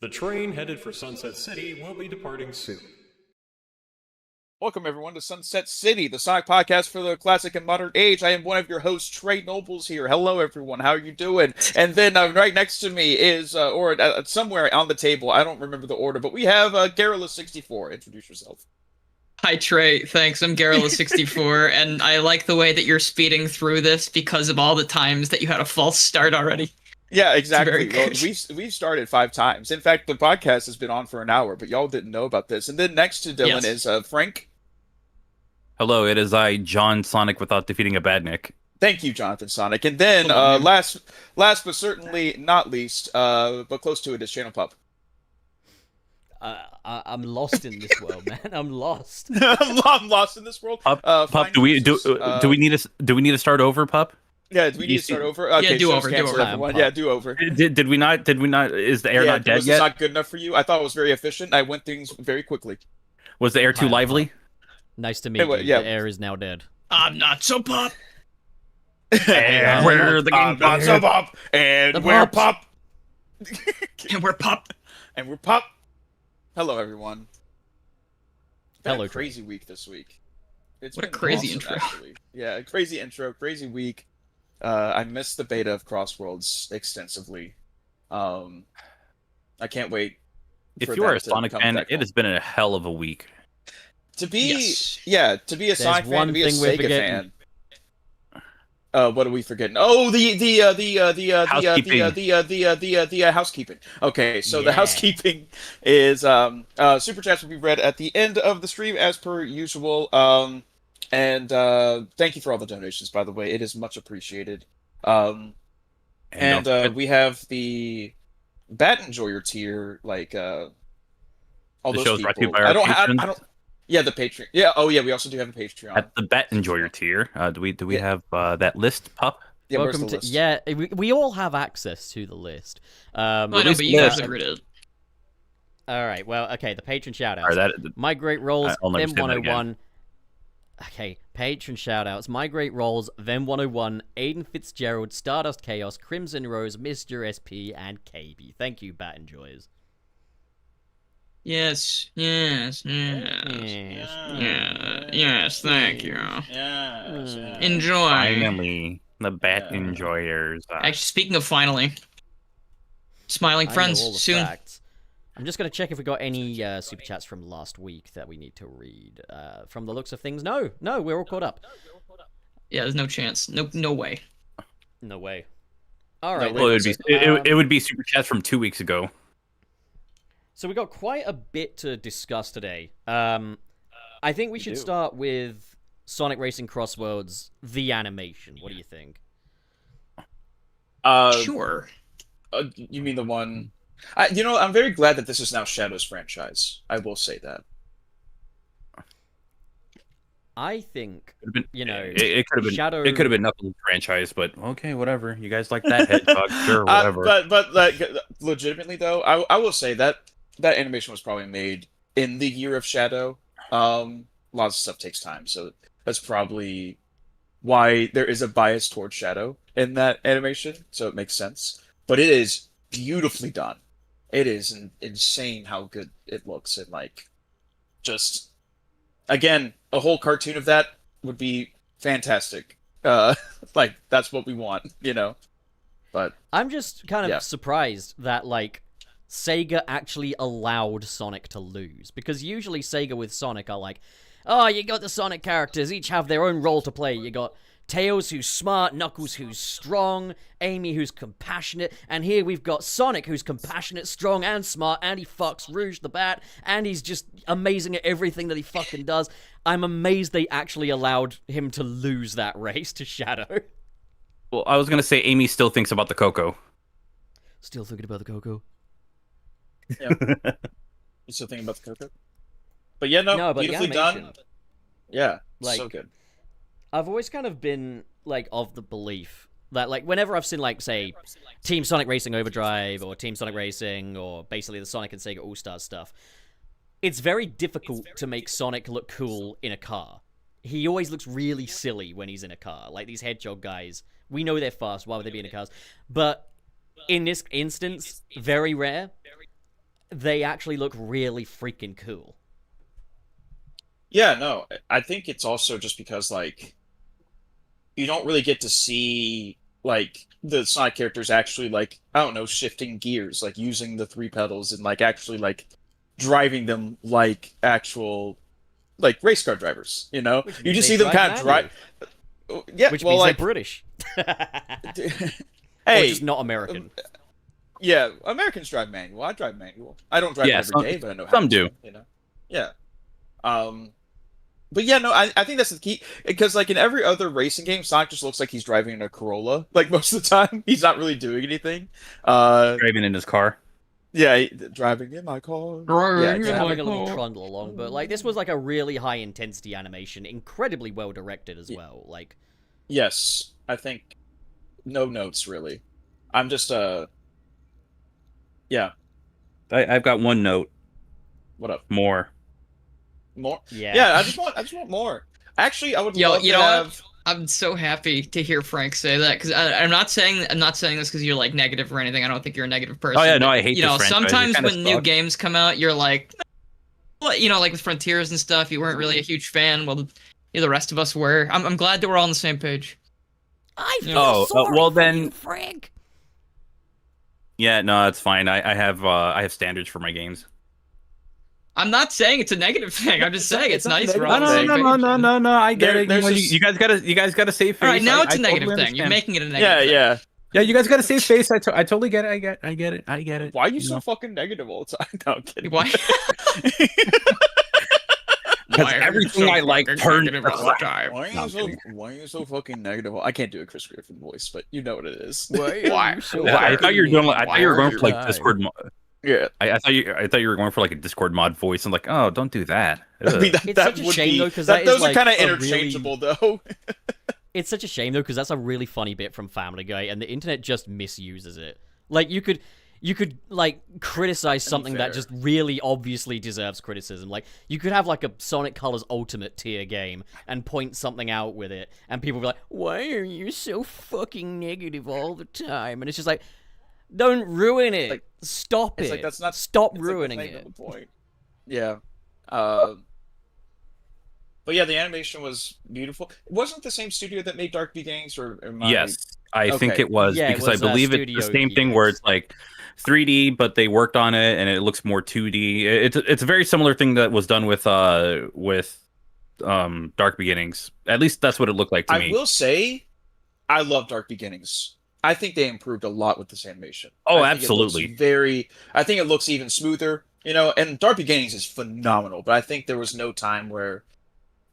The train headed for Sunset City will be departing soon. Welcome, everyone, to Sunset City, the Sonic podcast for the classic and modern age. I am one of your hosts, Trey Nobles here. Hello, everyone. How are you doing? And then right next to me is, somewhere on the table, I don't remember the order, but we have Garrula64. Introduce yourself. Hi, Trey. Thanks. I'm Garrula64, and I like the way that you're speeding through this because of all the times that you had a false start already. Yeah, exactly. Very Well, good. we've started 5 times. In fact, the podcast has been on for an hour, but y'all didn't know about this. And then next to Dylan Yes. is Frank. Hello, it is I, John Sonic, without defeating a badnik. Thank you, Jonathan Sonic. And then Come on, man. last but certainly not least, but close to it, is Channel Pup. I'm lost in this world, man. I'm lost. I'm lost in this world. Pup, Fine do we users, do we need to start over, Pup? Yeah, do we need to start over? Okay, do so over, do cancel over. everyone. Yeah, do over. Did we not? Is the air Yeah, not dead was this yet? not good enough for you? I thought it was very efficient. I went things very quickly. Was the air too Hi, lively? Nice to meet Hey, you. yeah. The air is now dead. I'm not so pop. And we're the game. Not so pop, and The we're Pops. pop, And we're pop. and we're pop. Hello, everyone. Been Hello, a crazy week this week. It's What a been crazy awesome, intro. Actually. Yeah, crazy intro, crazy week. I missed the beta of Crossworlds extensively. I can't wait. If for you are that a to Sonic come fan, back it home. has been a hell of a week. To be, Yes. yeah, to be a Sonic fan, one to be a thing we're Sega forgetting. fan. What are we forgetting? Oh, the Housekeeping. housekeeping. Okay, so the Yeah. housekeeping is super chats will be read at the end of the stream as per usual. And thank you for all the donations, by the way. It is much appreciated. And we have the Bat Enjoyer tier, like all The those show's brought to you people. by our I don't. patrons. I don't. Yeah, the Patreon. Yeah. Oh, yeah. We also do have a Patreon. At the Bet Enjoyer tier, do we Yeah. have that list, Pup? Yeah, where's Welcome the to list? yeah. We all have access to the list. I know, least but you guys the- have read it. All right. Well, okay. The patron shoutouts. Or that? My Great Rolls, I'll never Them say that 101. Okay, patron shoutouts. My Great Rolls, Them 101, Aiden Fitzgerald, Stardust Chaos, Crimson Rose, Mr. SP, and KB. Thank you, Bat Enjoyers. Yes. Yes. Thank you. Enjoy. Finally, the Bet Yeah. Enjoyers. Actually, speaking of finally, smiling I friends know all the soon. facts. I'm just going to check if we got any super chats from last week that we need to read. From the looks of things, no, we're all caught up. Yeah, there's no chance. No way. No way. All right. No, Well, wait, it would be super chats from 2 weeks ago. So we got quite a bit to discuss today. I think we should do. start with Sonic Racing Crossworlds, the animation. What do you think? Sure. You mean the one? I'm very glad that this is now Shadow's franchise. I will say that. I think, Could've been- you know, it could have been Shadow. It could have been Knuckles franchise, but okay, whatever. You guys like that hedgehog? Sure, whatever. But like legitimately though, I will say that that animation was probably made in the year of Shadow. Lots of stuff takes time, so that's probably why there is a bias towards Shadow in that animation. So it makes sense. But it is beautifully done. It is insane how good it looks, and like just again, a whole cartoon of that would be fantastic. Like that's what we want, you know. But I'm just kind of Yeah. surprised that, like, Sega actually allowed Sonic to lose. Because usually Sega with Sonic are like, oh, you got the Sonic characters, each have their own role to play. You got Tails, who's smart, Knuckles, who's strong, Amy, who's compassionate, and here we've got Sonic, who's compassionate, strong, and smart, and he fucks Rouge the Bat, and he's just amazing at everything that he fucking does. I'm amazed they actually allowed him to lose that race to Shadow. Well, I was gonna say Amy still thinks about the Coco. Still thinking about the Coco. you still thinking about the Coco? But yeah, no, No, but the beautifully animation. done. Yeah, Like, so good. I've always kind of been, like, of the belief that, like, whenever I've seen, like, say, Team Sonic Racing Overdrive or Team Sonic Racing or basically the Sonic and Sega All-Stars stuff, it's very difficult to make Sonic look cool in a car. He always looks really silly when he's in a car. Like, these Hedgehog guys, we know they're fast, why would they be in cars? But in this instance, very rare, they actually look really freaking cool. Yeah, no, I think it's also just because like you don't really get to see like the Sonic characters actually like I don't know shifting gears, like using the three pedals and like actually like driving them like actual like race car drivers. You know, Which you means just they see them drive kind of drive. Yeah, Which well, means like they're British. Or hey, just not American. yeah, Americans drive manual. I drive manual. I don't drive Yeah, it every day, but I know how some to. do. You know, yeah. But yeah, no, I think that's the key because like in every other racing game, Sonic just looks like he's driving in a Corolla. Like most of the time, he's not really doing anything. Driving in his car. Yeah, driving in my car. Yeah, Just exactly. having a little trundle along, but like this was like a really high intensity animation, incredibly well directed as well. Like, Yes, I think no notes really. I'm just yeah. I've got one note. What up? More. More? yeah, Yeah, I just want more. Actually, I would Yo, love you to know what? have. I'm so happy to hear Frank say that because I'm not saying this because you're like negative or anything. I don't think you're a negative person. Oh yeah, no, but, I hate you this know, franchise. It sometimes kinda when new sucks. games come out, you're like, well, you know, like with Frontiers and stuff, you weren't really a huge fan. Well, the rest of us were. I'm glad that we're all on the same page. I feel Oh, sorry well for then- you, Frank. Yeah, no, it's fine. I have standards for my games. I'm not saying it's a negative thing. I'm just saying it's not nice. a We're all on the negative same thing. page. No. I get There- it. there's You, this- you guys gotta save face. All right, now it's I a negative totally thing. You're understand. making it a negative Yeah, thing. yeah. Yeah, you guys gotta save face. I totally get it. I get it. Why are you so know? fucking negative all the time? No, I'm kidding. Why? Because Why are you everything so I like fucking turned negative all the time? Why are No, you I'm so kidding. why are you so fucking negative? I can't do a Chris Griffin voice, but you know what it is. Why? Yeah, I thought you were doing. I thought you were going for like Why? Discord. Yeah. I thought you were going for like a Discord mod voice. I'm like, oh, don't do that. I mean, It's such a shame, though, 'cause that is, those like, are kind of a really- interchangeable, though. It's such a shame though, because that's a really funny bit from Family Guy, and the internet just misuses it. Like you could like criticize something that fair. just really obviously deserves criticism. Like you could have like a Sonic Colors Ultimate tier game and point something out with it, and people be like, "Why are you so fucking negative all the time?" And it's just like, don't ruin it. Like- Stop It's it. like that's not. Stop it's like the ruining thing of it. the point. Yeah. But yeah, the animation was beautiful. It wasn't the same studio that made Dark Beginnings, or am I- Yes, I think Okay. it was Yeah, it because was, I believe it's Studio the same thing where Geeks. it's like 3D, but they worked on it and it looks more 2D. It's a very similar thing that was done with Dark Beginnings. At least that's what it looked like to I me. will say, I love Dark Beginnings. I think they improved a lot with this animation. Oh, I think it looks absolutely. I think it looks even smoother. You know, and Dark Beginnings is phenomenal, but I think there was no time where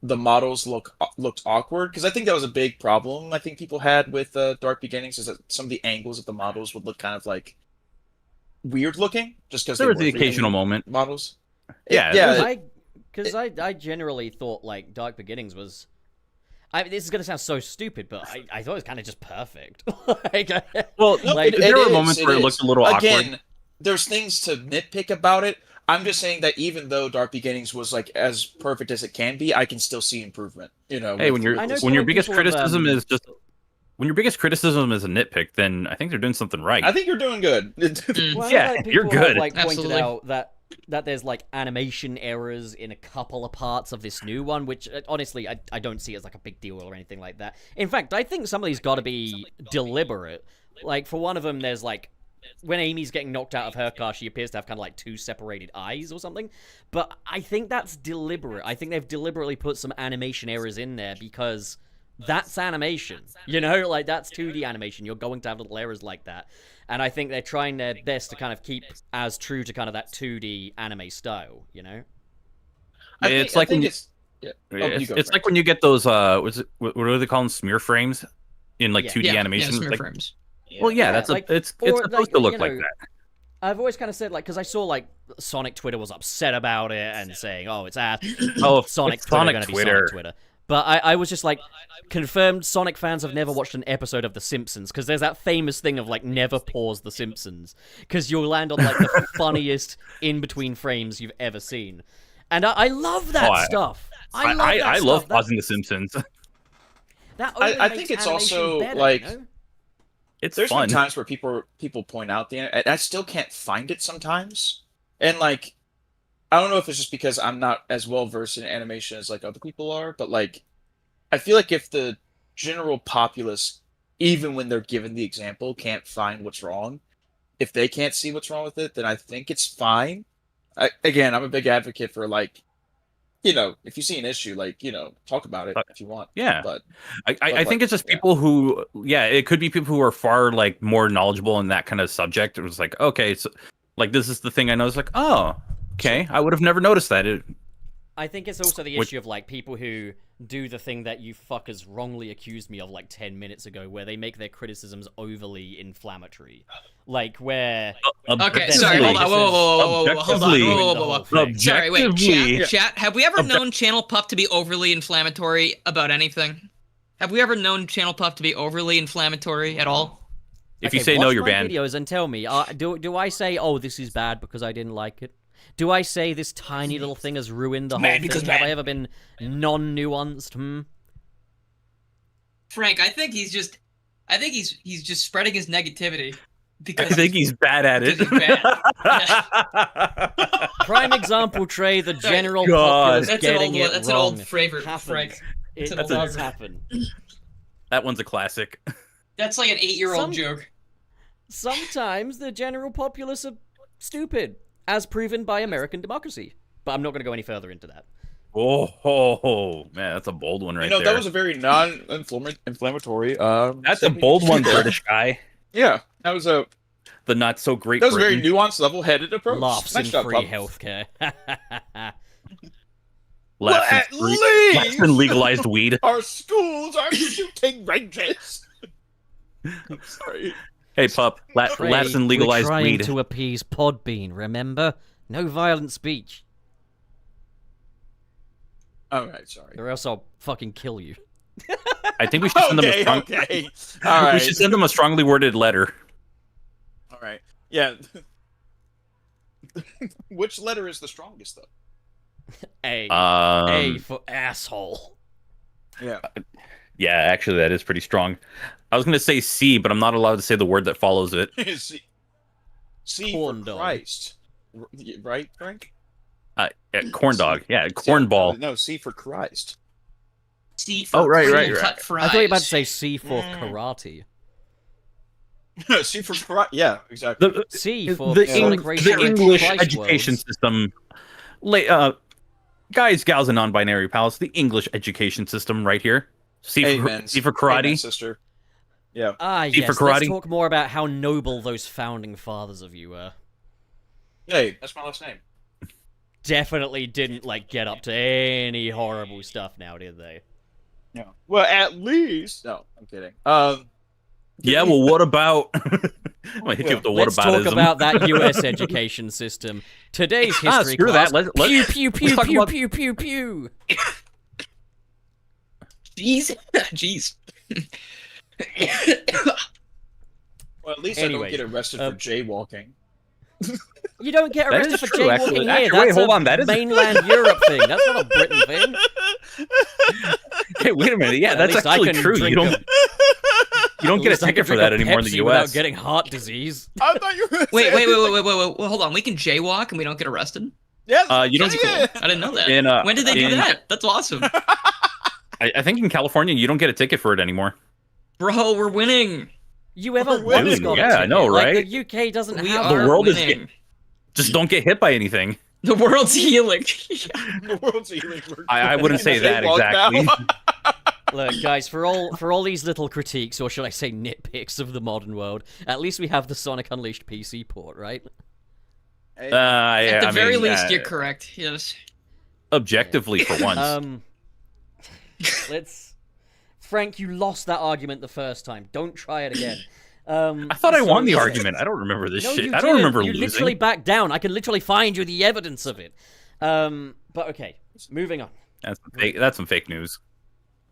the models looked awkward, because I think that was a big problem I think people had with Dark Beginnings, is that some of the angles of the models would look kind of like weird looking, just because There was the occasional moment. models. Yeah, yeah. I generally thought like Dark Beginnings was. This is gonna sound so stupid, but I thought it was kind of just perfect. Like, Well, No, like, there were is, moments where it is. looked a little Again, awkward. there's things to nitpick about it. I'm just saying that even though Dark Beginnings was like as perfect as it can be, I can still see improvement. You know, Hey, with- when I know your some biggest people have, criticism is just when your biggest criticism is a nitpick, then I think they're doing something right. I think you're doing good. Well, I know, Yeah, like, you're people have, good. like pointed Absolutely. out that there's like animation errors in a couple of parts of this new one, which honestly I don't see as like a big deal or anything like that. In fact, I think some of these got to be deliberate. Like for one of them, there's like when Amy's getting knocked out of her car, she appears to have kind of like two separated eyes or something. But I think that's deliberate. I think they've deliberately put some animation errors in there because that's animation. You know, like that's 2D animation. You're going to have little errors like that. And I think they're trying their best to kind of keep as true to kind of that 2D anime style, you know? It's like when you- it's. Yeah. Oh, It's, you go, it's Frank. like when you get those what do they call them, smear frames in like Yeah. 2D Yeah, animation. smear like, frames. well, yeah, Yeah, that's like, it's or, supposed like, to look you like know, that. I've always kind of said, like, because I saw, like, Sonic Twitter was upset about it and saying, oh, it's ass. Oh, Sonic it's Twitter Sonic gonna be Twitter. Sonic Twitter. But I was just like, confirmed Sonic fans have never watched an episode of The Simpsons, because there's that famous thing of, like, never pause The Simpsons, because you'll land on, like, the funniest in-between frames you've ever seen. And I love that stuff. I love that I stuff. love pausing The Simpsons. That only I makes think it's animation also, better, like, you know? It's There's fun. been times where people point out and I still can't find it sometimes. And like, I don't know if it's just because I'm not as well versed in animation as like other people are, but like, I feel like if the general populace, even when they're given the example, can't find what's wrong, if they can't see what's wrong with it, then I think it's fine. Again, I'm a big advocate for like, if you see an issue, like, talk about it if you want. Yeah. But I think it's just people who, it could be people who are far like more knowledgeable in that kind of subject. It was like, okay, so like this is the thing I know. It's like, oh, okay, I would have never noticed that. I think it's also the issue of like people who do the thing that you fuckers wrongly accused me of like 10 minutes ago, where they make their criticisms overly inflammatory. Like where Okay, sorry, hold on, whoa, hold on, whoa. Sorry, wait, chat. Have we ever known Channel Pup to be overly inflammatory about anything? Have we ever known Channel Pup to be overly inflammatory at all? If you say no, you're watch my banned. videos and tell me, do I say, oh, this is bad because I didn't like it? Do I say this tiny little thing has ruined the whole thing? Have I ever been non-nuanced? Frank, I think he's just spreading his negativity. Because I think he's bad at it. He's bad. Prime example, Trey, the general God. populace getting it wrong. That's an old favorite, Happens. Frank. It does happen. That one's a classic. That's like an 8-year-old joke. Sometimes the general populace are stupid, as proven by American democracy. But I'm not going to go any further into that. Oh, man, that's a bold one right there. that was a very non-inflammatory. That's a bold one, British guy. Yeah, that was the not so great. That was a very nuanced, level-headed approach. Laughs nice in job, free Pup. healthcare. Laughs in legalized weed. Our schools are shooting ranges. I'm sorry. Hey, Pup, laughs in legalized we're trying weed. to appease Podbean, remember? No violent speech. Alright, sorry. Or else I'll fucking kill you. I think we should send them a Okay. Alright. We should send them a strongly worded letter. Alright. Yeah. Which letter is the strongest, though? A. A for asshole. Yeah. Yeah, actually, that is pretty strong. I was going to say C, but I'm not allowed to say the word that follows it. C Corn for dog. Christ. Right, Frank? Corn dog. Yeah, cornball. No, C for Christ. C for right. cut fries. I thought you were about to say C for karate. C for karate. Yeah, exactly. C for the Sonic Racing English Crossworlds. education system. Guys, gals, and non-binary pals, the English education system right here. C for karate. Amen, sister. Yeah. Yes, for karate. let's talk more about how noble those founding fathers of you were. Hey, that's my last name. Definitely didn't, get up to any horrible stuff now, did they? No. Well, at least... No, I'm kidding. Yeah, well, what about... I'm gonna hit you with the Let's talk whataboutism. about that U.S. education system. Today's history screw class. that. Pew, pew, pew, talk pew, about- pew, pew, pew. Jeez. Well, at least Anyway, I don't get arrested for jaywalking. You don't get That arrested is for true, actually. jaywalking here. Actually, That's wait, hold a on, that is- mainland Europe thing. That's not a Britain thing. Hey, wait a minute. Yeah, At that's least I actually can true. drink You don't get a At least I ticket can for drink that a anymore in the Pepsi U.S. without getting heart disease. I thought you were Wait, hold on. We can jaywalk and we don't get arrested? Yeah, You don't- yeah. I didn't know that. When did they do that? That's awesome. I think in California you don't get a ticket for it anymore. Bro, we're winning. You ever Dude, once got a yeah, I ticket? know, Like, right? the UK doesn't We have are The world is winning. Just don't get hit by anything. The world's healing. The world's healing. I wouldn't say that exactly. Look, guys, for all these little critiques, or should I say nitpicks of the modern world, at least we have the Sonic Unleashed PC port, right? At the very least, you're correct. Yes. Objectively, for once. Let's... Frank, you lost that argument the first time. Don't try it again. I thought I won the argument. I don't remember this No, shit. you I don't didn't. remember You losing. literally backed down. I can literally find you the evidence of it. But okay, moving on. That's some fake news.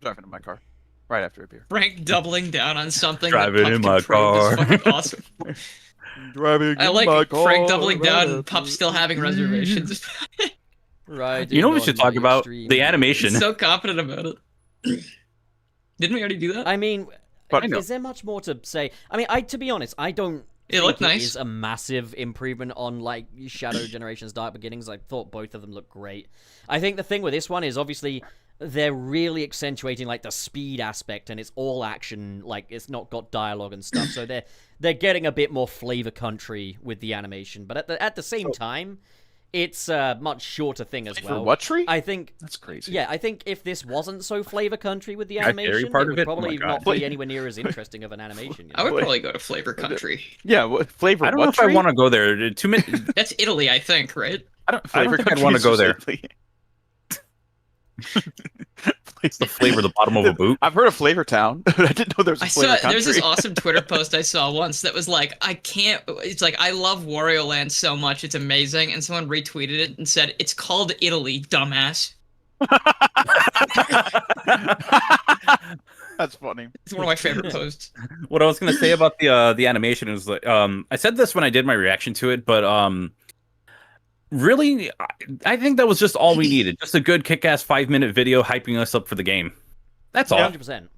Driving in my car right after a beer. Frank doubling down on something. Driving that in Pup my can prove is car. fucking awesome. Driving I like Frank doubling down and Pup still having reservations. Right. You know what we should talk about? The animation. He's so confident about it. Didn't we already do that? I mean, But- is there much more to say? I mean, to be honest, I don't It looked nice. It is a massive improvement on like Shadow Generations Dark Beginnings. I thought both of them looked great. I think the thing with this one is obviously they're really accentuating like the speed aspect, and it's all action, like it's not got dialogue and stuff. So they're getting a bit more flavor country with the animation, but at the same time, it's a much shorter thing as well. For what tree? I think that's crazy. Yeah, I think if this wasn't so flavor country with the animation, it would probably not be anywhere near as interesting of an animation. You know? I would probably go to flavor country. Yeah, flavor. I don't know if I want to go there. That's Italy, I think, right? I don't think I'd want to go there. It's the flavor of the bottom of a boot. I've heard of Flavor Town, but I didn't know there was a flavor country. There's this awesome Twitter post I saw once that was like, it's like, I love Wario Land so much, it's amazing, and someone retweeted it and said, it's called Italy, dumbass. That's funny. It's one of my favorite posts. What I was gonna say about the animation is like, I said this when I did my reaction to it, but really, I think that was just all we needed. Just a good kick-ass 5-minute video hyping us up for the game. That's all. 100%.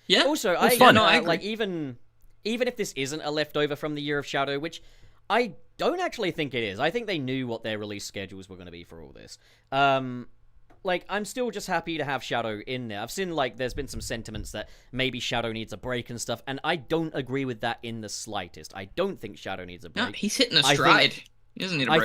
Yeah. Also, I like even if this isn't a leftover from the Year of Shadow, which I don't actually think it is. I think they knew what their release schedules were going to be for all this. Like, I'm still just happy to have Shadow in there. I've seen, like, there's been some sentiments that maybe Shadow needs a break and stuff, and I don't agree with that in the slightest. I don't think Shadow needs a break. No, he's hitting a stride. He doesn't need a break.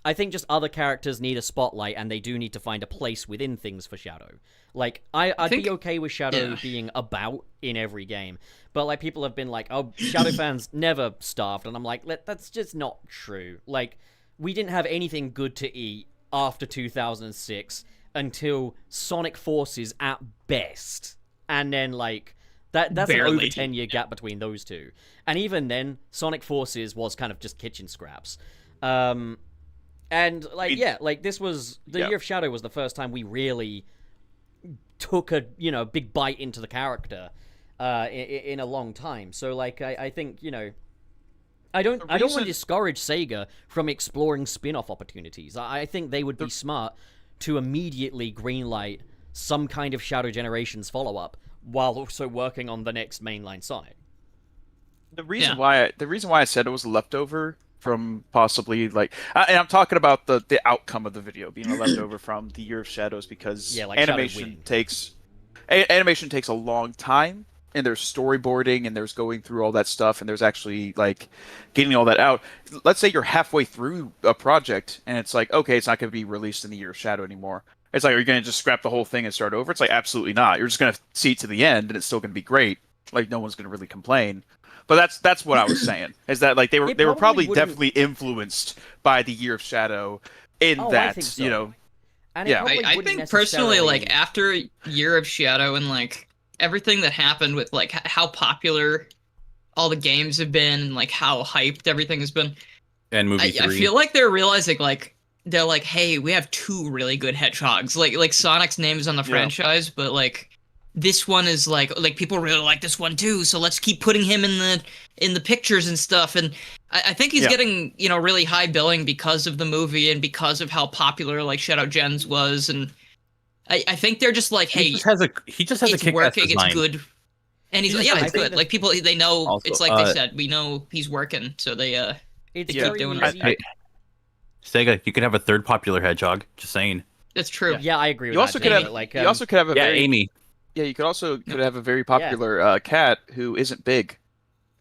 I think just other characters need a spotlight, and they do need to find a place within things for Shadow. Like, I'd be okay with Shadow being about in every game, but like people have been like, oh, Shadow fans never starved, and I'm like, that's just not true. Like, we didn't have anything good to eat after 2006 until Sonic Forces at best, and then like that's barely. an over 10-year gap between those two, and even then, Sonic Forces was kind of just kitchen scraps. And, like, this was... The Year of Shadow was the first time we really took a, big bite into the character in a long time. So, like, I think, I don't want to discourage Sega from exploring spin-off opportunities. I think they would be smart to immediately greenlight some kind of Shadow Generations follow-up while also working on the next mainline Sonic. The reason why I said it was a leftover from possibly like, and I'm talking about the outcome of the video being a leftover from the Year of Shadows, because animation takes a long time, and there's storyboarding and there's going through all that stuff, and there's actually like getting all that out. Let's say you're halfway through a project and it's like, okay, it's not going to be released in the Year of Shadow anymore. It's like, are you going to just scrap the whole thing and start over? It's like, absolutely not. You're just going to see it to the end, and it's still going to be great. Like, no one's going to really complain. But that's what I was saying, is that like they were probably definitely influenced by the Year of Shadow in that, I think so. And I think personally, like, after Year of Shadow and like everything that happened with like how popular all the games have been and like how hyped everything has been, and movie 3. I feel like they're realizing like they're like, hey, we have 2 really good hedgehogs. Like Sonic's name is on the franchise, but like this one is like people really like this one too, so let's keep putting him in the pictures and stuff. And I think he's getting really high billing because of the movie and because of how popular like Shadow Gens was. And I think they're just like, hey, he just has a it's working, it's good, and he's it's good. Like people, they know also, it's like they said, we know he's working, so they keep doing it. Sega, you could have a third popular hedgehog. Just saying. That's true. Yeah, I agree with you also that. You also could have a Amy. Yeah, you could have a very popular cat who isn't big,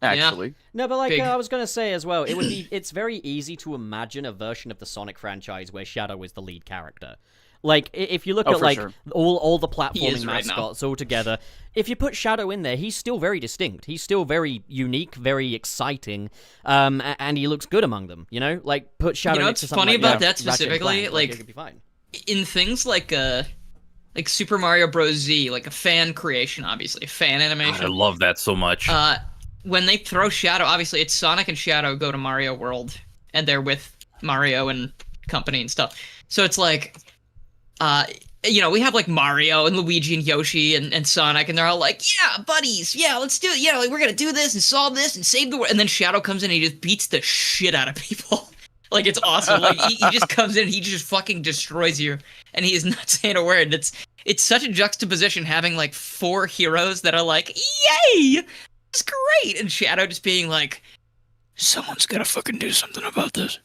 actually. Yeah. No, but like I was gonna say as well, it's very easy to imagine a version of the Sonic franchise where Shadow is the lead character. Like, if you look at like all the platforming mascots all together, if you put Shadow in there, he's still very distinct. He's still very unique, very exciting, and he looks good among them. Like put Shadow. What's funny about that specifically? Like, it could be fine. In things like Super Mario Bros. Z, like a fan creation, obviously, a fan animation. God, I love that so much. When they throw Shadow, obviously it's Sonic and Shadow go to Mario World, and they're with Mario and company and stuff. So it's like, we have like Mario and Luigi and Yoshi and Sonic, and they're all like, yeah, buddies, yeah, let's do it. Yeah, like we're gonna do this and solve this and save the world. And then Shadow comes in and he just beats the shit out of people. Like, it's awesome. Like, he just comes in and he just fucking destroys you, and he is not saying a word. It's such a juxtaposition having, like, 4 heroes that are like, yay! It's great! And Shadow just being like, someone's gotta fucking do something about this.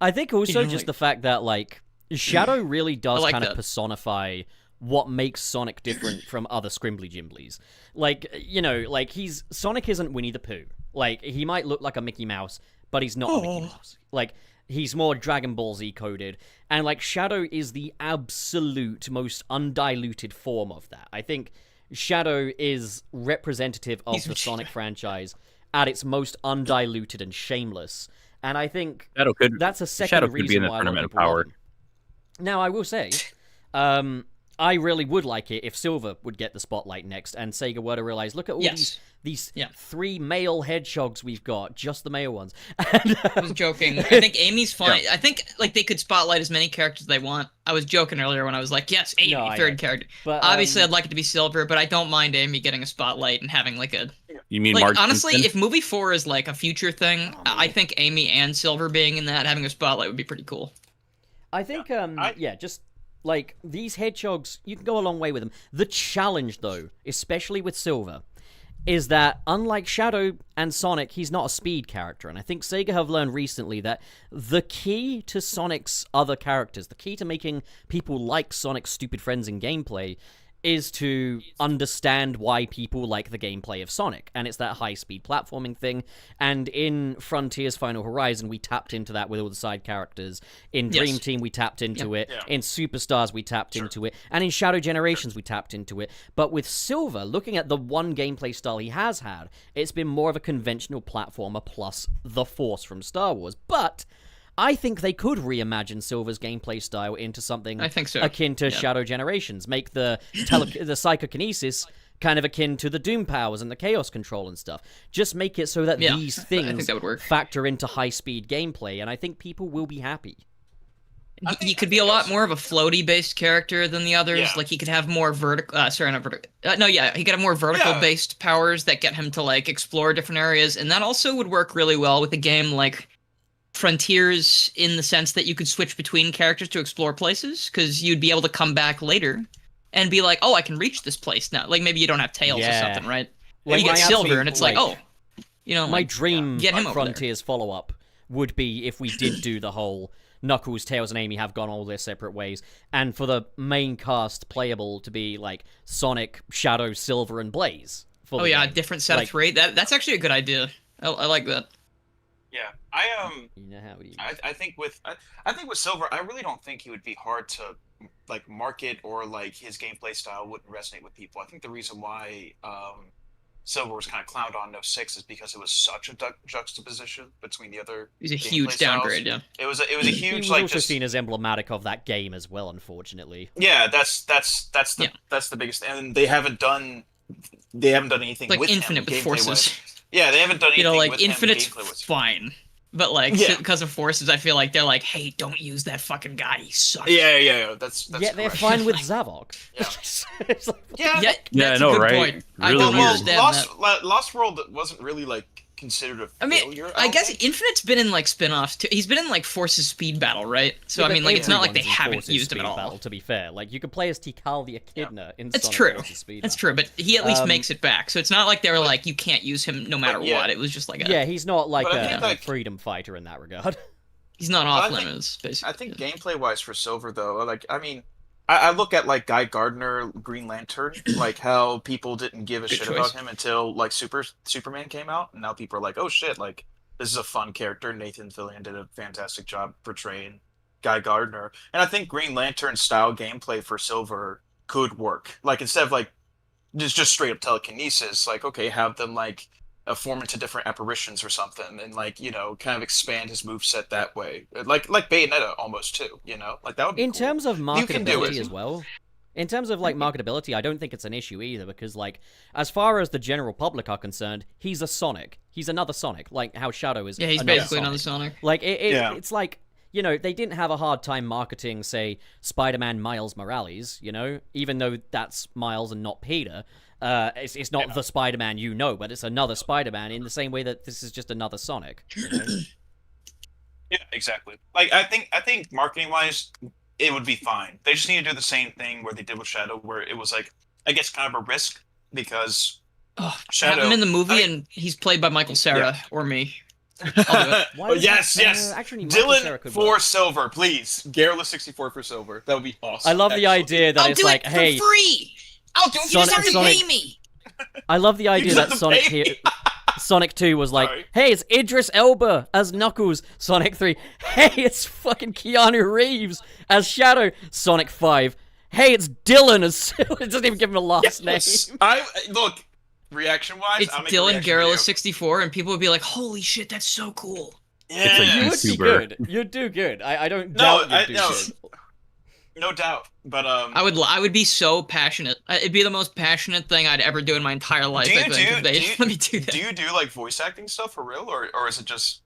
I think also just the fact that, like, Shadow really does like kind of that. personify what makes Sonic different from other Scrimbly Gimblies. Like, you know, like, Sonic isn't Winnie the Pooh. Like, he might look like a Mickey Mouse, but he's not a Mickey Mouse. Like, he's more Dragon Ball Z coded. And, like, Shadow is the absolute most undiluted form of that. I think Shadow is representative of the Sonic franchise at its most undiluted and shameless. And I think that's a second reason why I love power. Now, I will say, I really would like it if Silver would get the spotlight next, and Sega were to realize, look at all these 3 male hedgehogs we've got, just the male ones. I was joking. I think Amy's fine. I think like they could spotlight as many characters they want. I was joking earlier when I was like, yes, Amy, third character. But, obviously, I'd like it to be Silver, but I don't mind Amy getting a spotlight and having like a... You mean like, Mark honestly, Simpson? if movie 4 is like a future thing, I think Amy and Silver being in that, having a spotlight would be pretty cool. I think, just... like, these hedgehogs, you can go a long way with them. The challenge, though, especially with Silver, is that, unlike Shadow and Sonic, he's not a speed character. And I think Sega have learned recently that the key to Sonic's other characters, the key to making people like Sonic's stupid friends in gameplay, is to understand why people like the gameplay of Sonic. And it's that high-speed platforming thing. And in Frontiers Final Horizon, we tapped into that with all the side characters. In Dream Team, we tapped into it. In Superstars, we tapped into it. And in Shadow Generations, we tapped into it. But with Silver, looking at the one gameplay style he has had, it's been more of a conventional platformer plus the Force from Star Wars. But I think they could reimagine Silver's gameplay style into something akin to Shadow Generations. Make the psychokinesis kind of akin to the Doom powers and the Chaos Control and stuff. Just make it so that these things factor into high-speed gameplay, and I think people will be happy. He could be a lot more of a floaty-based character than the others. Yeah. Like, he could have more vertical... sorry, not vertical... he could have more vertical-based powers that get him to, like, explore different areas, and that also would work really well with a game like Frontiers, in the sense that you could switch between characters to explore places, because you'd be able to come back later and be like, oh, I can reach this place now. Like, maybe you don't have Tails or something, right? Like, you get Silver, and it's like, oh, you know, my dream get him Frontiers follow-up would be if we did do the whole Knuckles, Tails, and Amy have gone all their separate ways, and for the main cast playable to be, like, Sonic, Shadow, Silver, and Blaze. Oh, yeah, a different set of 3. That's actually a good idea. I like that. Yeah, I think with Silver, I really don't think he would be hard to like market, or like his gameplay style wouldn't resonate with people. I think the reason why Silver was kind of clowned on 06 is because it was such a juxtaposition between the other. It was a huge downgrade. Yeah, it was a huge. He was like also seen as emblematic of that game as well, unfortunately. Yeah, that's the biggest, and they haven't done anything like with Infinite him, with Forces. Yeah, they haven't done anything. You know, like with Infinite's him, fine, but like because of Forces, I feel like they're like, hey, don't use that fucking guy. He sucks. Yeah. That's yeah, they're fine with Zavok. Yeah. That's a good point. Really weird. Lost World wasn't really like considered a failure. I guess Infinite's been in like spin-offs too. He's been in like Forces Speed Battle, right? So I mean, like, it's not like they haven't used him at all. Battle, to be fair, like you could play as Tikal the Echidna in It's Sonic true. Forces Speed That's Battle. true, but he at least makes it back. So it's not like they were like, you can't use him no matter what. It was just like he's not like a freedom fighter in that regard. He's not off limits, basically. I think gameplay-wise for Silver, though, like, I mean, I look at, like, Guy Gardner, Green Lantern, like, how people didn't give a shit about him until, like, Superman came out, and now people are like, oh, shit, like, this is a fun character. Nathan Fillion did a fantastic job portraying Guy Gardner. And I think Green Lantern-style gameplay for Silver could work. Like, instead of, like, just straight-up telekinesis, like, okay, have them, like, form into different apparitions or something, and like, you know, kind of expand his moveset that way, like Bayonetta almost too, you know, like that would be in cool. Terms of marketability as well. In terms of like marketability, I don't think it's an issue either, because like as far as the general public are concerned, he's a Sonic. He's another Sonic, like how Shadow is. Yeah, he's basically another Sonic. Like it's like, you know, they didn't have a hard time marketing, say, Spider-Man Miles Morales, you know, even though that's Miles and not Peter. It's not the Spider-Man you know, but it's another Spider-Man in the same way that this is just another Sonic. You know? Yeah, exactly. Like I think marketing-wise, it would be fine. They just need to do the same thing where they did with Shadow, where it was like, I guess, kind of a risk because Shadow. Have him in the movie, and he's played by Michael Cera or me. I'll do it. Why was yes, that- yes. actually, Michael Cera Dylan could for work. silver, please. Garrulous64 for silver. That would be awesome. I love the actually. idea that I'll it's do like, it hey, for free. I'll do it. You just have to pay me. I love the idea just that have to Sonic pay here. Sonic 2 was like, Sorry. hey, it's Idris Elba as Knuckles. Sonic 3, hey, it's fucking Keanu Reeves as Shadow. Sonic 5, hey, it's Dylan as it doesn't even give him a last Yes. name. Look, reaction-wise, It's I'll make a Dylan reaction video. Garrulous 64, and people would be like, "Holy shit, that's so cool." Yeah. You would be YouTuber. good. You'd do good. I don't No, doubt you'd do good. No doubt. But I would be so passionate. It'd be the most passionate thing I'd ever do in my entire life. I think if they just let me do that. do you do like voice acting stuff for real, or is it just?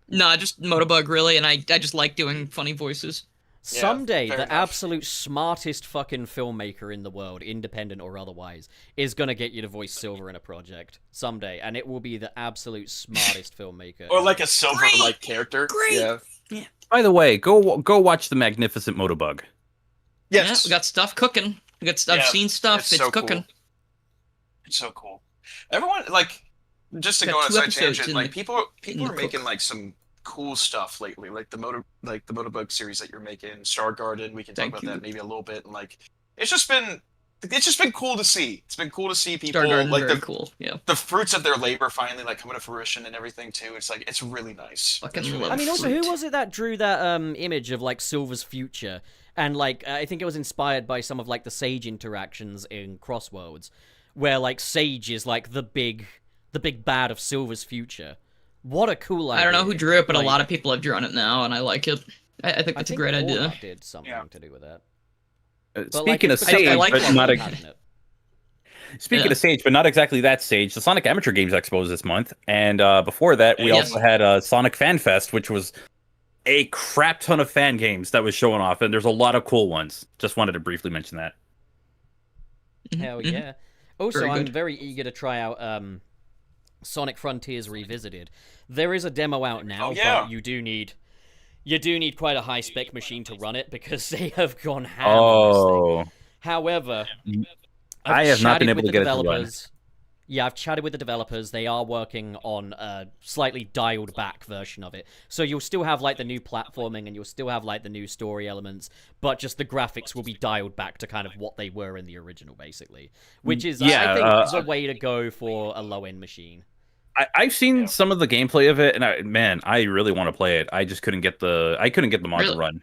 No, just Motobug really, and I just like doing funny voices. Yeah, Someday, fair the enough. absolute smartest fucking filmmaker in the world, independent or otherwise, is gonna get you to voice Silver in a project. Someday, and it will be the absolute smartest filmmaker. Or like a silver Great! like character. Great! Yeah. By the way, go watch the magnificent Motobug. Yeah, Yes. we got stuff cooking. I've Yeah, seen stuff. It's so cooking. Cool. It's so cool. Everyone like just to Got go on a 2 side episodes tangent, in like the- people in are the making cook. like some cool stuff lately, like the Motobug series that you're making, Star Garden. We can talk Thank about you. that maybe a little bit. And like, it's just been cool to see. It's been cool to see people Star Garden's like very the cool. Yeah. the fruits of their labor finally like coming to fruition and everything too. It's like it's really nice. Fucking It's really love I mean, nice. also, who fruit. was it that drew that image of like Silver's future? And like, I think it was inspired by some of like the Sage interactions in Crossworlds, where like Sage is like the big bad of Silver's future. What a cool idea! I don't know who drew it, but Like, a lot of people have drawn it now, and I like it. I think that's a great idea. Warlock did something Yeah. to do with that. Speaking of it's because Sage, I like but Warlock not having it. speaking Yeah. of Sage, but not exactly that Sage. The Sonic Amateur Games Expo is this month, and before that, we Yes. also had Sonic Fan Fest, which was a crap ton of fan games that was showing off, and there's a lot of cool ones. Just wanted to briefly mention that. Hell Mhm. yeah! Also, Very I'm good. very eager to try out Sonic Frontiers Revisited. There is a demo out now, Oh, yeah. but you do need quite a high spec machine to run it because they have gone ham on this thing. Oh, However, I have not been chatted able with to the get it to run. developers. Yeah, I've chatted with the developers. They are working on a slightly dialed back version of it. So you'll still have like the new platforming and you'll still have like the new story elements, but just the graphics will be dialed back to kind of what they were in the original, basically. Which is, Yeah, I think, the way to go for a low end machine. I've seen some of the gameplay of it, and I really want to play it. I just couldn't get the mod Really? to run.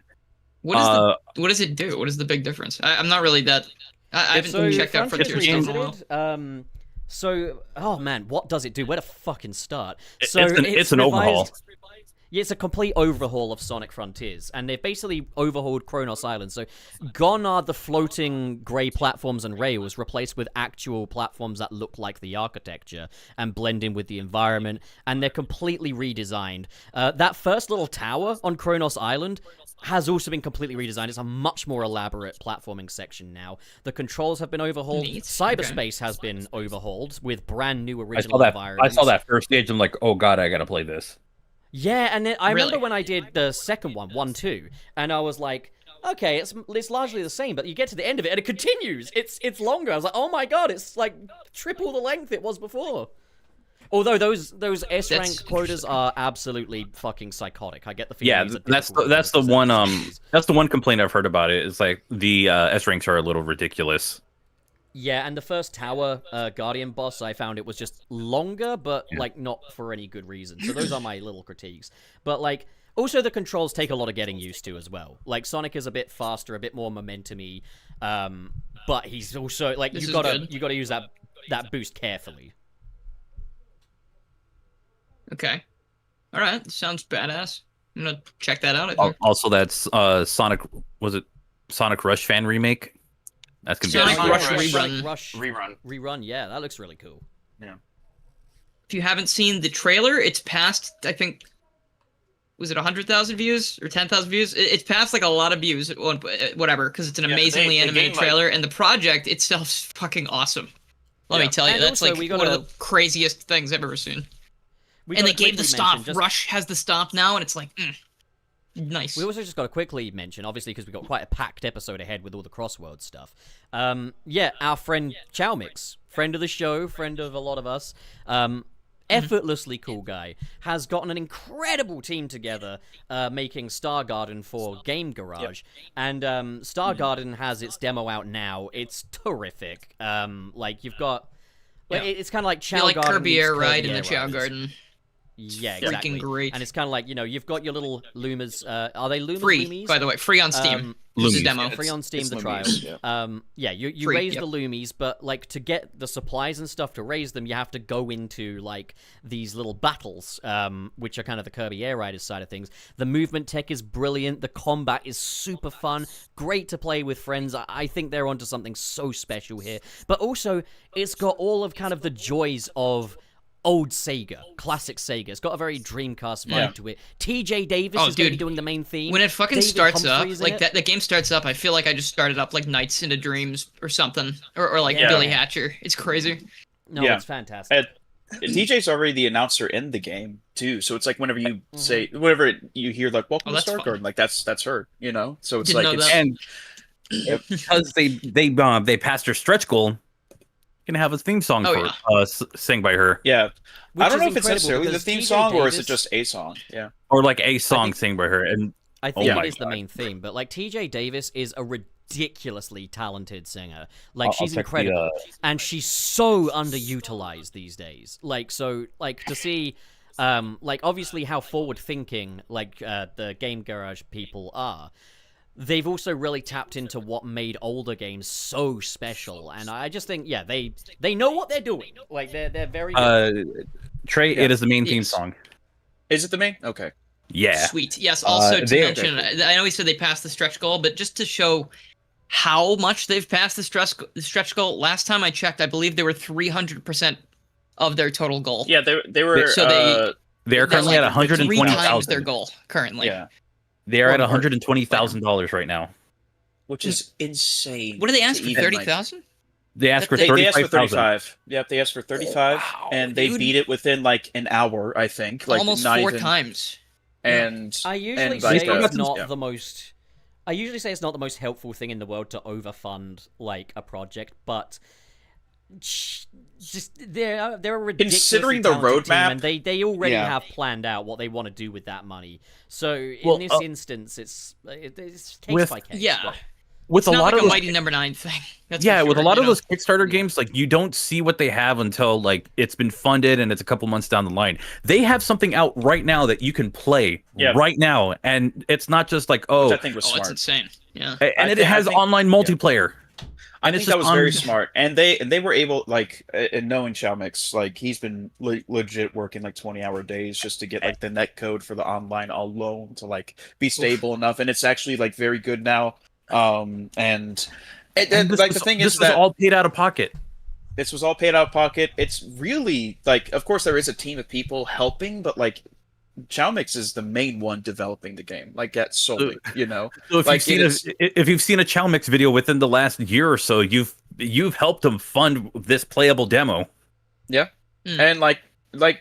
What does it do? What is the big difference? I'm not really that. I haven't So checked out Frontiers Frontier stuff in a while. Revisited, oh man, what does it do? Where to fucking start? It's So an overhaul. Yeah, it's a complete overhaul of Sonic Frontiers, and they've basically overhauled Kronos Island. So gone are the floating grey platforms and rails, replaced with actual platforms that look like the architecture and blend in with the environment, and they're completely redesigned. That first little tower on Kronos Island has also been completely redesigned. It's a much more elaborate platforming section now. The controls have been overhauled. Neat. Cyberspace has been overhauled with brand new I original saw environments. that first stage. I'm like, oh god, I gotta play this. Yeah, and then I remember Really? when I did the second one, 1-2, and I was like, okay, it's largely the same, but you get to the end of it and it continues. It's longer. I was like, oh my god, it's like triple the length it was before. Although those S rank That's quotas are absolutely fucking psychotic. I get the feeling Yeah, these are that's difficult the games to one set. that's the one complaint I've heard about it. Is like the S ranks are a little ridiculous. Yeah, and the first tower Guardian boss, I found it was just longer, but like not for any good reason. So those are my little critiques. But like, also the controls take a lot of getting used to as well. Like Sonic is a bit faster, a bit more momentum-y, but he's also like This you is gotta good. use that boost carefully. Okay. All right. Sounds badass. I'm gonna check that out. I think. Also, that's Sonic. Was it Sonic Rush fan remake? That's gonna Sonic be Rush awesome. rerun. Rush Rerun. yeah, that looks really cool. If you haven't seen the trailer, it's past. I think. Was it 100,000 views or 10,000 views? It's past like a lot of views, whatever, because it's an Yeah, amazingly they animated gained, like- trailer, and the project itself's fucking awesome. Let me Yeah. tell you, And that's also, like we one gotta- of the craziest things I've ever seen. We And they gotta gave the quickly stomp. mention, just- Rush has the stomp now, and it's like, nice. We also just got to quickly mention, obviously, because we've got quite a packed episode ahead with all the Crossworlds stuff. Yeah, our friend Chowmix, friend of the show, friend of a lot of us, effortlessly cool guy, has gotten an incredible team together, making Star Garden for Game Garage. And Star Garden has its demo out now. It's terrific. Like, you've got... Well, it's kind of like Chow Garden. Like Kirby Air Kirby Ride in the Air Chow Ride. Garden. Yeah, exactly. Freaking great. And it's kind of like, you've got your little Lumas. Are they Lumas? Free, Loomies? by the way. Free on Steam. This is a demo. Free on Steam, the Loomies, trial. You Free, raise the Loomies, but, like, to get the supplies and stuff to raise them, you have to go into, like, these little battles, which are kind of the Kirby Air Riders side of things. The movement tech is brilliant. The combat is super fun. Great to play with friends. I think they're onto something so special here. But also, it's got all of kind of the joys of old Sega, classic Sega. It's got a very Dreamcast vibe to it. TJ Davis is going to be doing the main theme. When it fucking David starts Humphrey's up, like the game starts up, I feel like I just started up like Nights into Dreams or something, or like Billy Hatcher. It's crazy. No, it's fantastic. DJ's already the announcer in the game too, so it's like whenever you say, whenever you hear like "Welcome to Star Garden," like that's her, you know. So it's Didn't like know it's because they passed her stretch goal. Gonna have a theme song sang by her. Yeah, Which I don't know is if it's necessarily the because theme TJ song or is it Davis- just a song. Yeah, Or like a song sang by her. And I think my it is the God. main theme, but like TJ Davis is a ridiculously talented singer. Like, I'll she's check the, incredible, and she's so underutilized these days. Like, so like to see, like obviously how forward thinking like the Game Garage people are. They've also really tapped into what made older games so special, and I just think, they know what they're doing. Like they're very good. Trey, it is the main theme song. is it the main? Okay. Yeah. Sweet. Yes. Also to they- mention, I know he said they passed the stretch goal, but just to show how much they've passed the stretch goal. Last time I checked, I believe they were 300% of their total goal. Yeah, they were. So They're they're currently like at three times their 120,000. goal currently. Yeah, They are at $120,000 right now. which is insane. What did they ask to for? even, 30,000? They asked for They They asked for 35,000. 35. Yep, they asked for 35, Wow, and they dude. beat it within like an hour, I think. Like Almost not 4 even, times. And I usually and say like, it's not yeah. the most. I usually say it's not the most helpful thing in the world to overfund like a project, but just they're a ridiculously Considering the talented team, roadmap, and they already yeah. have planned out what they want to do with that money. So in this instance, it's case by case. Yeah. With It's a not lot like of a those, Mighty Number 9 thing. That's yeah, for with a sure, lot you of know? those Kickstarter games, like you don't see what they have until like it's been funded and it's a couple months down the line. They have something out right now that you can play right now, and it's not just like Which I think was Oh, smart. it's insane. Yeah. and it I has think- online multiplayer. I And think it's that just was very on- smart, and they were able, like, and knowing Xiaomix, like he's been legit working like 20-hour days just to get like the net code for the online alone to like be stable enough, and it's actually like very good now. And like the thing is this was that all paid out of pocket. this was all paid out of pocket. It's really like, of course, there is a team of people helping, but like Xiaomix is the main one developing the game, like that solely, you know. So if Like, you've seen a Chow Mix video within the last year or so, you've helped them fund this playable demo. Yeah, Mm. and like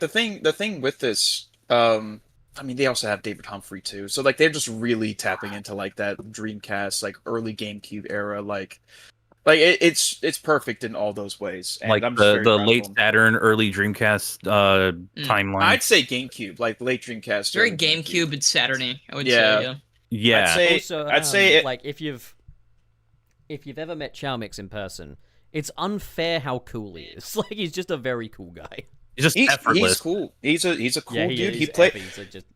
the thing with this, I mean, they also have David Humphrey too, so like they're just really tapping into like that Dreamcast, like early GameCube era, like it's perfect in all those ways. And Like I'm just very the proud of late them. Saturn, early Dreamcast timeline. I'd say GameCube, like late Dreamcast. Very early GameCube and Saturny, I would Yeah. say. Yeah. yeah. I'd say, Also, I'd say it, like if you've ever met Xiaomix in person, it's unfair how cool he is. Like, he's just a very cool guy. It's just he's effortless. cool. He's a cool dude. He's He played. epic, so just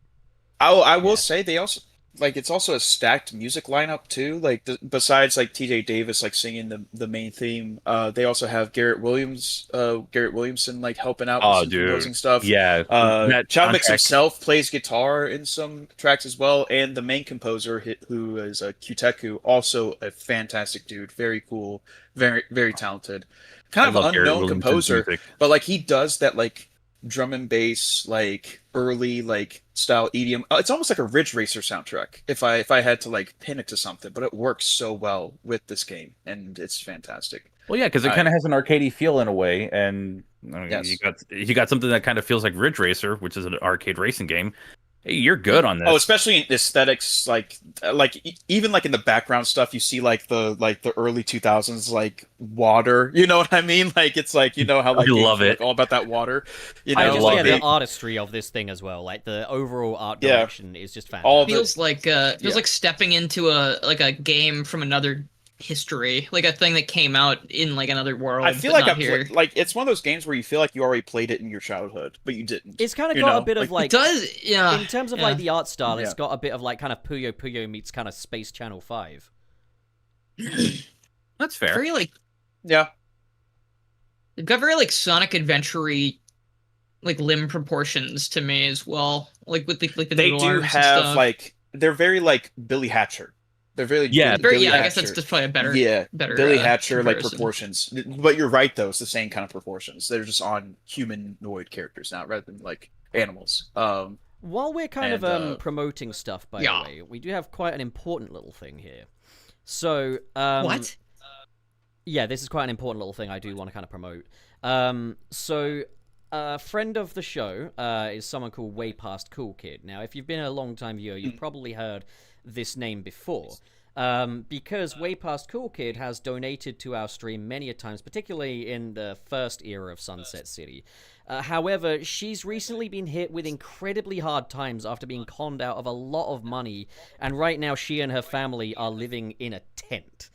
I will say they also like it's also a stacked music lineup too. Like besides like TJ Davis like singing the main theme, they also have Garrett Williamson like helping out with some composing stuff. Yeah. that Xiaomix soundtrack- himself plays guitar in some tracks as well, and the main composer who is Kuteku, also a fantastic dude, very cool, very talented, kind I of love Garrett unknown Williamson's composer, music. but like he does that like drum and bass like early like style EDM. It's almost like a Ridge Racer soundtrack if I had to like pin it to something, but it works so well with this game and it's fantastic. Well, yeah, because it kind of has an arcadey feel in a way, and I mean, Yes. you got something that kind of feels like Ridge Racer, which is an arcade racing game, Hey, you're good on this. Oh, especially in aesthetics, even like in the background stuff, you see like the early 2000s like water. You know what I mean? Like it's like how like I love games are, it. like, all about that water. I know, just like the artistry of this thing as well. Like the overall art direction is just fantastic. all feels like stepping into a game from another history, like a thing that came out in like another world. I feel like it's one of those games where you feel like you already played it in your childhood, but you didn't. It's kind of got a bit of like it does, yeah. In terms of like the art style, it's got a bit of like kind of Puyo Puyo meets kind of Space Channel 5. That's fair. Very like yeah. They've got very like Sonic Adventure-y like limb proportions to me as well. Like with the they noodle do arms and have stuff. like they're very like Billy Hatcher. They're very Billy Hatcher. I guess that's just probably a better Billy Hatcher comparison. like proportions. But you're right though, it's the same kind of proportions. They're just on humanoid characters now rather than like animals. While we're kind of promoting stuff, by the way, we do have quite an important little thing here. So what? Yeah, this is quite an important little thing I do want to kind of promote. So a friend of the show is someone called Way Past Cool Kid. Now, if you've been a long time viewer, you've probably heard this name before. Because Way Past Cool Kid has donated to our stream many a times, particularly in the first era of Sunset City. However, she's recently been hit with incredibly hard times after being conned out of a lot of money, and right now she and her family are living in a tent,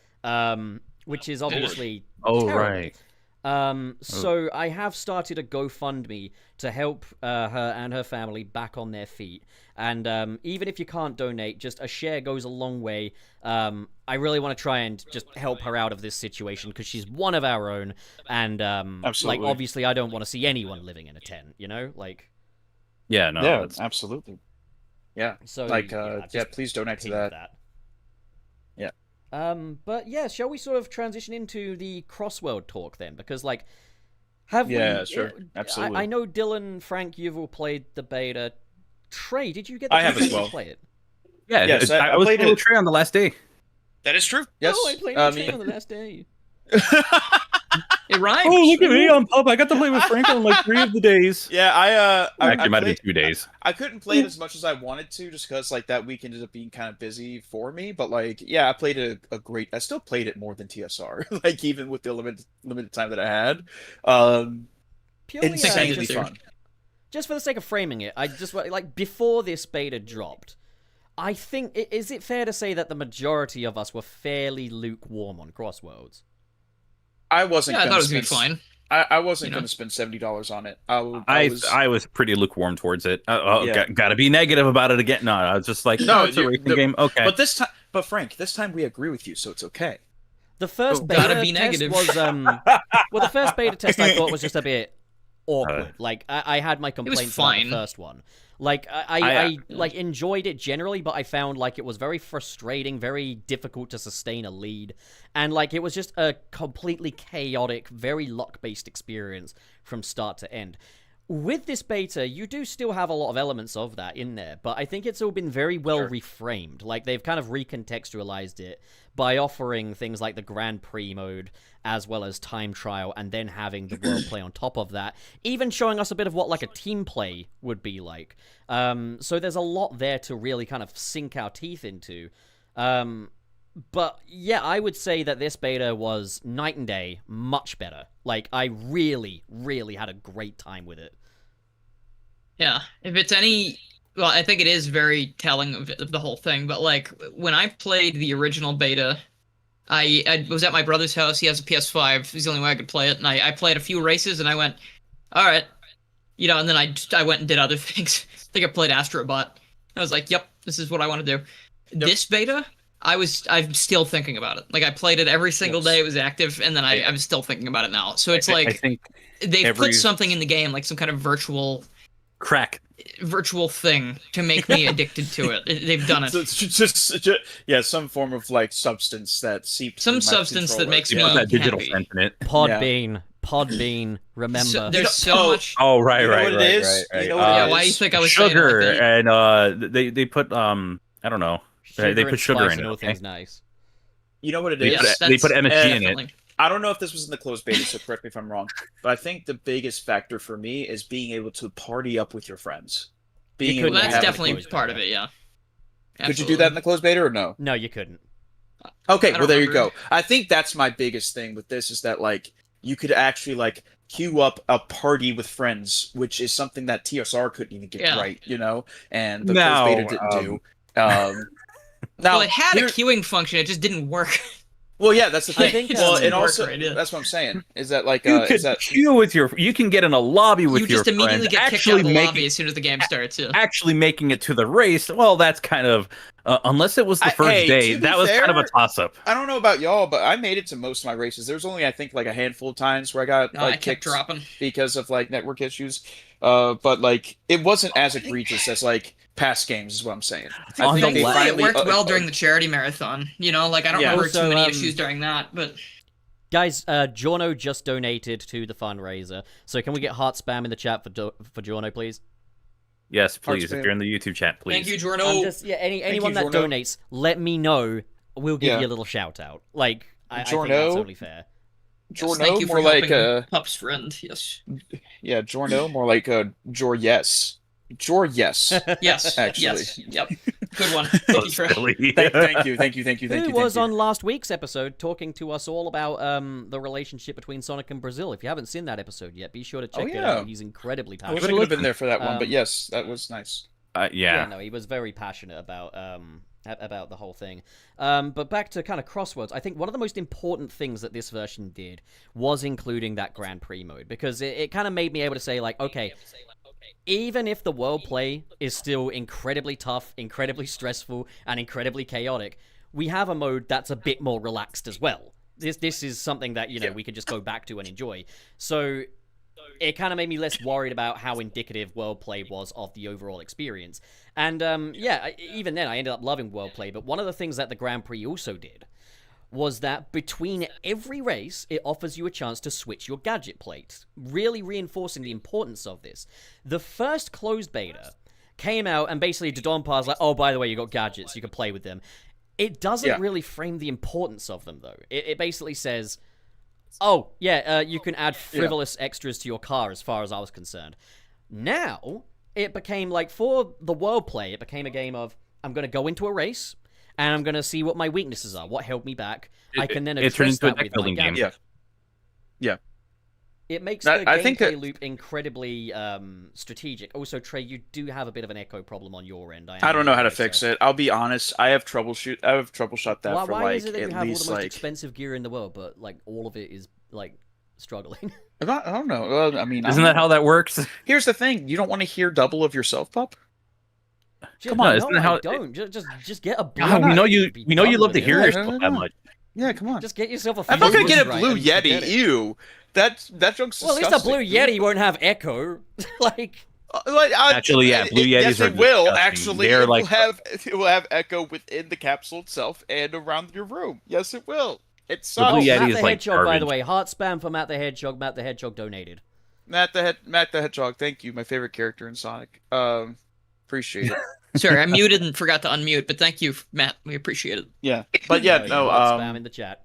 which is obviously terrible. Right. So I have started a GoFundMe to help her and her family back on their feet. And even if you can't donate, just a share goes a long way. I really want to try and just help her out of this situation because she's one of our own. And like, obviously, I don't want to see anyone living in a tent. Like. Yeah. No. Yeah. Absolutely. Yeah. So like, please donate to that. Yeah. But yeah, shall we sort of transition into the Crossworld talk then? Because like, have we? Yeah, sure, absolutely. I know Dylan, Frank, you've all played the beta. Trey, did you get the I have chance as well. to play it? Yeah, yes, I was playing with Trey on the last day. That is true. Yes. Oh, I played with Trey on the last day. It rhymes. Oh, look at me! I'm pub. I got to play with Frank on like 3 of the days. Yeah, Actually, it might have been 2 days. I couldn't play it as much as I wanted to, just because like that week ended up being kind of busy for me. But like, yeah, I played a great. I still played it more than TSR, like even with the limited time that I had. Purely Insanely fun. Just for the sake of framing it, I just like before this beta dropped. I think is it fair to say that the majority of us were fairly lukewarm on Crossworlds? I wasn't. Yeah, I thought it was gonna be fine. I wasn't going to spend $70 on it. I was pretty lukewarm towards it. Got to be negative about it again. No, I was just like, no, it's a racing game. Okay, but Frank, this time we agree with you, so it's okay. The first beta test was well, the first beta test I thought was just a bit awkward. Like I had my complaints about the first one. Like I like enjoyed it generally, but I found like it was very frustrating, very difficult to sustain a lead, and like it was just a completely chaotic, very luck-based experience from start to end. With this beta, you do still have a lot of elements of that in there, but I think it's all been very well reframed. Like, they've kind of recontextualized it by offering things like the Grand Prix mode, as well as time trial, and then having the world play on top of that, even showing us a bit of what, like, a team play would be like. So there's a lot there to really kind of sink our teeth into. But, yeah, I would say that this beta was night and day, much better. Like, I really, really had a great time with it. Yeah, if it's any... Well, I think it is very telling of the whole thing, but, like, when I played the original beta, I was at my brother's house, he has a PS5, it was the only way I could play it, and I played a few races, and I went, alright, you know, and then I went and did other things. I think I played Astrobot. I was like, yep, this is what I want to do. Yep. This beta... I'm still thinking about it. Like, I played it every single day it was active, and then I'm still thinking about it now. So it's I think they've put something in the game, like some kind of virtual thing to make me addicted to it. They've done it. So it's just some form of like substance that seeps. Some substance that makes me that digital happy. scent in it. Podbean. Remember, so, there's so much. Oh right. Why do you think I was sugar saying and they put I don't know. They put sugar in it. Okay? Nice. You know what it is? They put MSG in it. I don't know if this was in the closed beta, so correct me if I'm wrong. But I think the biggest factor for me is being able to party up with your friends. being Well, that's having a definitely closed part beta. of it. Yeah. Could you do that in the closed beta or no? No, you couldn't. Okay, I well don't there you remember. go. I think that's my biggest thing with this is that like you could actually like queue up a party with friends, which is something that TSR couldn't even get Yeah. right, you know, and the Now, closed beta didn't do. Now Well, it had a here- queuing function. It just didn't work. Well, yeah, that's the thing. I think, well, it and worked also right, yeah. that's what I'm saying is that like You is could that queue with you can get in a lobby with You your just immediately friend, get kicked out actually of the making lobby as soon as the game starts. Yeah. actually making it to the race. Well, that's kind of unless it was the first hey, day, to be that was kind of a fair, toss up. I don't know about y'all, but I made it to most of my races. There's only I think like a handful of times where I got No, like I kept kicked dropping. because of like network issues. But like it wasn't as egregious as like past games is what I'm saying. I On think the they last- Thankfully, it finally worked well during the charity marathon. You know, like I don't Yeah. remember Also, too many issues during that, but Guys, Jorno just donated to the fundraiser, so can we get heart spam in the chat for Jorno, please? Yes, please. spam. If you're in the YouTube chat, please. thank you, Jorno. Anyone that Jorno. donates, let me know. We'll give Yeah. you a little shout out. Like, I think Jorno? that's only fair. Yes, Jorno, thank you for more like helping Pup's friend. Yes. yeah, Jorno, more like Jor yes. Jor yes. Yes. Actually. Yes. Yep. Good one. Thank you, Trey. Silly. thank you. Who was on last week's episode talking to us all about the relationship between Sonic and Brazil. If you haven't seen that episode yet, be sure to check it yeah. out. He's incredibly I wish I passionate. could have been there for that one, but Um, yes, that was nice. Yeah, Yeah. no, he was very passionate about the whole thing. But back to kind of Crossworlds, I think one of the most important things that this version did was including that Grand Prix mode, because it kind of made me able to say, like, okay, even if the world play is still incredibly tough, incredibly stressful, and incredibly chaotic, we have a mode that's a bit more relaxed as well. This is something that, you know, we could just go back to and enjoy. So it kind of made me less worried about how indicative world play was of the overall experience. And yeah, even then I ended up loving world play, but one of the things that the Grand Prix also did was that between every race, it offers you a chance to switch your gadget plate, really reinforcing the importance of this. The first closed beta came out, and basically Dodonpa's like, oh, by the way, you got gadgets, you can play with them. It doesn't really frame the importance of them, though. It basically says, oh, yeah, you can add frivolous extras to your car, as far as I was concerned. Now, it became like, for the world play, it became a game of, I'm going to go into a race, and I'm going to see what my weaknesses are, what held me back. I can then it turned address into a that deck with my building game. gadget. Yeah. It makes I the think gameplay that- loop incredibly strategic. Also, Trey, you do have a bit of an echo problem on your end. I don't know how to fix it. I'll be honest. I have troubleshot that Why, for why like is it that you at have all least the most like expensive gear in the world, but like all of it is like struggling? I don't know. Well, I mean, Isn't that how that works? Here's the thing: you don't want to hear double of yourself, pup. Come on, no, isn't that how- I don't. Just get a blue. God, we know you. Be We know done you love with to it. hear Yeah, yourself no, that no. much. Yeah, come on. Just get yourself a. I'm not gonna few get a right blue and forget Yeti. it. Ew. That joke's Well, at least disgusting. a blue Yeti won't have echo. Like, Actually, yeah, blue Yetis yes, are it will. disgusting. Actually, They're it like- will have echo within the capsule itself and around your room. Yes, it will. It Blue sucks. Yeti Matt is the like Hedgehog, by the garbage. way. Heart spam for Matt the Hedgehog. Matt the Hedgehog donated. Matt the Hedgehog. Thank you. My favorite character in Sonic. Appreciate it. Sorry, I muted and forgot to unmute, but thank you, Matt. We appreciate it. Yeah, but yeah, no. Heart spam in the chat.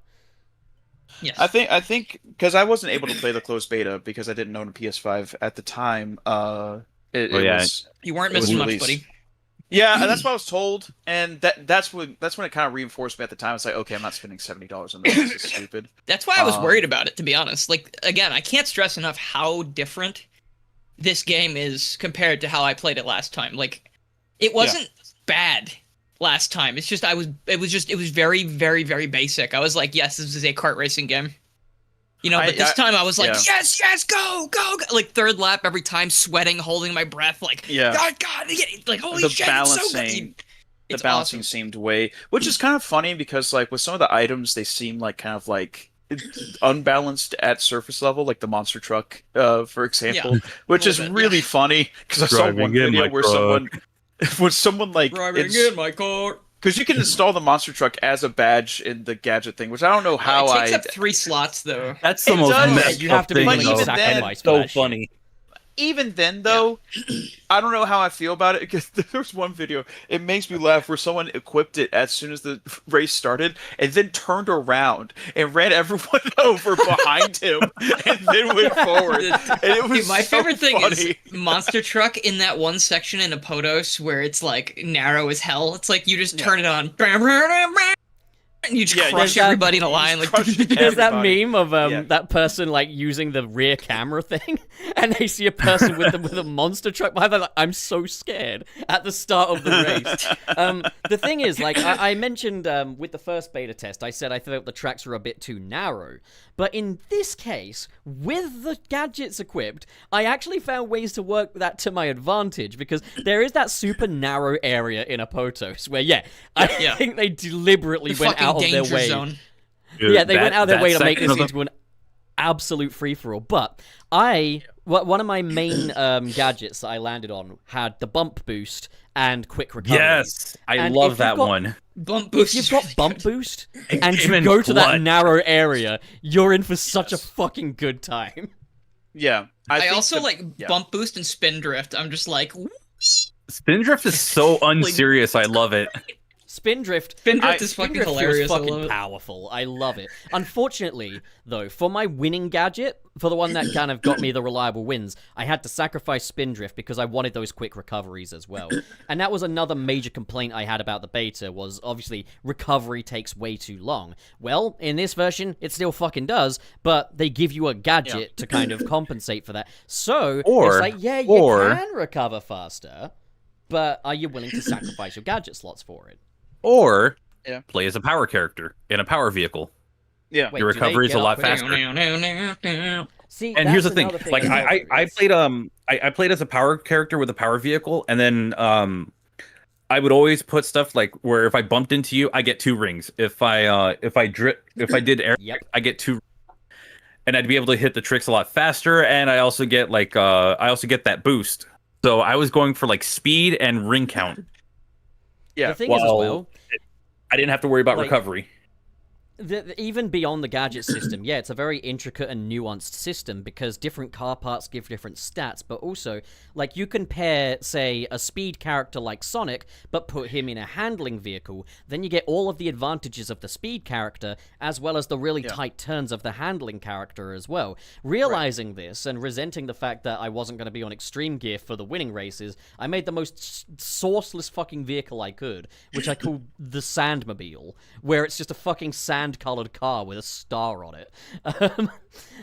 Yes. I think because I wasn't able to play the closed beta because I didn't own a PS5 at the time. It yeah. was You weren't it was missing much, released. buddy. Yeah, and that's what I was told, and that's when it kind of reinforced me at the time. It's like, okay, I'm not spending $70 on this. This is stupid. That's why I was worried about it, to be honest. Like, again, I can't stress enough how different this game is compared to how I played it last time. Like, it wasn't bad last time. It's just it was very, very, very basic. I was like, yes, this is a kart racing game. You know, but this time I was like, yes, go, go, go. Like, third lap every time, sweating, holding my breath, like, God, like, holy shit, it's so good. The balancing awesome. seemed way, which is kind of funny because like with some of the items, they seem like kind of like unbalanced at surface level, like the monster truck, for example, which is really funny because I saw one video where someone like driving in my car. Because you can install the monster truck as a badge in the gadget thing, which I don't know how it takes up 3 slots though. That's the It most does. messed You have up to be thing, willing to though. sacrifice So for that funny. even then, though, I don't know how I feel about it, because there's one video, it makes me laugh, where someone equipped it as soon as the race started, and then turned around and ran everyone over behind him, and then went forward. And it was my favorite thing funny. is Monster Truck in that one section in Apodos where it's like narrow as hell. It's like you just turn it on. And you just crush everybody in a line. Like, there's that meme of that person like using the rear camera thing, and they see a person with a monster truck behind them. Like, I'm so scared at the start of the race. The thing is, like I mentioned with the first beta test, I said I thought the tracks were a bit too narrow. But in this case, with the gadgets equipped, I actually found ways to work that to my advantage, because there is that super narrow area in Apotos where, I think they deliberately went out of their way. Zone. Dude, they went out of their way to make this into an absolute free-for-all. But one of my main gadgets that I landed on had the bump boost and quick recovery. Yes, I love that one. Bump boost. If you've got bump boost and you go to that narrow area, you're in for such a fucking good time. Yeah. I also like bump boost and spin drift. I'm just like... Spin drift is so unserious. I love it. Spin drift is fucking hilarious. Fucking powerful. I love it. Unfortunately, though, for my winning gadget, for the one that kind of got me the reliable wins, I had to sacrifice spin drift because I wanted those quick recoveries as well. And that was another major complaint I had about the beta, was obviously recovery takes way too long. Well, in this version, it still fucking does, but they give you a gadget to kind of compensate for that. So, it's like, you can recover faster, but are you willing to sacrifice your gadget slots for it? Or play as a power character in a power vehicle. Yeah, your recovery is a lot faster. See, and here's the thing: like I played as a power character with a power vehicle, and then I would always put stuff like where if I bumped into you, I get 2 rings. If I did air, I get 2. And I'd be able to hit the tricks a lot faster, and I also get that boost. So I was going for like speed and ring count. Yeah, the thing is as well, I didn't have to worry about recovery. Even beyond the gadget system, it's a very intricate and nuanced system, because different car parts give different stats, but also, like, you can pair, say, a speed character like Sonic, but put him in a handling vehicle, then you get all of the advantages of the speed character, as well as the really tight turns of the handling character as well. Realizing this, and resenting the fact that I wasn't going to be on extreme gear for the winning races, I made the most sourceless fucking vehicle I could, which I call the Sandmobile, where it's just a fucking sand-colored car with a star on it.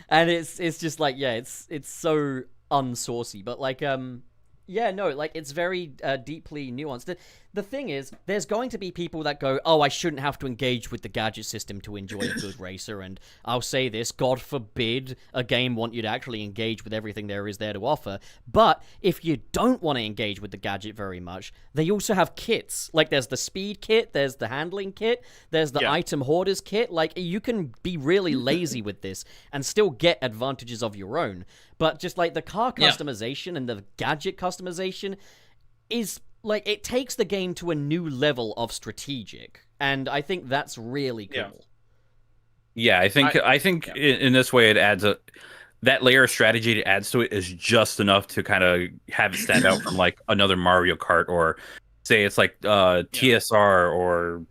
And it's just like, it's so unsaucy, but like, it's very deeply nuanced. The thing is, there's going to be people that go, I shouldn't have to engage with the gadget system to enjoy a good racer, and I'll say this, God forbid a game want you to actually engage with everything there is there to offer, but if you don't want to engage with the gadget very much, they also have kits. Like, there's the speed kit, there's the handling kit, there's the item hoarders kit. Like, you can be really lazy with this and still get advantages of your own, but just like the car customization and the gadget customization is... like, it takes the game to a new level of strategic, and I think that's really cool. Yeah, I think in this way it adds that layer of strategy it adds to it is just enough to kind of have it stand out from like another Mario Kart, or say it's like TSR or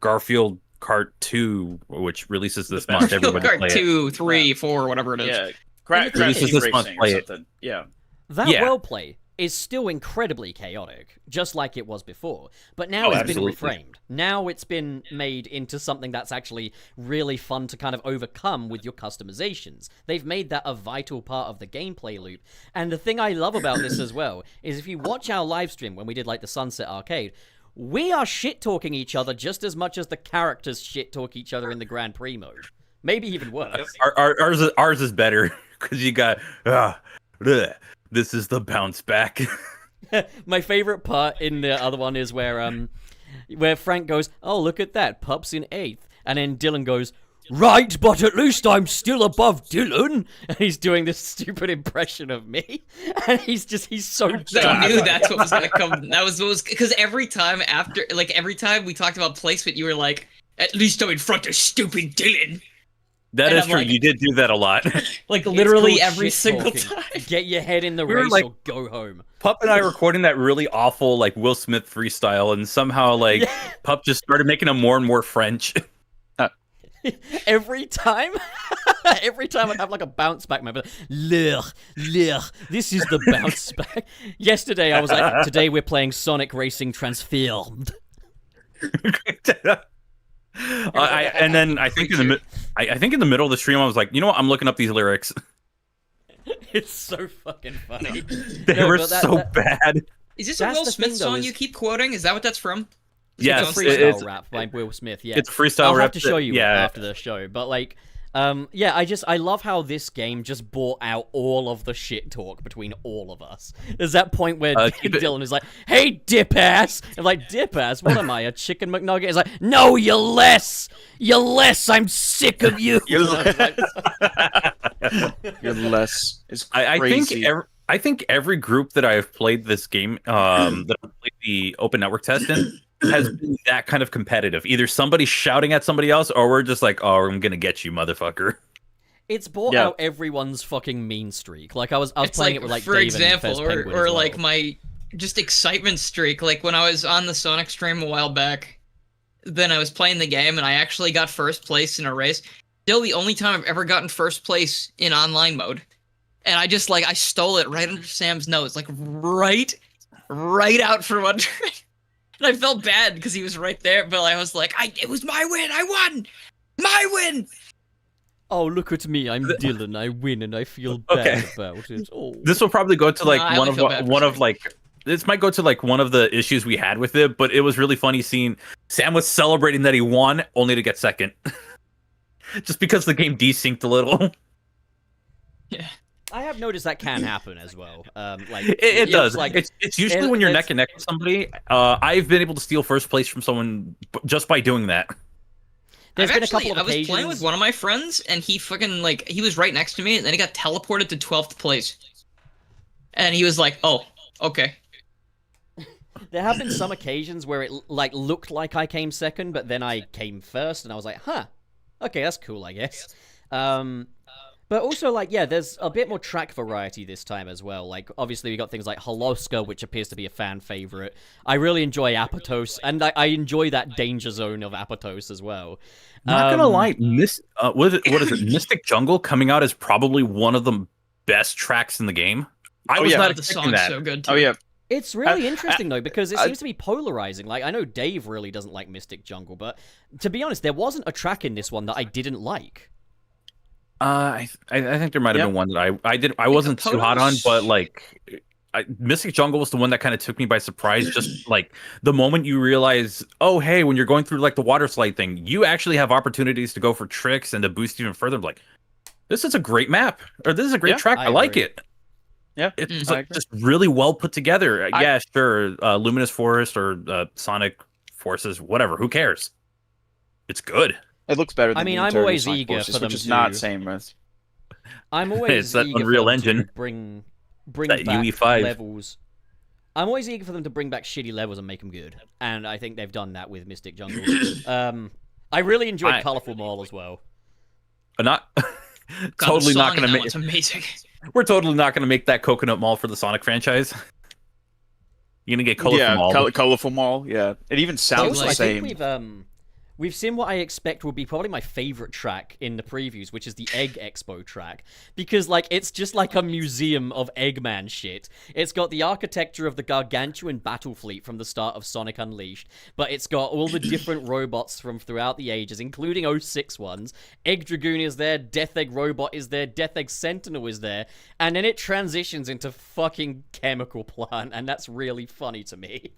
Garfield Kart 2, which releases this month. Garfield Kart 2, 3, 4, whatever it is. Yeah, releases this month. Play it. Yeah, that well play is still incredibly chaotic, just like it was before. But now it's been reframed. Now it's been made into something that's actually really fun to kind of overcome with your customizations. They've made that a vital part of the gameplay loop. And the thing I love about this as well is if you watch our live stream when we did like the Sunset Arcade, we are shit-talking each other just as much as the characters shit-talk each other in the Grand Prix mode. Maybe even worse. Ours is better, because you got... this is the bounce back. My favorite part in the other one is where Frank goes, "Oh, look at that, Pup's in 8th," and then Dylan goes, "Right, but at least I'm still above Dylan." And he's doing this stupid impression of me, and he's so dumb. I knew that's what was gonna come. That was because every time we talked about placement, you were like, "At least I'm in front of stupid Dylan." That And is I'm true. like- You did do that a lot. Like literally It's called every shit single talking. time. Get your head in the We were race like- or go home. Pup and I recording that really awful like Will Smith freestyle, and somehow like Pup just started making him more and more French. Every time, every time I'd have like a bounce back moment. Lugh, this is the bounce back. Yesterday I was like, today we're playing Sonic Racing Transformed. And then I think in the middle of the stream I was like, you know what? I'm looking up these lyrics. It's so fucking funny. They were so bad. Is this a That's Will the Smith thing, though, song is- you keep quoting? Is that what that's from? Yes, It's a freestyle rap by Will Smith. Yeah, It's a freestyle I'll rap. have to show you yeah. after the show. But like, yeah, I love how this game just brought out all of the shit talk between all of us. There's that point where Dylan is like, "Hey, dip ass," I'm like, "Dip ass? What am I, a chicken McNugget?" He's like, "No, you're less. You're less. I'm sick of you." You're less. It's crazy. I think every group that I've played this game, that I've played the open network test in, has been that kind of competitive. Either somebody shouting at somebody else, or we're just like, "Oh, I'm gonna get you, motherfucker." It's brought out everyone's fucking mean streak. Like I was playing it with like for Dave example, and Fez Penguin or as well. like my just excitement streak. Like when I was on the Sonic stream a while back, then I was playing the game and I actually got first place in a race. Still the only time I've ever gotten first place in online mode. And I just like I stole it right under Sam's nose, like right out from under it. And I felt bad because he was right there, but I was like, it was my win, I won! My win! Oh, look at me, I'm Dylan, I win and I feel bad about it. Oh. This will probably go to like I only feel bad for this might go to like one of the issues we had with it, but it was really funny seeing Sam was celebrating that he won only to get second. Just because the game desynced a little. Yeah. I have noticed that can happen as well. Like It does. Like, it's usually when you're neck and neck with somebody. I've been able to steal first place from someone just by doing that. There's been a couple of I was occasions. playing with one of my friends, and he fucking like he was right next to me, and then he got teleported to 12th place. And he was like, "Oh, okay." There have been some occasions where it like looked like I came second, but then I came first, and I was like, "Huh, okay, that's cool, I guess." But also, like, yeah, there's a bit more track variety this time as well. Like, obviously, we got things like Holoska, which appears to be a fan favorite. I really enjoy Apotos, and I enjoy that danger zone of Apotos as well. Not gonna lie, what is it? Mystic Jungle coming out is probably one of the best tracks in the game. I was not the expecting song's that. so good too. Oh yeah. It's really interesting, though, because it seems to be polarizing. Like, I know Dave really doesn't like Mystic Jungle, but to be honest, there wasn't a track in this one that I didn't like. I think there might have been one that I wasn't too hot on, but like Mystic Jungle was the one that kind of took me by surprise. Just like the moment you realize, oh hey, when you're going through like the water slide thing, you actually have opportunities to go for tricks and to boost even further. I'm like, this is a great map, or this is a great track. I like it. Yeah, it's like just really well put together. Yeah, sure, Luminous Forest or Sonic Forces, whatever. Who cares? It's good. It looks better than I'm always eager Forces, for them which is to... not same as... I'm always it's that eager Unreal for them Engine. to bring that back UE5 levels. I'm always eager for them to bring back shitty levels and make them good. And I think they've done that with Mystic Jungle. I really enjoyed Colorful Mall as well. Not... totally not going to make... It's amazing. We're totally not going to make that Coconut Mall for the Sonic franchise. You're going to get Colorful Mall. Colorful Mall, yeah. It even sounds the same. I think we've seen what I expect will be probably my favorite track in the previews, which is the Egg Expo track. Because, like, it's just like a museum of Eggman shit. It's got the architecture of the gargantuan battle fleet from the start of Sonic Unleashed, but it's got all the different robots from throughout the ages, including 06 ones. Egg Dragoon is there, Death Egg Robot is there, Death Egg Sentinel is there, and then it transitions into fucking Chemical Plant, and that's really funny to me.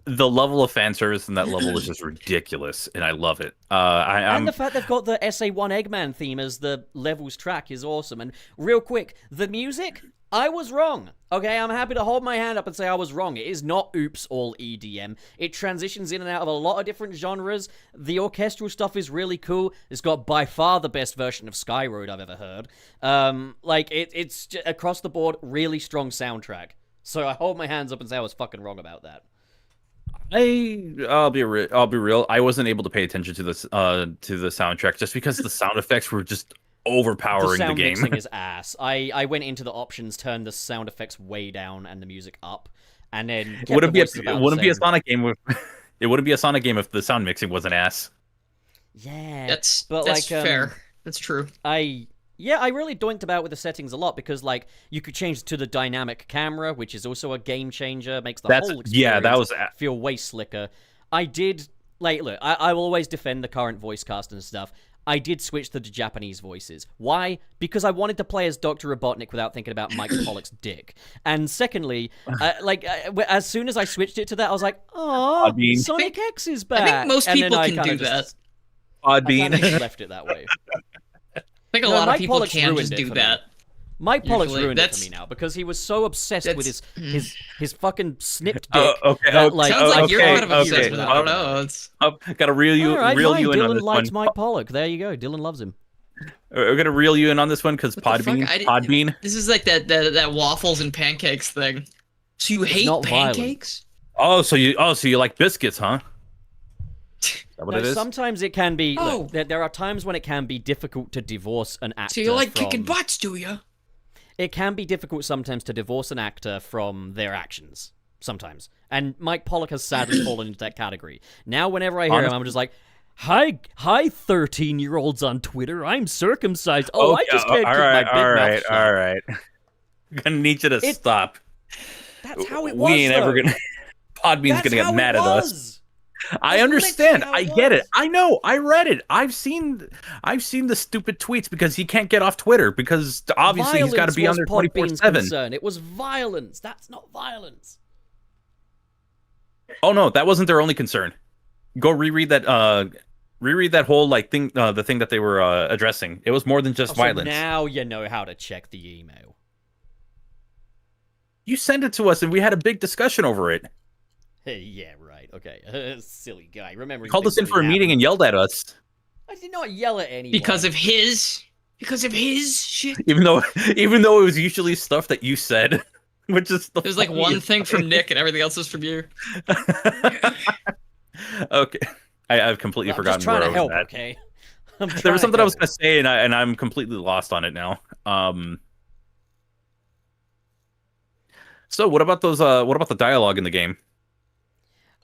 The level of fan service in that level is just ridiculous, and I love it. And the fact they've got the SA1 Eggman theme as the levels track is awesome. And real quick, the music, I was wrong. Okay, I'm happy to hold my hand up and say I was wrong. It is not oops all EDM. It transitions in and out of a lot of different genres. The orchestral stuff is really cool. It's got by far the best version of Skyroad I've ever heard. It's just, across the board, really strong soundtrack. So I hold my hands up and say I was fucking wrong about that. I'll be real. I wasn't able to pay attention to this to the soundtrack just because the sound effects were just overpowering the sound game. mixing is ass. I went into the options, turned the sound effects way down and the music up, and then it wouldn't be a Sonic game with it wouldn't be a Sonic game if the sound mixing wasn't ass. Yeah, that's fair. That's true. I really doinked about with the settings a lot because, like, you could change to the dynamic camera, which is also a game changer, makes the whole experience feel way slicker. I did, like, look, I will always defend the current voice cast and stuff. I did switch to the Japanese voices. Why? Because I wanted to play as Dr. Robotnik without thinking about Mike Pollock's dick. And secondly, as soon as I switched it to that, I was like, oh, Sonic X is back. I think most people can do that. I left it that way. I think a lot of people can just do that. Mike Pollock's ruined it for me now because he was so obsessed with his fucking snipped dick. Sounds like you're kind of obsessed with it. I don't know. Gotta reel you in on Dylan this likes one. Mike Pollock. There you go. Dylan loves him. We're gonna reel you in on this one because Podbean. This is like that waffles and pancakes thing. So you hate pancakes? Oh, so you like biscuits, huh? Is that what it is? Sometimes it can be. Look, there are times when it can be difficult to divorce an actor. So you like kicking butts, do you? It can be difficult sometimes to divorce an actor from their actions. Sometimes. And Mike Pollock has sadly fallen into that category. Now, whenever I hear him, I'm just like, Hi, 13-year-olds on Twitter. I'm circumcised. Oh, I just can't keep my big mouth shut. All right. I'm gonna need you to stop. That's how it was, We ain't ever gonna... Podbean's gonna get mad at us. I understand. I get it. I know. I read it. I've seen the stupid tweets because he can't get off Twitter because obviously he's got to be on there 24/7. It was violence. That's not violence. Oh no, that wasn't their only concern. Go reread that whole thing, the thing that they were addressing. It was more than just violence. Now you know how to check the email. You sent it to us and we had a big discussion over it. Hey, yeah, right. Okay, silly guy. Remember, he called us in for a meeting and yelled at us. I did not yell at anyone. Because of his shit. Even though it was usually stuff that you said, which is it was like one thing from Nick and everything else was from you. Okay, I've completely forgotten where I was help, at. Okay, there was something I was going to say and I'm completely lost on it now. So what about those? What about the dialogue in the game?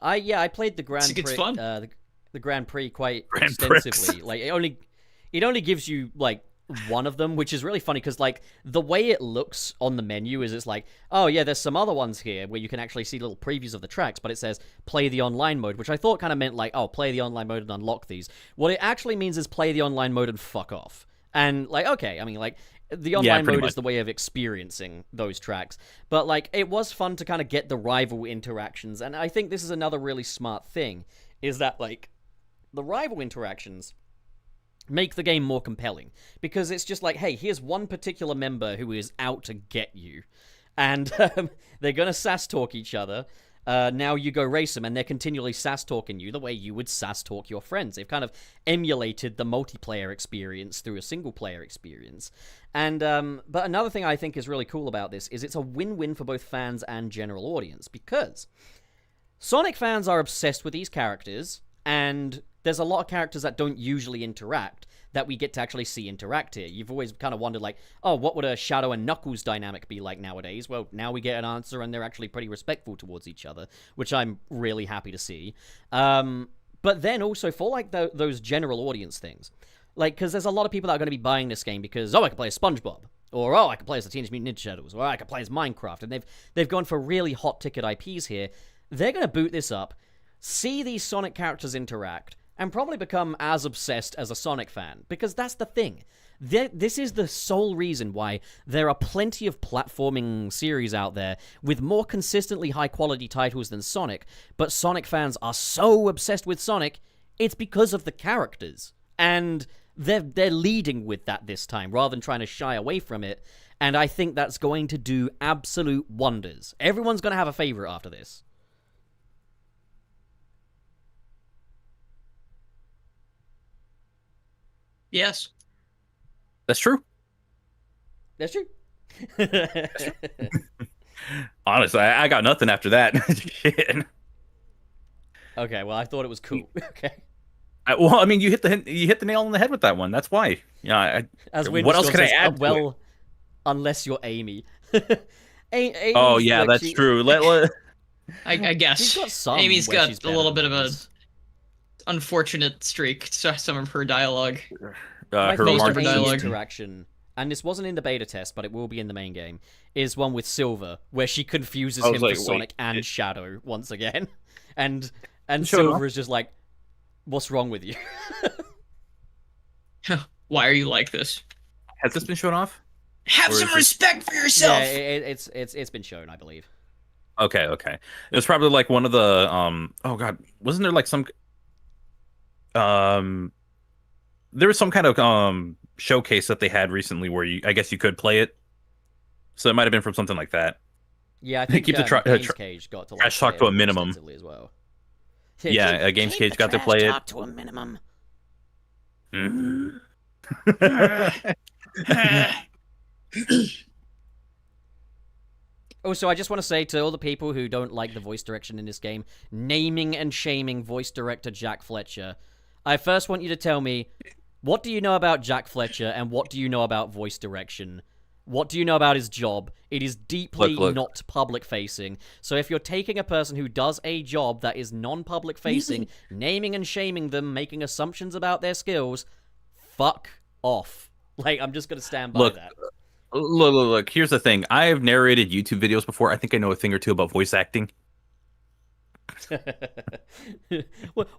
I played the Grand Prix. It's fun. The Grand Prix quite extensively. Like it only gives you like one of them, which is really funny because like the way it looks on the menu is it's like, oh yeah, there's some other ones here where you can actually see little previews of the tracks, but it says play the online mode, which I thought kind of meant like, oh, play the online mode and unlock these. What it actually means is play the online mode and fuck off. And like, okay, I mean like. The online mode is the way of experiencing those tracks. But, like, it was fun to kind of get the rival interactions. And I think this is another really smart thing, is that, like, the rival interactions make the game more compelling. Because it's just like, hey, here's one particular member who is out to get you. And they're going to sass-talk each other. Now you go race them, and they're continually sass-talking you the way you would sass-talk your friends. They've kind of emulated the multiplayer experience through a single-player experience. And but another thing I think is really cool about this is it's a win-win for both fans and general audience, because Sonic fans are obsessed with these characters, and there's a lot of characters that don't usually interact that we get to actually see interact here. You've always kind of wondered, like, oh, what would a Shadow and Knuckles dynamic be like nowadays? Well, now we get an answer, and they're actually pretty respectful towards each other, which I'm really happy to see. But then also for, like, those general audience things, like, because there's a lot of people that are going to be buying this game because, oh, I can play as SpongeBob, or, oh, I can play as the Teenage Mutant Ninja Turtles, or I can play as Minecraft, and they've gone for really hot-ticket IPs here. They're going to boot this up, see these Sonic characters interact, and probably become as obsessed as a Sonic fan. Because that's the thing. This is the sole reason why there are plenty of platforming series out there with more consistently high-quality titles than Sonic, but Sonic fans are so obsessed with Sonic, it's because of the characters. And they're leading with that this time, rather than trying to shy away from it. And I think that's going to do absolute wonders. Everyone's going to have a favorite after this. Yes. That's true. That's true. Honestly, I got nothing after that. Shit. Okay, well, I thought it was cool. Okay. Well, I mean, you hit the nail on the head with that one. That's why. Yeah. As what else can I add? Well, unless you're Amy. Oh yeah, that's true. I guess she's got some. Amy's got a little bit of a others. unfortunate streak to some of her dialogue. My her favorite dialogue. interaction, and this wasn't in the beta test, but it will be in the main game, is one with Silver, where she confuses him for Sonic and Shadow once again, and Silver is just like, "What's wrong with you?" Why are you like this? Has this been shown off? Have some respect for yourself. Yeah, it's been shown, I believe. Okay. It was probably like one of the oh god, wasn't there like some there was some kind of showcase that they had recently where I guess you could play it. So it might have been from something like that. Yeah, I think keep the Games Cage got to trash talk to a minimum as well. Yeah, Games Cage got to play it. Talk to a minimum. Also, I just want to say to all the people who don't like the voice direction in this game, naming and shaming voice director Jack Fletcher, I first want you to tell me, what do you know about Jack Fletcher and what do you know about voice direction? What do you know about his job? It is deeply not public-facing. So if you're taking a person who does a job that is non-public-facing, naming and shaming them, making assumptions about their skills, fuck off. Like, I'm just going to stand by that. Look, here's the thing. I've narrated YouTube videos before. I think I know a thing or two about voice acting.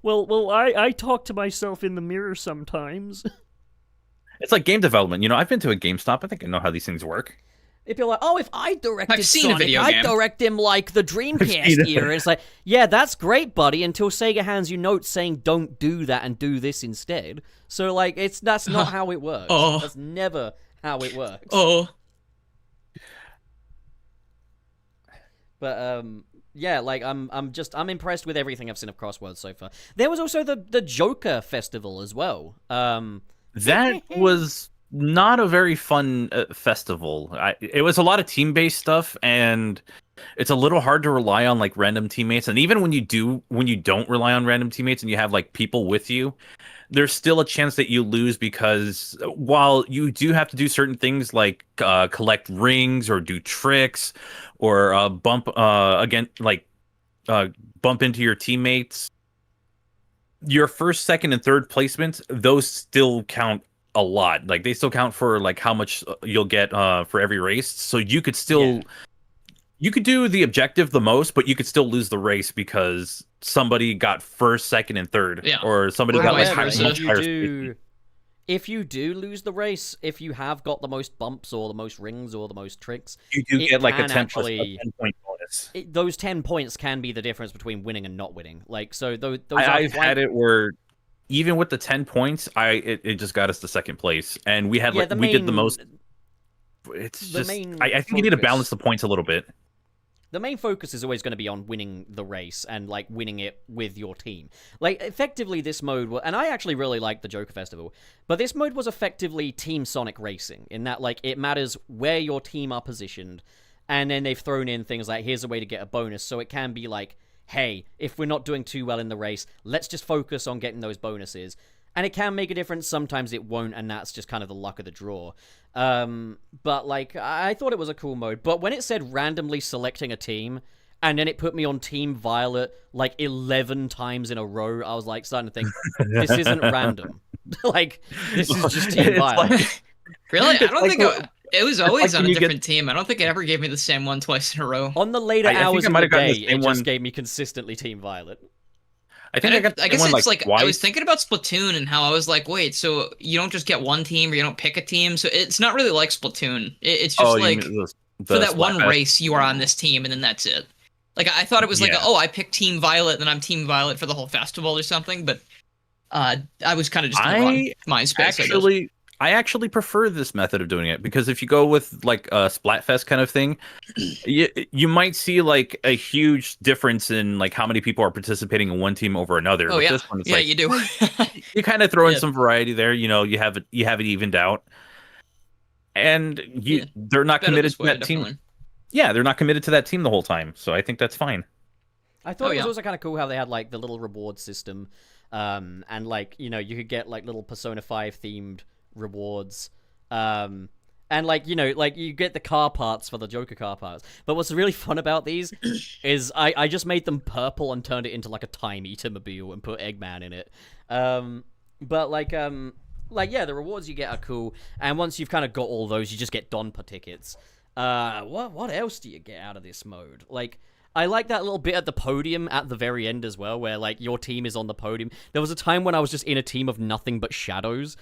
well, I talk to myself in the mirror sometimes. It's like game development. You know, I've been to a GameStop. I think I know how these things work. If you're like, oh, if I directed I've seen Sonic, a video I'd game. direct him like the Dreamcast era. It's like, yeah, that's great, buddy, until Sega hands you notes saying don't do that and do this instead. So, like, that's not how it works. Oh. That's never how it works. Oh. But, yeah, like, I'm impressed with everything I've seen of Crossworlds so far. There was also the Joker Festival as well. That was not a very fun festival. It was a lot of team-based stuff, and it's a little hard to rely on like random teammates. And even when you don't rely on random teammates and you have like people with you, there's still a chance that you lose because while you do have to do certain things like collect rings or do tricks or bump into your teammates, your first, second, and third placements, those still count a lot. Like they still count for like how much you'll get for every race. So you could still you could do the objective the most, but you could still lose the race because somebody got first, second, and third, or somebody got like higher. If you do lose the race, if you have got the most bumps or the most rings or the most tricks, you do get like a 10 point bonus. Those 10 points can be the difference between winning and not winning. Like, so those I've had it where even with the 10 points, it just got us to second place, and we had we did the most. It's just I think you need to balance the points a little bit. The main focus is always going to be on winning the race and, like, winning it with your team. Like, effectively, this mode... And I actually really like the Joker Festival, but this mode was effectively Team Sonic Racing, in that, like, it matters where your team are positioned, and then they've thrown in things like, here's a way to get a bonus, so it can be like, hey, if we're not doing too well in the race, let's just focus on getting those bonuses. And it can make a difference, sometimes it won't, and that's just kind of the luck of the draw. But, like, I thought it was a cool mode. But when it said randomly selecting a team, and then it put me on Team Violet, like, 11 times in a row, I was, like, starting to think, this isn't random. Like, this is just Team Violet. Like, really? I don't think it was always on a different team. I don't think it ever gave me the same one twice in a row. On the later hours of the day, it just gave me consistently Team Violet. I think I guess it's like I was thinking about Splatoon and how I was like, wait, so you don't just get one team or you don't pick a team, so it's not really like Splatoon. It's just like for that one race you are on this team and then that's it. Like I thought it was like, I picked Team Violet and then I'm Team Violet for the whole festival or something, but I was kind of just in my space. I actually prefer this method of doing it because if you go with like a Splatfest kind of thing, you might see like a huge difference in like how many people are participating in one team over another. Oh, but yeah. This one, it's you do. You kind of throw in some variety there. You know, you have it evened out, and they're not committed to that team. Yeah, they're not committed to that team the whole time. So I think that's fine. I thought it was also kind of cool how they had like the little reward system, and like you could get like little Persona 5 themed rewards, and like like you get the car parts for the Joker car parts. But what's really fun about these is I just made them purple and turned it into like a Time Eater mobile and put Eggman in it. But like yeah, the rewards you get are cool, and once you've kind of got all those, you just get Donpa tickets. What else do you get out of this mode? Like, I like that little bit at the podium at the very end as well, where like your team is on the podium. There was a time when I was just in a team of nothing but shadows.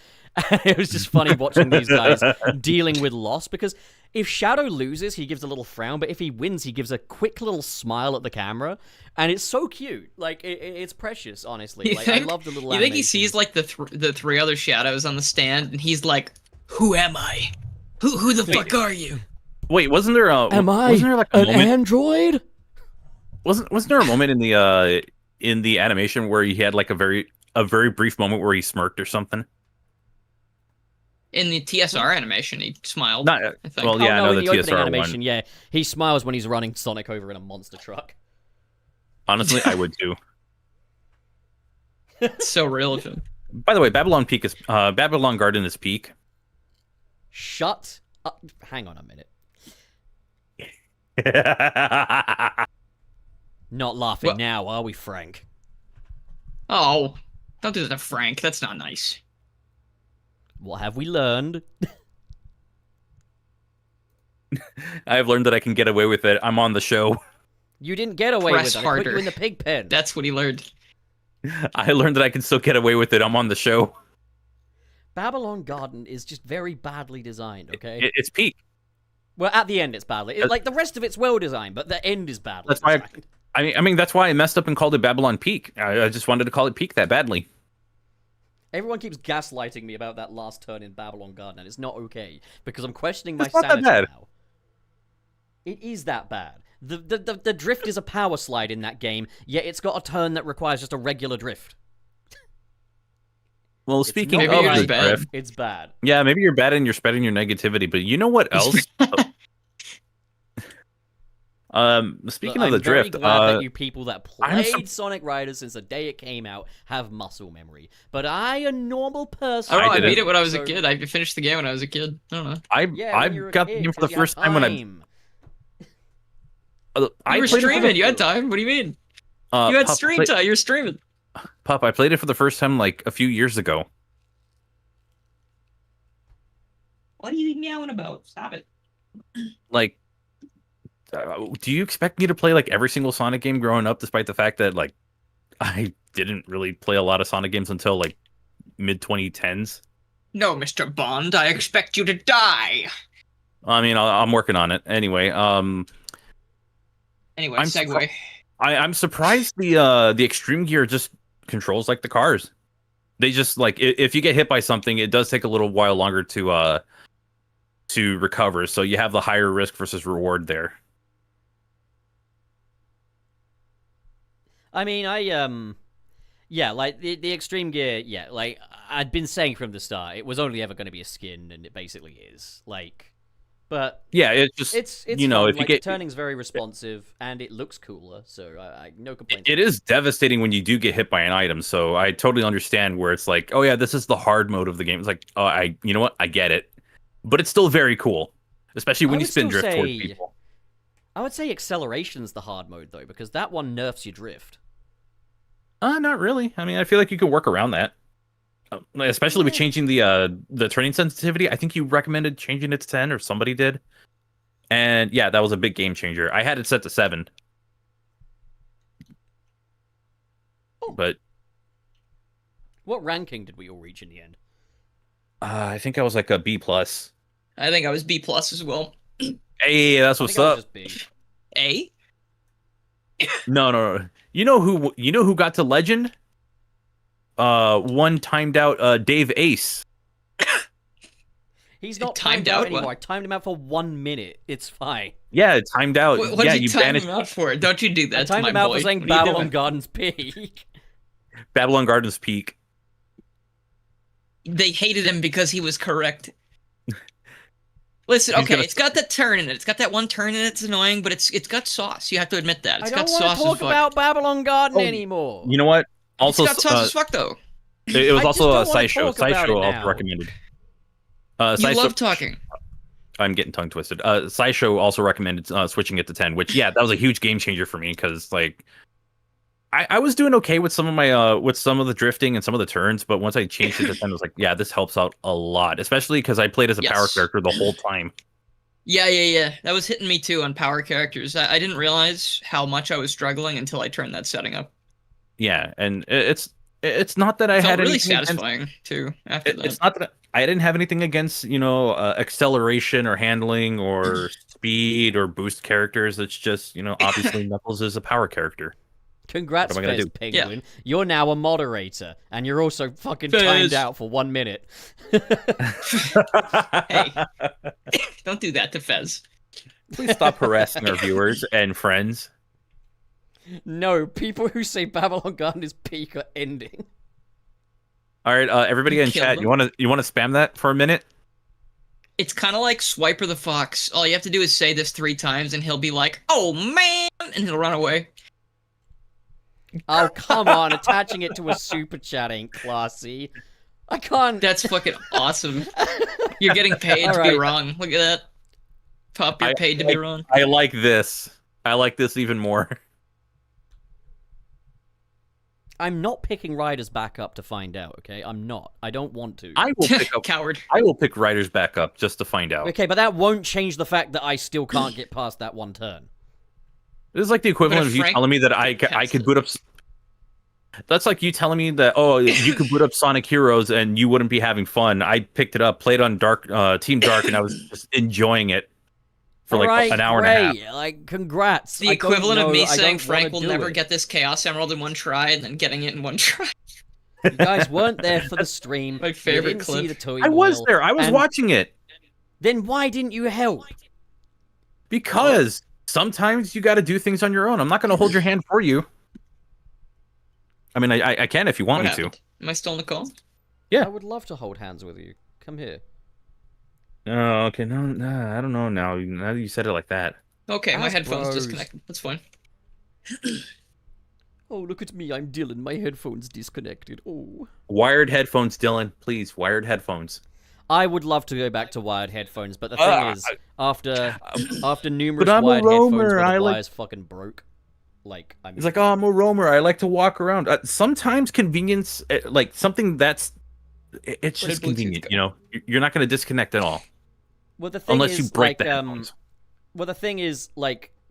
It was just funny watching these guys dealing with loss, because if Shadow loses, he gives a little frown, but if he wins, he gives a quick little smile at the camera, and it's so cute. Like it's precious, honestly. I love the little. You think he sees like the three other shadows on the stand, and he's like, "Who am I? Who the fuck are you?" Wait, wasn't there a? Wasn't there like an android? Wasn't there a moment in the animation where he had like a very brief moment where he smirked or something? In the TSR animation, he smiled. I think. Well, yeah, no, the in the TSR opening animation, one. yeah, he smiles when he's running Sonic over in a monster truck. Honestly, I would too. It's so real of him. By the way, Babylon Garden is peak. Shut up! Hang on a minute. Not laughing now, are we, Frank? Oh, don't do that to Frank. That's not nice. What have we learned? I have learned that I can get away with it. I'm on the show. You didn't get away with it. I put you in the pig pen. That's what he learned. I learned that I can still get away with it. I'm on the show. Babylon Garden is just very badly designed, okay? It's peak. Well, at the end, it's badly. Like, the rest of it's well designed, but the end is badly designed. I mean, that's why I messed up and called it Babylon Peak. I just wanted to call it Peak that badly. Everyone keeps gaslighting me about that last turn in Babylon Garden, and it's not okay, because I'm questioning my It's not sanity that bad. now. It is that bad. The drift is a power slide in that game, yet it's got a turn that requires just a regular drift. Well, speaking of the drift, it's bad. Yeah, maybe you're bad and you're spreading your negativity, but you know what else? Speaking of the drift, I'm very glad that you people that played Sonic Riders since the day it came out have muscle memory. But I, a normal person, I beat it when I was a kid. I finished the game when I was a kid. I don't know. I got the game for the first time when you were streaming. You had time. What do you mean? You had stream time. You're streaming. Pup, I played it for the first time like a few years ago. What are you meowing about? Stop it. Like, do you expect me to play like every single Sonic game growing up, despite the fact that like I didn't really play a lot of Sonic games until like mid 2010s? No, Mr. Bond, I expect you to die. I mean, I'm working on it anyway. Anyway, segue. I'm surprised the Extreme Gear just controls like the cars. They just like if you get hit by something, it does take a little while longer to recover. So you have the higher risk versus reward there. I mean, yeah, like the Extreme Gear, yeah, like I'd been saying from the start, it was only ever going to be a skin, and it basically is. Like, but yeah, it's just it's you know, fun. if like, you get the turning's very responsive and it looks cooler, so I no complaints. It is devastating when you do get hit by an item, so I totally understand where it's like, oh yeah, this is the hard mode of the game. It's like, oh, you know what, I get it, but it's still very cool, especially when you spin drift towards people. I would say Acceleration's the hard mode though, because that one nerfs your drift. Not really. I mean, I feel like you can work around that, especially with changing the turning sensitivity. I think you recommended changing it to 10, or somebody did, and yeah, that was a big game changer. I had it set to 7, but what ranking did we all reach in the end? I think I was like a B+. I think I was B+ as well. Hey, that's what's up. A? No. You know who got to legend? One timed out Dave Ace. He's not timed out anymore. I timed him out for 1 minute. It's fine. Yeah, it timed out. What did you time him out for? Don't you do that? I timed him out for saying Babylon Gardens peak. Babylon Gardens peak. They hated him because he was correct. Listen, okay, it's got that turn in it. It's got that one turn in it. It's annoying, but it's got sauce. You have to admit that. It's got sauce. I don't want to talk about Babylon Garden anymore. You know what? Also, it's got sauce as fuck, though. It was also a Sideshow. Sideshow also recommended. You love talking. I'm getting tongue twisted. Sideshow also recommended switching it to 10, which that was a huge game changer for me because like I was doing okay with some of my with some of the drifting and some of the turns, but once I changed it to 10, I was like, yeah, this helps out a lot, especially because I played as a power character the whole time. Yeah. That was hitting me too on power characters. I didn't realize how much I was struggling until I turned that setting up. Yeah, and it's not that I had really satisfying too. After that, it's not that I didn't have anything against acceleration or handling or speed or boost characters. It's just obviously Knuckles is a power character. Congrats, Fez Penguin. Yeah. You're now a moderator, and you're also fucking timed out for 1 minute. Hey, don't do that to Fez. Please stop harassing our viewers and friends. No, people who say Babylon Garden is peak are ending. All right, everybody in chat, you want to spam that for a minute? It's kind of like Swiper the Fox. All you have to do is say this 3 times, and he'll be like, "Oh man," and he'll run away. Oh, come on. Attaching it to a super chat ain't classy. I can't. That's fucking awesome. You're getting paid to be wrong. Look at that. Pop, you're paid to be wrong. I like this. I like this even more. I'm not picking Riders back up to find out, okay? I'm not. I don't want to. I will pick up... Coward. I will pick Riders back up just to find out. Okay, but that won't change the fact that I still can't get past that one turn. This is like the equivalent of you telling me that I could boot up... That's like you telling me that, you could boot up Sonic Heroes and you wouldn't be having fun. I picked it up, played on Team Dark, and I was just enjoying it for an hour and a half. Like, congrats. The equivalent of me saying Frank will never get this Chaos Emerald in one try and then getting it in one try. You guys weren't there for the stream. My favorite clip. I was there. I was watching it. Then why didn't you help? Because sometimes you got to do things on your own. I'm not going to hold your hand for you. I mean, I can if you want me to. Am I still in the call? Yeah. I would love to hold hands with you. Come here. Oh, okay. No, I don't know now. Now that you said it like that. Okay, my headphones disconnected. That's fine. Oh, look at me. I'm Dylan. My headphones disconnected. Oh. Wired headphones, Dylan. Please, wired headphones. I would love to go back to wired headphones, but the thing is, after numerous wired headphones where the wires fucking broke, he's like, I'm a roamer. I like to walk around. Sometimes convenience, like something that's, it's just convenient. You're not going to disconnect at all. Well, the thing unless is, you break the headphones. Well, the thing is,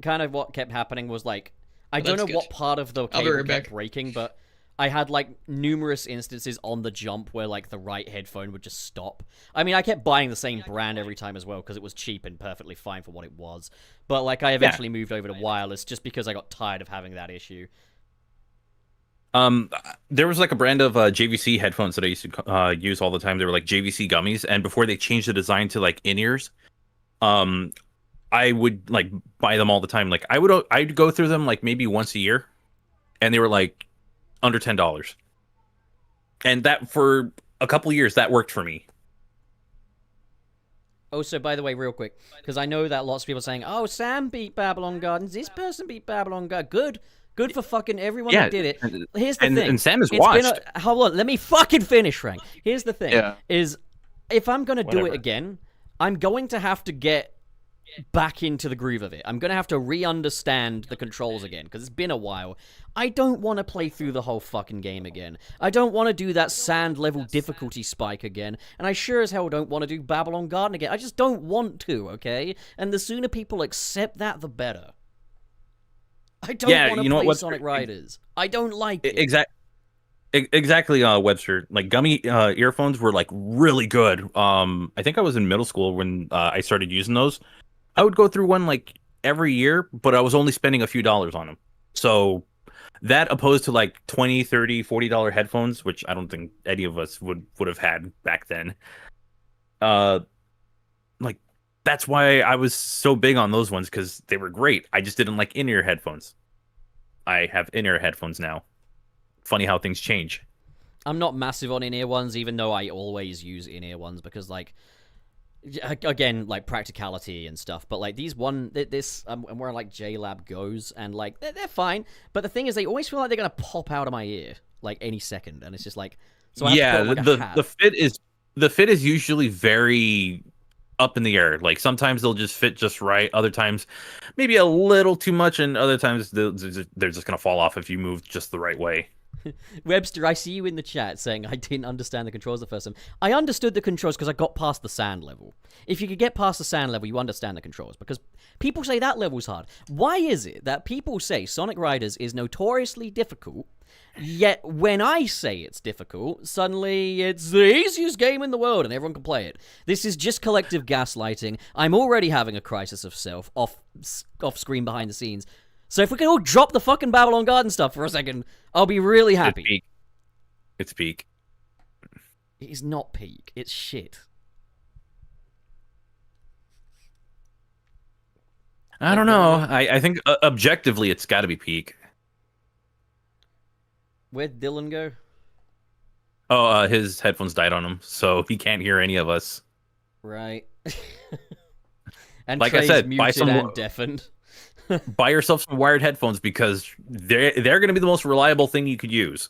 kind of what kept happening was I don't know what part of the cable kept breaking, but I had numerous instances on the jump where the right headphone would just stop. I mean, I kept buying the same brand every time as well because it was cheap and perfectly fine for what it was. But I eventually moved over to wireless just because I got tired of having that issue. There was a brand of JVC headphones that I used to use all the time. They were JVC gummies, and before they changed the design to in-ears, I would buy them all the time. I'd go through them maybe once a year, and they were under $10, and that for a couple years that worked for me. Oh, so by the way, real quick, because I know that lots of people are saying, "Oh, Sam beat Babylon Gardens. This person beat Babylon Garden." Good for fucking everyone that did it. Here's the thing. And Sam has watched. Hold on, let me fucking finish, Frank. Here's the thing: is if I'm gonna do it again, I'm going to have to get back into the groove of it. I'm going to have to re-understand the controls again, because it's been a while. I don't want to play through the whole fucking game again. I don't want to do that sand level difficulty spike again, and I sure as hell don't want to do Babylon Garden again. I just don't want to, okay? And the sooner people accept that, the better. I don't want to play Sonic Riders. I don't like it. Exactly, Webster. Gummy earphones were really good. I think I was in middle school when I started using those. I would go through one every year, but I was only spending a few dollars on them. So that opposed to $20, $30, $40 headphones, which I don't think any of us would have had back then. That's why I was so big on those ones, because they were great. I just didn't like in-ear headphones. I have in-ear headphones now. Funny how things change. I'm not massive on in-ear ones, even though I always use in-ear ones, because Again, like practicality and stuff, but like I'm wearing like JLab Goes, and like they're fine, but the thing is, they always feel like they're gonna pop out of my ear like any second, and it's just like, so I have to put on, like, a hat. The fit is usually very up in the air. Like sometimes they'll just fit just right, other times maybe a little too much, and other times they're just gonna fall off if you move just the right way. Webster, I see you in the chat saying I didn't understand the controls the first time. I understood the controls because I got past the sand level. If you could get past the sand level, you understand the controls, because people say that level's hard. Why is it that people say Sonic Riders is notoriously difficult, yet when I say it's difficult, suddenly it's the easiest game in the world and everyone can play it? This is just collective gaslighting. I'm already having a crisis of self off screen behind the scenes. So if we could all drop the fucking Babylon Garden stuff for a second, I'll be really happy. It's peak. It's not peak. It's shit. I don't know. I think objectively it's got to be peak. Where'd Dylan go? Oh, his headphones died on him, so he can't hear any of us. Right. And like Trey's I said, muted and deafened. Buy yourself some wired headphones, because they're going to be the most reliable thing you could use.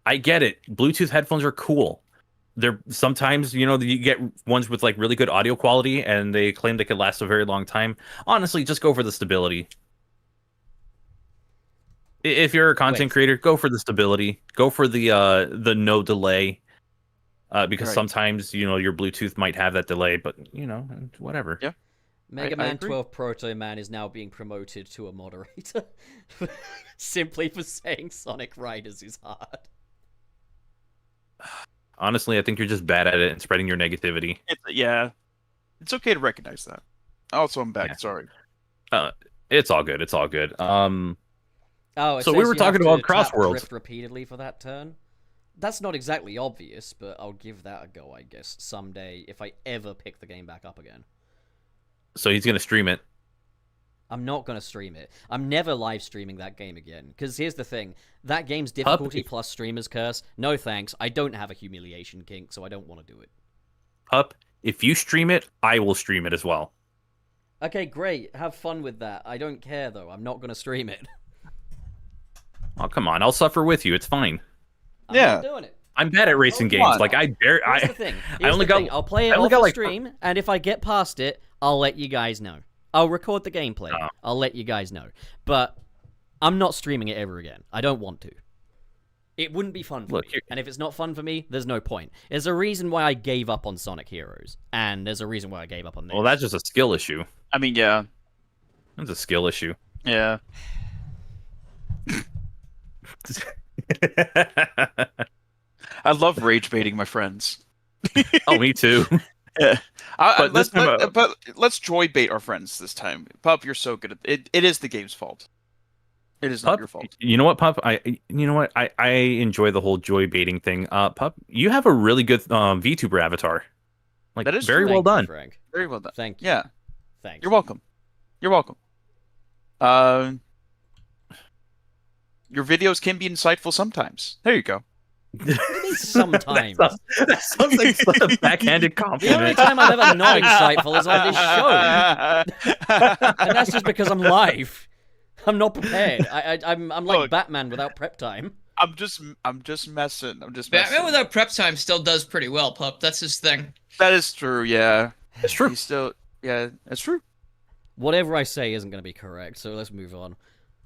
I get it. Bluetooth headphones are cool. They're sometimes, you get ones with like really good audio quality, and they claim they could last a very long time. Honestly, just go for the stability. If you're a content creator, go for the stability. Go for the no delay. Because sometimes, your Bluetooth might have that delay, but whatever. Yeah. Mega Man 12 Proto Man is now being promoted to a moderator simply for saying Sonic Riders is hard. Honestly, I think you're just bad at it and spreading your negativity. It's okay to recognize that. Also, I'm back. Yeah. Sorry. It's all good. It's all good. So we were talking about Crossworlds repeatedly for that turn. That's not exactly obvious, but I'll give that a go, I guess, someday if I ever pick the game back up again. So he's going to stream it. I'm not going to stream it. I'm never live streaming that game again. Because here's the thing. That game's difficulty plus streamer's curse. No thanks. I don't have a humiliation kink, so I don't want to do it. Pup, if you stream it, I will stream it as well. Okay, great. Have fun with that. I don't care, though. I'm not going to stream it. Oh, come on. I'll suffer with you. It's fine. I'm not doing it. I'm bad at racing games. Like, Here's the thing. I'll play it off the stream, and if I get past it, I'll let you guys know. I'll record the gameplay. Oh. I'll let you guys know. But I'm not streaming it ever again. I don't want to. It wouldn't be fun for me. And if it's not fun for me, there's no point. There's a reason why I gave up on Sonic Heroes. And there's a reason why I gave up on this. Well, that's just a skill issue. I mean, yeah. That's a skill issue. Yeah. I love rage baiting my friends. Oh, me too. Yeah. But let's joy bait our friends this time. Pup, you're so good at it. It is the game's fault. It is not your fault. You know what, Pup? I enjoy the whole joy baiting thing. Pup, you have a really good VTuber avatar. Like, that is very well done. Frank. Very well done. Thank you. Yeah. Thanks. You're welcome. You're welcome. Your videos can be insightful sometimes. There you go. Sometimes. That sounds like such a backhanded compliment. The only time I've ever not insightful is on this show. And that's just because I'm live. I'm not prepared. I'm like Batman without prep time. I'm just messing. Batman without prep time still does pretty well, Pup. That's his thing. That is true, yeah. It's true. It's true. Whatever I say isn't going to be correct, so let's move on.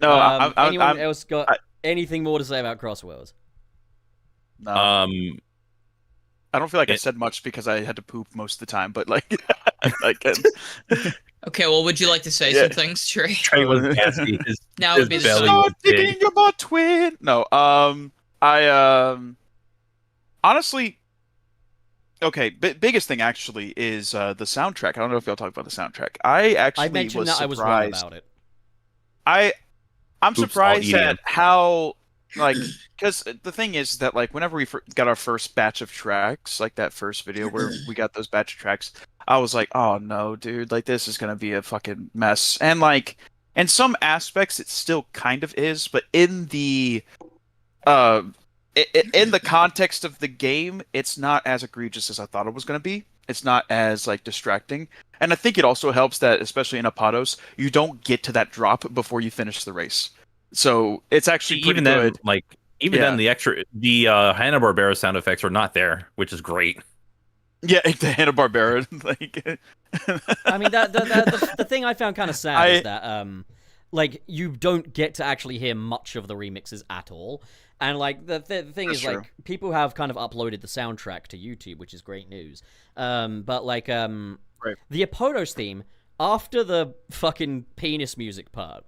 No, anyone else got anything more to say about Crossworlds? No. I don't feel like I said much because I had to poop most of the time, but like, Okay, well, would you like to say some things, Trey? Trey was nasty. Now it would be the start digging your butt, twin. No, I honestly, okay. Biggest thing actually is the soundtrack. I don't know if y'all talk about the soundtrack. I mentioned was that surprised. I was wrong about it. I'm surprised at how. Like, because the thing is that, like, whenever we got our first batch of tracks, like that first video where we got those batch of tracks, I was like, oh no, dude, like, this is gonna be a fucking mess. And, like, in some aspects, it still kind of is, but in the context of the game, it's not as egregious as I thought it was gonna be. it's not as like distracting. And I think it also helps that, especially in Apados, you don't get to that drop before you finish the race. So it's actually pretty even good. then, like then the Hanna-Barbera sound effects are not there, which is great. Yeah, the Hanna-Barbera. Like, I mean, the thing I found kind of sad is that like you don't get to actually hear much of the remixes at all. And like the thing is, like, people have kind of uploaded the soundtrack to YouTube, which is great news. But like the Apodos theme, after the fucking penis music part,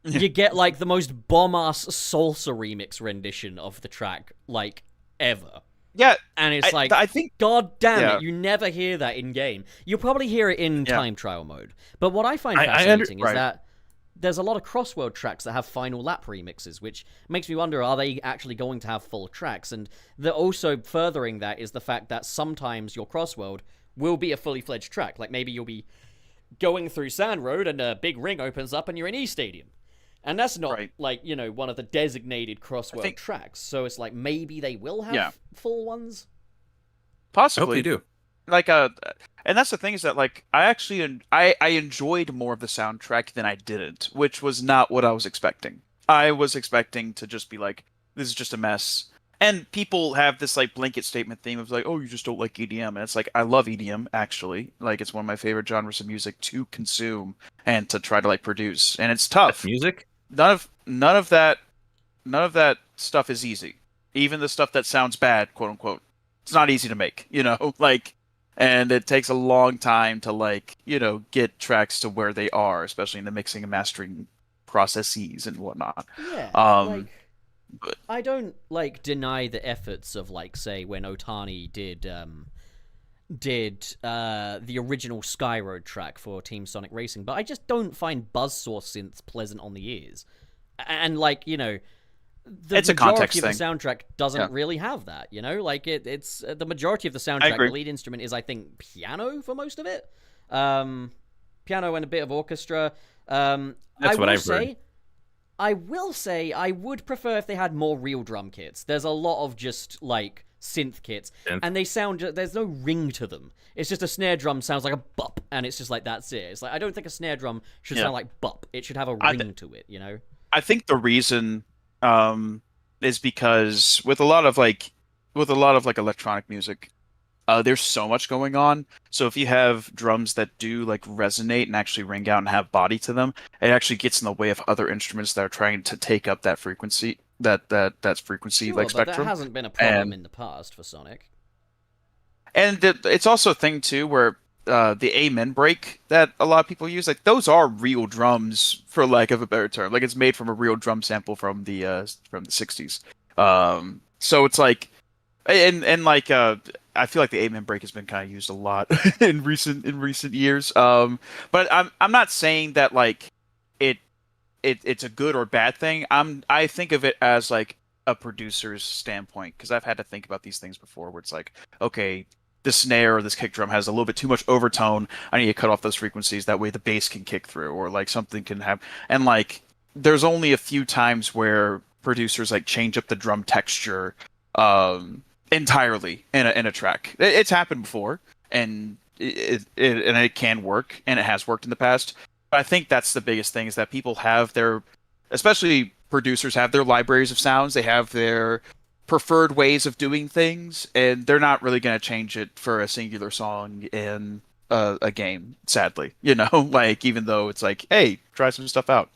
you get like the most bomb-ass salsa remix rendition of the track like ever. Yeah, and it's I think, god damn it, you never hear that in game. You'll probably hear it in time trial mode. But what I find fascinating is that there's a lot of Crossworld tracks that have final lap remixes, which makes me wonder, are they actually going to have full tracks? And also furthering that is the fact that sometimes your Crossworld will be a fully fledged track. Like maybe you'll be going through Sand Road and a big ring opens up and you're in E Stadium. And that's not like, you know, one of the designated Crossworld tracks. So it's like maybe they will have full ones. Possibly. I hope they do. Like and that's the thing is that like I enjoyed more of the soundtrack than I didn't, which was not what I was expecting. I was expecting to just be like, this is just a mess. And people have this like blanket statement theme of like, oh, you just don't like EDM, and it's like I love EDM actually. Like it's one of my favorite genres of music to consume and to try to like produce, and it's tough. That's music? None of that stuff is easy. Even the stuff that sounds bad, quote unquote, it's not easy to make, you know, like. And it takes a long time to, like, you know, get tracks to where they are, especially in the mixing and mastering processes and whatnot. Yeah, I don't, like, deny the efforts of, like, say, when Otani did the original Skyroad track for Team Sonic Racing, but I just don't find buzzsaw synths pleasant on the ears. And, like, you know, it's a context thing. The soundtrack doesn't really have that, you know? Like, it's the majority of the soundtrack, the lead instrument is, I think, piano for most of it. Piano and a bit of orchestra. That's what I've heard. I will say I would prefer if they had more real drum kits. There's a lot of just, like, synth kits, and they sound... There's no ring to them. It's just a snare drum sounds like a bop, and it's just like, that's it. It's like, I don't think a snare drum should sound like bop. It should have a ring to it, you know? I think the reason... is because with a lot of like electronic music, there's so much going on. So if you have drums that do like resonate and actually ring out and have body to them, it actually gets in the way of other instruments that are trying to take up that frequency, that's frequency like spectrum. That hasn't been a problem in the past for Sonic. And it's also a thing too where the amen break that a lot of people use, like those are real drums for lack of a better term. Like it's made from a real drum sample from the 60s. So it's like, and like I feel like the amen break has been kind of used a lot in recent years. But I'm not saying that like it's a good or bad thing. I think of it as like a producer's standpoint, because I've had to think about these things before where it's like, okay, this snare or this kick drum has a little bit too much overtone. I need to cut off those frequencies. That way the bass can kick through, or like something can have. And like, there's only a few times where producers like change up the drum texture entirely in a track. It's happened before, and it can work, and it has worked in the past. But I think that's the biggest thing, is that people have especially producers have their libraries of sounds. They have their preferred ways of doing things, and they're not really going to change it for a singular song in a game, sadly, you know. Like, even though it's like, hey, try some stuff out,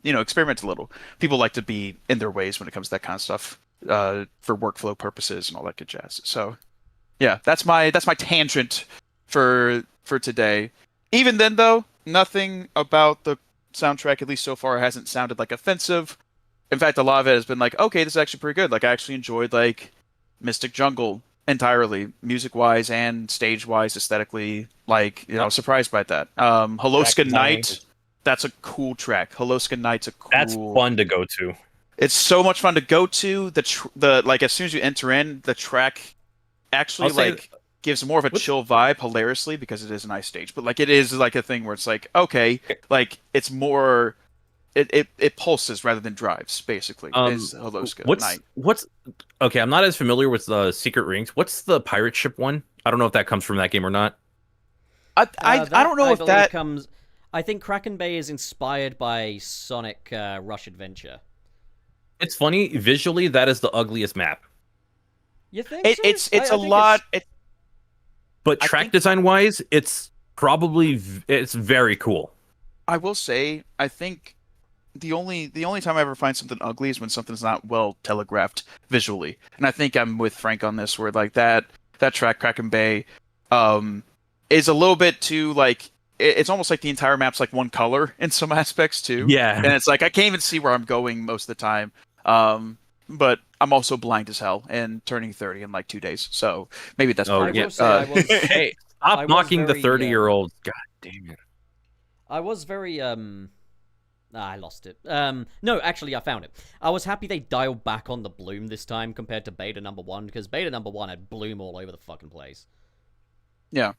you know, experiment a little. People like to be in their ways when it comes to that kind of stuff, for workflow purposes and all that good jazz. So yeah, that's my tangent for today. Even then though, nothing about the soundtrack, at least so far, hasn't sounded like offensive. In fact, a lot of it has been like, okay, this is actually pretty good. Like, I actually enjoyed, like, Mystic Jungle entirely, music-wise and stage-wise, aesthetically. Like, you know, I was surprised by that. Holoska Night, that's a cool track. Holoska Night's a cool... That's fun to go to. It's so much fun to go to. The like, as soon as you enter in, the track actually, like, gives more of a chill vibe, hilariously, because it is an ice stage. But, like, it is, like, a thing where it's like, okay, like, it's more... It pulses rather than drives, basically. Is Holoska Night. What's okay? I'm not as familiar with the Secret Rings. What's the pirate ship one? I don't know if that comes from that game or not. I don't know if that comes. I think Kraken Bay is inspired by Sonic Rush Adventure. It's funny visually. That is the ugliest map. You think so? It's a lot. But track design wise, it's very cool. I will say, I think the only time I ever find something ugly is when something's not well telegraphed visually, and I think I'm with Frank on this, where like that track Kraken Bay, is a little bit too like it's almost like the entire map's like one color in some aspects too. Yeah, and it's like I can't even see where I'm going most of the time. But I'm also blind as hell and turning 30 in like 2 days, so maybe that's part of it. Hey, stop mocking the 30-year-olds. God damn it. I was very I lost it. No, actually, I found it. I was happy they dialed back on the bloom this time compared to beta number 1, because beta number 1 had bloom all over the fucking place. Yeah.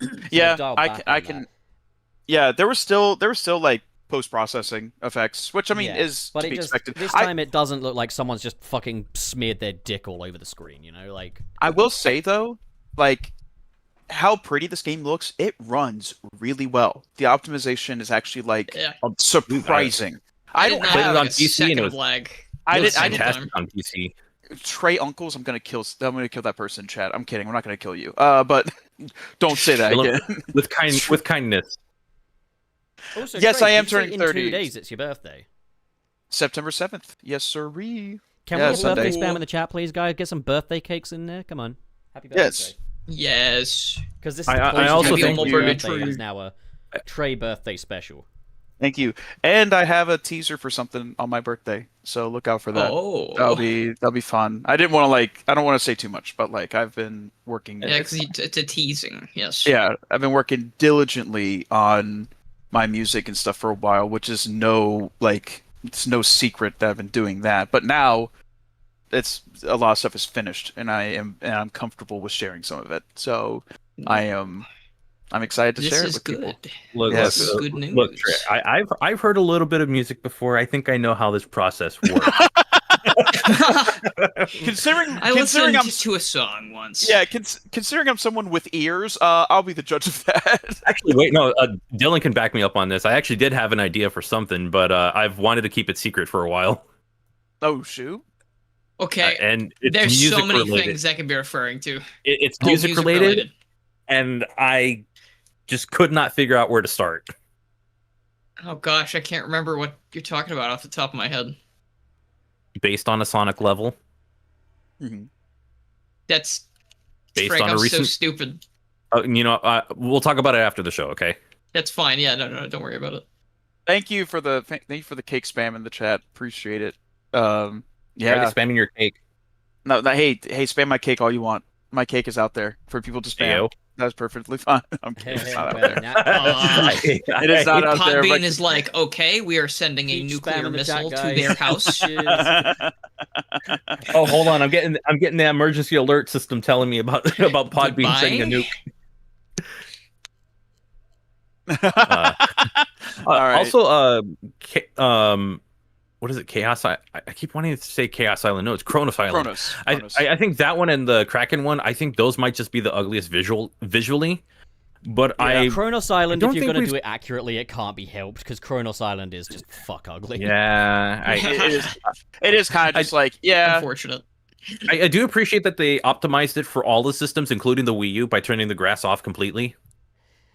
So yeah, I can. that. Yeah, there was still like post-processing effects, which I mean is but to be expected. This time it doesn't look like someone's just fucking smeared their dick all over the screen, you know? Like, I will say though, like how pretty this game looks, it runs really well. The optimization is actually like surprising. I don't play have it on a PC second and of lag. I did fantastic on PC. Trey Uncles, I'm gonna kill that person in chat. I'm kidding. We're not gonna kill you. But don't say that again. with kindness. Also, yes, Trey, I am you say turning 30. In 2 days, it's your birthday. September 7th. Yes, sirree. Can we get birthday spam in the chat, please, guys? Get some birthday cakes in there. Come on. Happy birthday. Yes. Yes. Because this is I also think birthday is now a Trey birthday special. Thank you. And I have a teaser for something on my birthday, so look out for that. Oh, that'll be fun. I don't want to say too much, but like I've been working. Yeah, because it's a teasing. Yes. Yeah, I've been working diligently on my music and stuff for a while, which is it's no secret that I've been doing that. But now, it's a lot of stuff is finished, and I'm comfortable with sharing some of it. So I'm excited to share it with people. This is good news. Look, Trey, I've heard a little bit of music before. I think I know how this process works. I listened to a song once. Yeah, considering I'm someone with ears, I'll be the judge of that. Actually, wait, no, Dylan can back me up on this. I actually did have an idea for something, but I've wanted to keep it secret for a while. Oh, shoot. Okay, and it's there's so many related. things I could be referring to. It's music related, and I just could not figure out where to start. Oh gosh, I can't remember what you're talking about off the top of my head. Based on a Sonic level. Mm-hmm. That's based Frank, on I'm a recent. so stupid. We'll talk about it after the show, okay? That's fine. Yeah, no, don't worry about it. Thank you for the cake spam in the chat. Appreciate it. Yeah, spamming your cake. No, hey, spam my cake all you want. My cake is out there for people to spam. Ayo. That's perfectly fine. I'm kidding. It's not out there. It is not out there. Podbean is like, okay, we are sending a nuclear missile to their house. Oh, hold on. I'm getting the emergency alert system telling me about Podbean sending a nuke. All right. Also, what is it? Chaos. I keep wanting to say Chaos Island. No, it's Kronos Island. Kronos. I think that one and the Kraken one. I think those might just be the ugliest visually. But Kronos Island. If you're gonna do it accurately, it can't be helped because Kronos Island is just fuck ugly. Yeah, it is kind of just unfortunate. I do appreciate that they optimized it for all the systems, including the Wii U, by turning the grass off completely.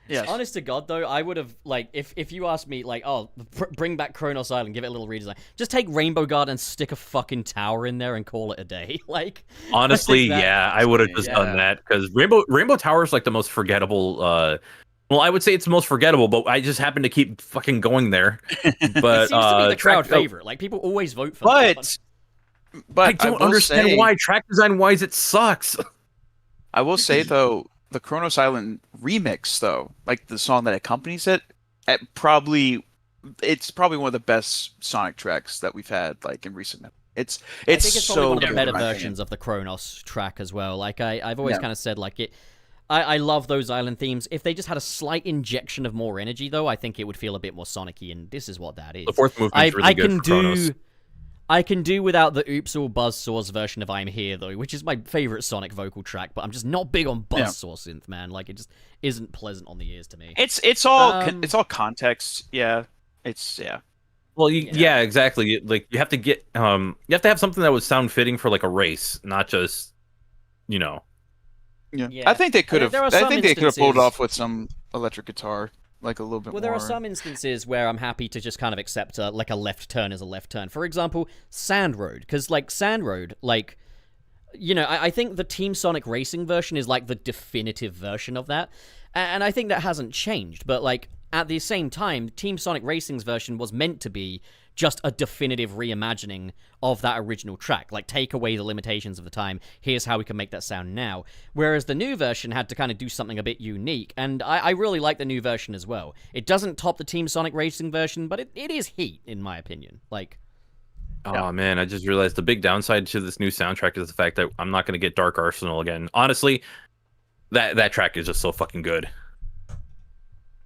Yes. Honest to God, though, I would have, if you asked me, bring back Kronos Island, give it a little redesign, just take Rainbow Garden and stick a fucking tower in there and call it a day. Honestly, I would have just done that, because Rainbow Tower is, the most forgettable, well, I would say it's the most forgettable, but I just happen to keep fucking going there. But it seems to be the crowd favorite. People always vote for that. But I don't understand why. Track design-wise, it sucks. I will say, though, the Kronos Island remix, though, the song that accompanies it, it's probably one of the best Sonic tracks that we've had in recent memory. I think it's probably one of the better versions of the Kronos track as well. I've always kind of said I love those island themes. If they just had a slight injection of more energy, though, I think it would feel a bit more Sonic-y, and this is what that is. The fourth movement's really good for Kronos. I can do without the Oops All Buzzsaws version of I'm Here, though, which is my favorite Sonic vocal track, but I'm just not big on Buzzsaw synth, man. Like, it just isn't pleasant on the ears to me. It's all context. Yeah. Well, exactly. Like, you have to get you have to have something that would sound fitting for like a race, not just, Yeah. I think they could have. I think they could have pulled off with some electric guitar, like a little bit more. Well, there are some instances where I'm happy to just kind of accept like a left turn as a left turn. For example, Sand Road, because like Sand Road, like, you know, I think the Team Sonic Racing version is like the definitive version of that, and I think that hasn't changed. But like at the same time, Team Sonic Racing's version was meant to be just a definitive reimagining of that original track. Like, take away the limitations of the time. Here's how we can make that sound now. Whereas the new version had to kind of do something a bit unique, and I really like the new version as well. It doesn't top the Team Sonic Racing version, but it is heat, in my opinion. Like, oh man, I just realized the big downside to this new soundtrack is the fact that I'm not going to get Dark Arsenal again. Honestly, that track is just so fucking good.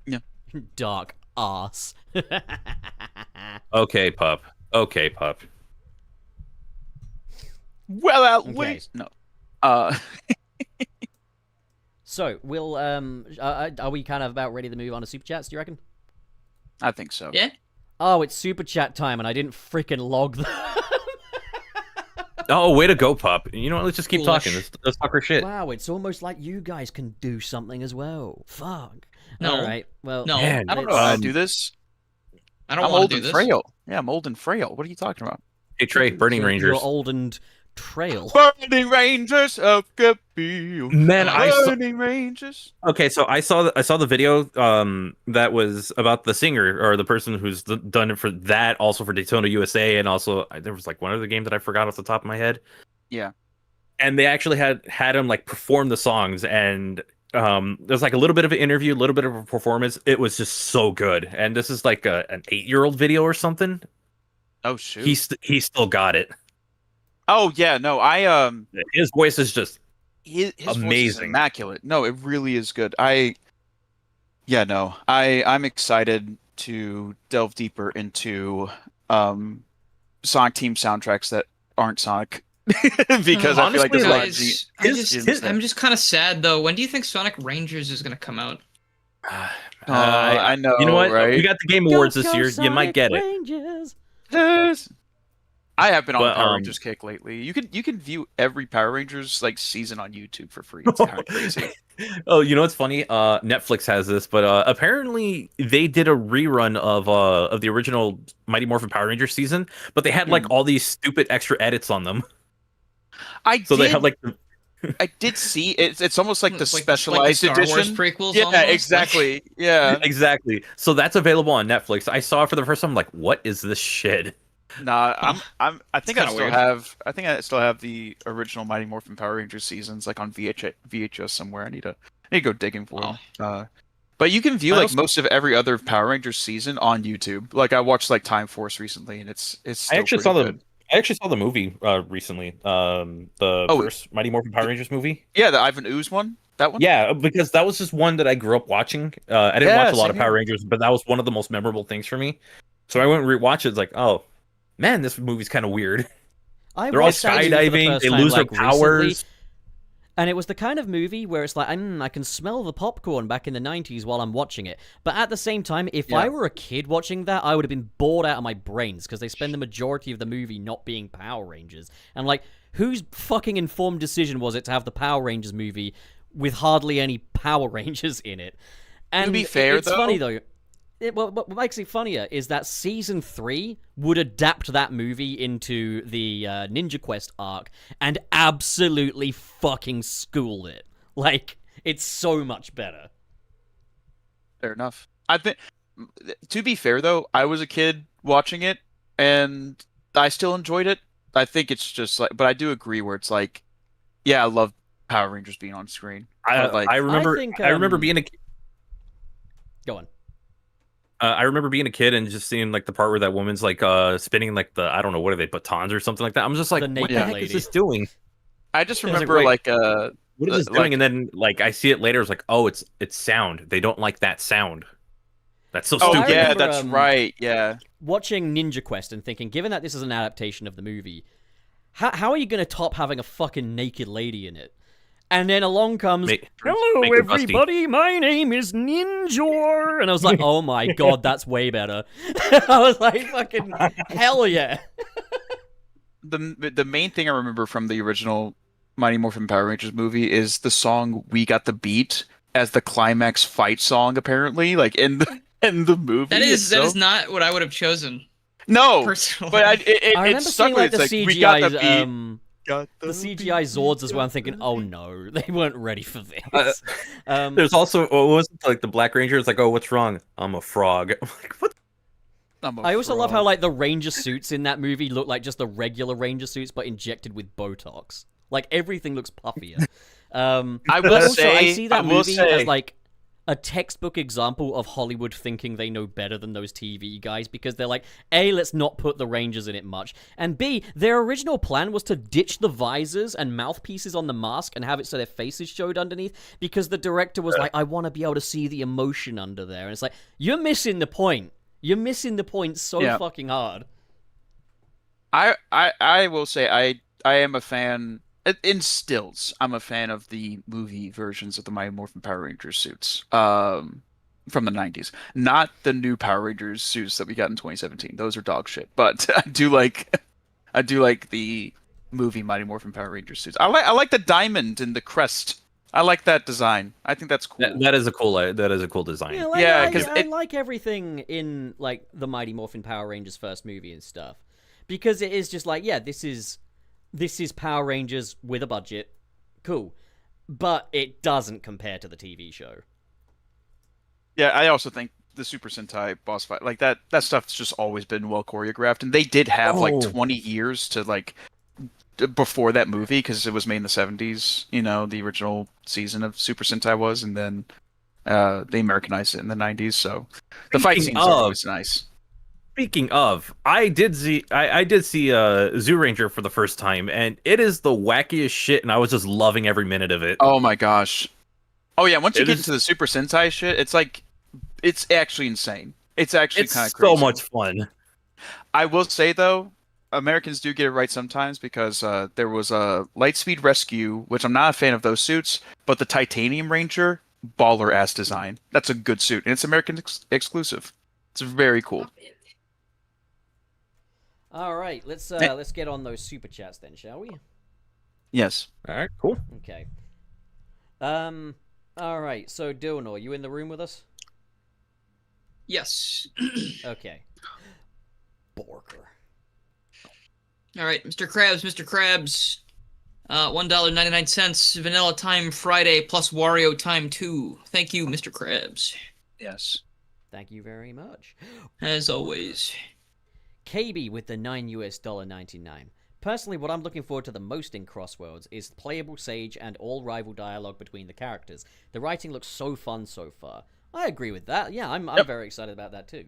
Yeah. Dark ass. Okay, pup. Well, at least no. So we'll are we kind of about ready to move on to super chats? Do you reckon? I think so. Yeah. Oh, it's super chat time, and I didn't freaking log them. Oh, way to go, pup. You know what? Let's just keep talking. Let's talk our shit. Wow, it's almost like you guys can do something as well. Fuck. No. All right. Well, No. Man, I don't know how to do this. I don't I'm want old to do and this. frail. Yeah, I'm old and frail. What are you talking about? Hey, Trey, Burning Rangers. You're old and trail. Burning Rangers of Capil. Man, Burning Rangers. Okay, so I saw the video that was about the singer or the person who's done it for that, also for Daytona USA, and also there was like one other game that I forgot off the top of my head. Yeah. And they actually had him like perform the songs, and there's like a little bit of an interview, a little bit of a performance. It was just so good. And this is like an 8-year-old video or something. Oh shoot. He still got it. Oh yeah, no, His voice is just his voice is amazing. immaculate. No, it really is good. I'm excited to delve deeper into Sonic Team soundtracks that aren't Sonic. Because I feel like there's a lot of guys, I'm just kind of sad though. When do you think Sonic Rangers is going to come out? I know. You know what? Right? We got the Game Awards this year. You might get it. Rangers. I have been on But, Power Rangers kick lately. You can view every Power Rangers like season on YouTube for free. It's kind of crazy. Oh, you know what's funny? Netflix has this, but apparently they did a rerun of the original Mighty Morphin Power Rangers season, but they had like all these stupid extra edits on them. They had like I did see it. It's almost like the Like specialized the Star edition. Wars prequels. Yeah, almost. exactly. Yeah. exactly. So that's available on Netflix. I saw it for the first time. I'm like, what is this shit? Nah, I think I kinda still weird. have. I think I still have the original Mighty Morphin Power Rangers seasons, like on VHS somewhere. I need to go digging for them. But you can view like most of every other Power Rangers season on YouTube. Like I watched like Time Force recently, and it's. Still I actually saw the movie recently. First Mighty Morphin Power Rangers movie. Yeah, the Ivan Ooze one. That one. Yeah, because that was just one that I grew up watching. I didn't watch a lot of same Power here. Rangers, but that was one of the most memorable things for me. So I went and rewatched it. It's like, oh man, this movie's kind of weird. They're all skydiving. They lose their powers. Recently, and it was the kind of movie where it's like, I can smell the popcorn back in the 90s while I'm watching it. But at the same time, if I were a kid watching that, I would have been bored out of my brains because they spend the majority of the movie not being Power Rangers. And like, whose fucking informed decision was it to have the Power Rangers movie with hardly any Power Rangers in it? And to be fair, it's funny though. What makes it funnier is that Season 3 would adapt that movie into the Ninja Quest arc and absolutely fucking school it. Like, it's so much better. Fair enough. I think, to be fair though, I was a kid watching it, and I still enjoyed it. I think it's just like, but I do agree where it's like, yeah, I love Power Rangers being on screen. I remember being a kid. Go on. I remember being a kid and just seeing like the part where that woman's like spinning like I don't know, what are they, batons or something like that. I'm just like, what the heck is this doing? I just was remember like, like what is this doing? And then like I see it later, it's like, oh, it's sound. They don't like that sound. That's so Oh stupid. yeah, remember, that's right. Yeah. watching Ninja Quest and thinking, given that this is an adaptation of the movie, how are you going to top having a fucking naked lady in it? And then along comes, hello make it busty. everybody, my name is Ninjor. And I was like, oh my god, that's way better. I was like, fucking hell yeah. The main thing I remember from the original Mighty Morphin Power Rangers movie is the song "We Got the Beat" as the climax fight song. Apparently, like in the movie. That is not what I would have chosen. No, personally. but I remember stuck seeing with like it. the It's like, we got the CGI, beat. the CGI Zords as well. I'm thinking, oh no, they weren't ready for this. There's also what was it, like the Black Ranger. It's like, oh, what's wrong? I'm a frog. I'm like, what? I also love how like the Ranger suits in that movie look like just the regular Ranger suits, but injected with Botox. Like everything looks puffier. I will also, say, I see that I will movie say, as like a textbook example of Hollywood thinking they know better than those TV guys because they're like, A, let's not put the Rangers in it much, and B, their original plan was to ditch the visors and mouthpieces on the mask and have it so their faces showed underneath because the director was like, I want to be able to see the emotion under there, and it's like, you're missing the point. You're missing the point so fucking hard. I will say I am a fan. In stills, I'm a fan of the movie versions of the Mighty Morphin Power Rangers suits from the 90s. Not the new Power Rangers suits that we got in 2017. Those are dog shit. But I do like the movie Mighty Morphin Power Rangers suits. I like the diamond and the crest. I like that design. I think that's cool. That is a cool design. Yeah, because I like everything in like the Mighty Morphin Power Rangers first movie and stuff, because it is just like, yeah, this is Power Rangers with a budget, cool, but it doesn't compare to the TV show. Yeah, I also think the Super Sentai boss fight, like that stuff's just always been well choreographed, and they did have like 20 years to like before that movie because it was made in the 70s. You know, the original season of Super Sentai was, and then they Americanized it in the 90s. So the fight scenes are always nice. Speaking of, I did see Zoo Ranger for the first time, and it is the wackiest shit, and I was just loving every minute of it. Oh my gosh! Oh yeah, once you get into the Super Sentai shit, it's actually insane. It's actually kind of crazy. So much fun. I will say though, Americans do get it right sometimes because there was a Lightspeed Rescue, which I'm not a fan of those suits, but the Titanium Ranger, baller ass design. That's a good suit, and it's American exclusive. It's very cool. All right, let's get on those super chats then, shall we? Yes. All right, cool. Okay. All right. So, Dylan, are you in the room with us? Yes. Okay. Borker. All right, Mr. Krabs. $1.99 Vanilla Time Friday plus Wario Time 2. Thank you, Mr. Krabs. Yes. Thank you very much. As always. KB with the $9.99. Personally, what I'm looking forward to the most in Crossworlds is playable Sage and all rival dialogue between the characters. The writing looks so fun so far. I agree with that. Yeah, I'm very excited about that too.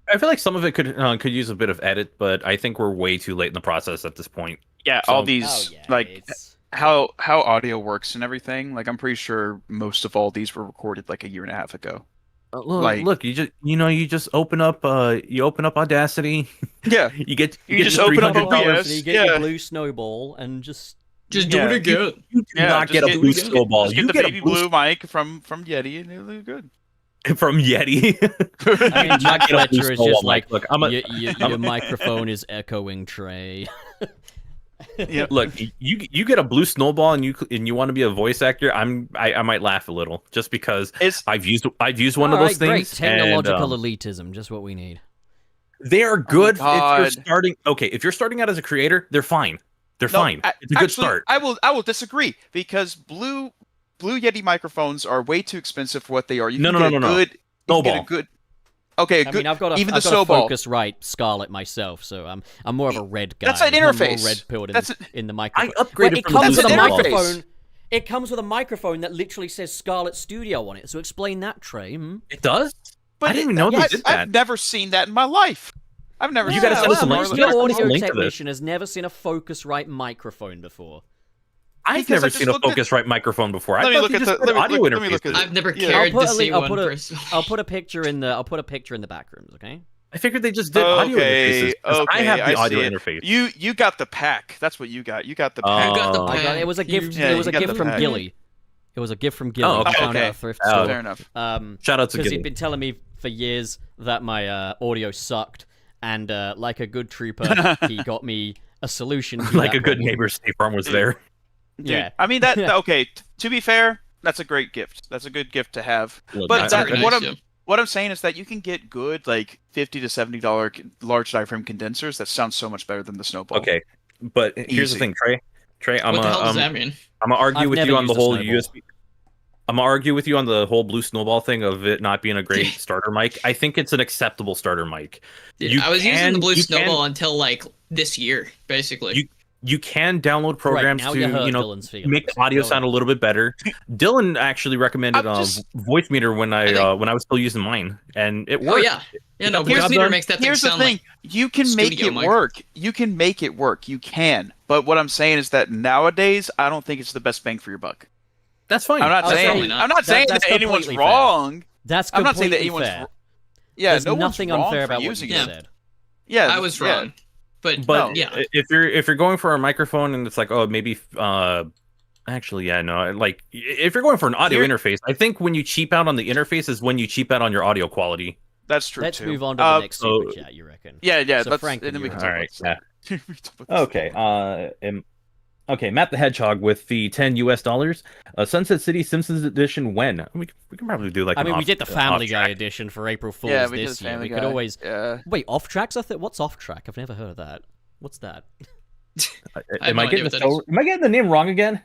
I feel like some of it could use a bit of edit, but I think we're way too late in the process at this point. Yeah, all these how audio works and everything. Like I'm pretty sure most of all these were recorded like a year and a half ago. Look, you just open up Audacity. Yeah, you just open up OBS. You get your blue snowball and just do it again. You do not get a blue snowball. You get the baby blue mic from Yeti, and it looks good. From Yeti. I mean, Jack Fletcher is just like, look, your microphone is echoing, Trey. Yeah, look, you get a blue snowball and you want to be a voice actor. I might laugh a little just because I've used one of those things. Great. Technological elitism, just what we need. They are good if you're starting. Okay, if you're starting out as a creator, they're fine. They're fine. It's a good start. I will disagree because blue Yeti microphones are way too expensive for what they are. No. Snowball. Okay, good. I mean, I've got a Focusrite Scarlet myself, so I'm more of a red guy. That's an interface. More red pilled in the microphone. I upgraded from the microphone. It comes with a microphone that literally says Scarlet Studio on it. So explain that, Trey. It does? But I didn't even know they did that. I've never seen that in my life. I've never. You gotta send us a link. Your audio technician has never seen a Focusrite microphone before. I've never seen a Focusrite microphone before. Let me look at the audio interface. I've never cared to see one. I'll put a picture in the back rooms. Okay. I figured they just did audio interfaces. I have the audio interface. You got the pack. That's what you got. You got the pack. You got the pack. It was a gift. It was a gift from Gilly. It was a gift from Gilly. Oh, okay. Found at a thrift store. Fair enough. Shout out to Because Gilly. he'd been telling me for years that my audio sucked, and like a good trooper, he got me a solution. To Like that a good problem. neighbor, State Farm was there. Dude, Yeah. I mean that. Okay. To be fair, that's a great gift. That's a good gift to have. Look, But That's what I'm saying is that you can get good like $50 to $70 large diaphragm condensers that sound so much better than the Snowball. Okay, but here's the thing, Trey. What the hell does that mean? I'm gonna argue I've with never you on the used a whole Snowball. USB. I'm gonna argue with you on the whole blue Snowball thing of it not being a great starter mic. I think it's an acceptable starter mic. I was using the blue Snowball until like this year, basically. You can download programs now to you hurt Dylan's feelings. make the audio Go sound on. a little bit better. Dylan actually recommended I'm just- voice meter when I was still using mine, and it worked. Oh yeah, no, Here's voice the- meter makes that thing Here's the sound thing: like you can make studio it mic. work. You can make it work. You can. But what I'm saying is that nowadays, I don't think it's the best bang for your buck. That's fine. I'm not That's saying. probably not. I'm not saying That's that anyone's completely fair. wrong. That's I'm not saying that completely anyone's. fair. Yeah, There's no nothing one's wrong unfair for about what using you it. said. Yeah, I was wrong. But But yeah, if you're going for a microphone and it's like, oh, maybe actually, yeah, no, like if you're going for an audio interface, I think when you cheap out on the interface is when you cheap out on your audio quality. That's true. Let's too. move on to the next super chat. You reckon? Yeah. So Let's, Frank, and then we can you're talk All about right. this. Okay. Okay. Matt the Hedgehog with the $10. Sunset City Simpsons edition. When we can probably do like. I mean, we off- did the Family Guy off-track. edition for April Fool's Yeah, we did this the year. Family We could Guy. always Yeah. wait off tracks. What's off track? I've never heard of that. What's that? I have no idea what that is. Am I getting the name wrong again?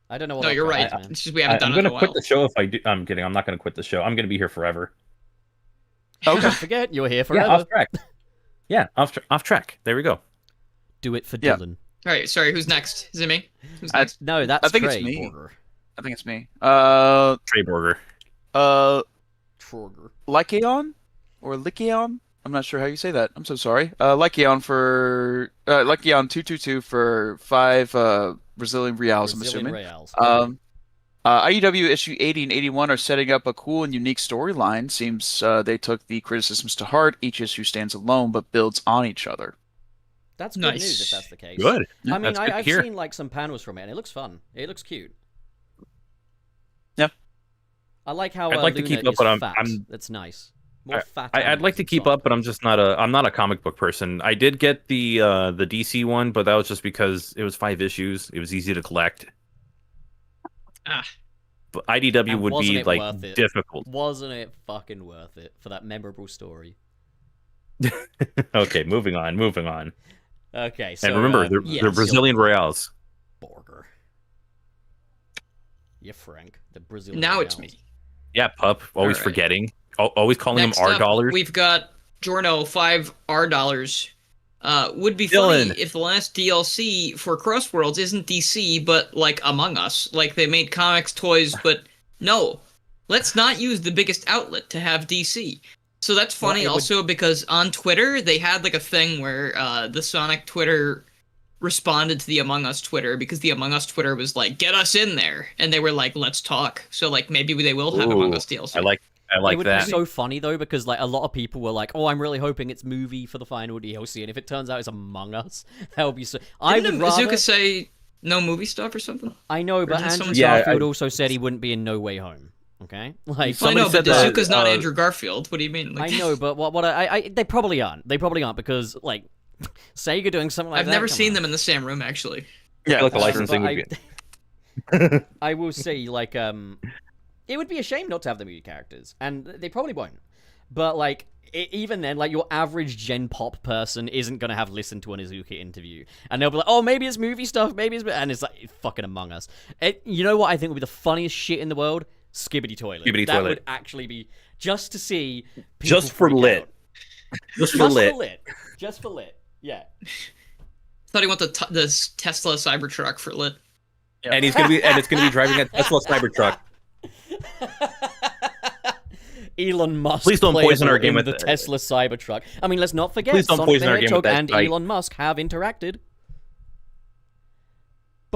I don't know what. No, off you're track right. is, man. It's just we haven't done I'm it in a gonna quit while. the show if I do. I'm kidding. I'm not gonna quit the show. I'm gonna be here forever. Don't forget, you're here Yeah, forever. off track. Yeah, off track. There we go. Do it for Yeah. Dylan. All right, sorry. Who's next? Is it me? Who's next? No, that's I think it's Trey me. Borger. I think it's me. Trey Borger. Borger. Lycaon or Lycaon? I'm not sure how you say that. I'm so sorry. Lycaon for Lycaon 222 for 5 Brazilian reals. I'm Brazilian assuming. Reals. IEW issue 80 and 81 are setting up a cool and unique storyline. Seems they took the criticisms to heart. Each issue stands alone but builds on each other. That's good Nice. news if that's the case. Good. I mean, That's good to I've hear. seen like some panels from it, and it looks fun. It looks cute. Yeah. I like how I'd like to Luna keep up, is but fat. I'm- That's nice. More fat. I'd like to keep up, but I'm just not I'm not a comic book person. I did get the DC one, but that was just because it was 5 issues. It was easy to collect. Ah. But IDW And would wasn't be it like worth it? difficult. Wasn't it fucking worth it for that memorable story? Okay, moving on. Okay, so And remember, they're yes. Brazilian reals. Borger. Yeah, Frank, the Brazilian. Now it's Reals. me. Yeah, pup. Always Alright. forgetting. Always calling Next them R up, dollars. we've got Jorno, $5 Would be Dylan. funny if the last DLC for Crossworlds isn't DC, but like Among Us. Like they made comics, toys, but no. Let's not use the biggest outlet to have DC. So that's funny Well, it would- also because on Twitter, they had like a thing where the Sonic Twitter responded to the Among Us Twitter because the Among Us Twitter was like, get us in there. And they were like, let's talk. So like maybe they will have Among Ooh, Us DLC. I like it would that. be so funny though, because like a lot of people were like, "Oh, I'm really hoping it's movie for the final DLC," and if it turns out it's Among Us, that would be so. I Didn't would rather. Bazooka say no movie stuff or something? I know, but did Andrew someone- Yeah, Garfield I- also said he wouldn't be in No Way Home. Okay, like Well, I Somebody know, but said that, Bazooka's not uh, Andrew Garfield. What do you mean? Like, I know, but what I they probably aren't. They probably aren't because like Sega doing something like I've that. never come seen on. them in the same room actually. I feel like a But licensing would be. I will say, like, it would be a shame not to have the movie characters, and they probably won't. But like, even then, like, your average Gen Pop person isn't gonna have listened to an Izuka interview, and they'll be like, "Oh, maybe it's movie stuff, maybe it's," and it's like fucking Among Us. You know what I think would be the funniest shit in the world? Skibbity Toilet. Skibbity that Toilet. would actually be just to see. People Just for freak lit. out. Just for lit. Just for lit. Yeah. Thought he want the Tesla Cybertruck for lit. And it's gonna be driving a Tesla Cybertruck. Elon Musk. Please don't poison our playable game in with the it. Tesla Cybertruck. I mean, let's not forget Please don't Sonic poison the our game with Hedgehog that and fight. Elon Musk have interacted.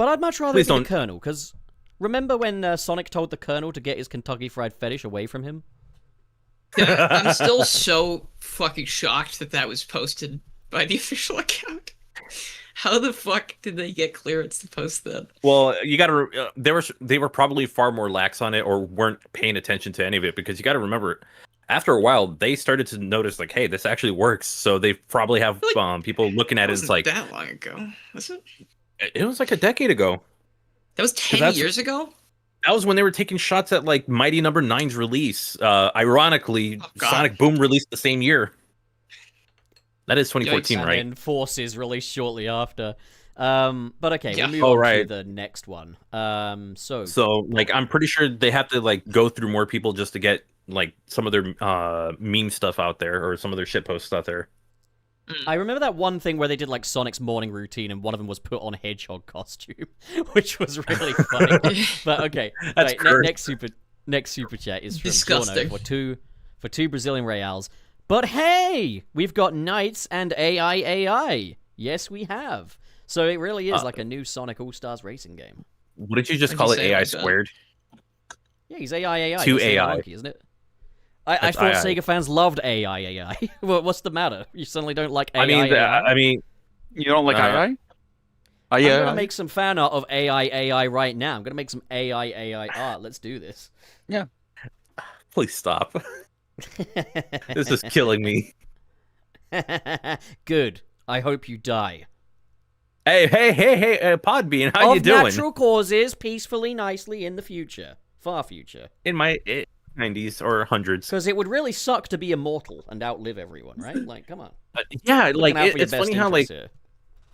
But I'd much rather Please be the don't. Colonel, because remember when Sonic told the Colonel to get his Kentucky Fried fetish away from him? Yeah, I'm still so fucking shocked that was posted by the official account. How the fuck did they get clearance to post that? Well, you got to. They were probably far more lax on it, or weren't paying attention to any of it, because you got to remember, after a while, they started to notice like, hey, this actually works. So they probably have people looking at it. It's like that long ago, was it? It was like a decade ago. That was 10 years ago. That was when they were taking shots at like Mighty Number 9's release. Ironically, Sonic Boom released the same year. That is 2014, Yikes. right? And then Forces released shortly after. But okay, Yeah. we'll move on to the next one. So like, I'm pretty sure they have to like go through more people just to get like some of their meme stuff out there, or some of their shitposts out there. I remember that one thing where they did like Sonic's morning routine, and one of them was put on a hedgehog costume, which was really funny. But okay, That's next super chat is from Disgusting. Jono for two Brazilian reals. But hey, we've got knights and AI. Yes, we have. So it really is like a new Sonic All Stars racing game. What did you just call it? AI squared? Yeah, he's AI. Two That's AI, monkey, isn't it? I thought Sega fans loved AI. What's the matter? You suddenly don't like AI? I mean, you don't like AI? I'm gonna make some fan art of AI right now. I'm gonna make some AI art. Let's do this. Yeah. Please stop. This is killing me. Good. I hope you die. Hey, Podbean, how you doing? Of natural causes, peacefully, nicely, in the future. Far future. In my 90s or 100s. Because it would really suck to be immortal and outlive everyone, right? Like, come on. Yeah, like, it's best funny how, like, here.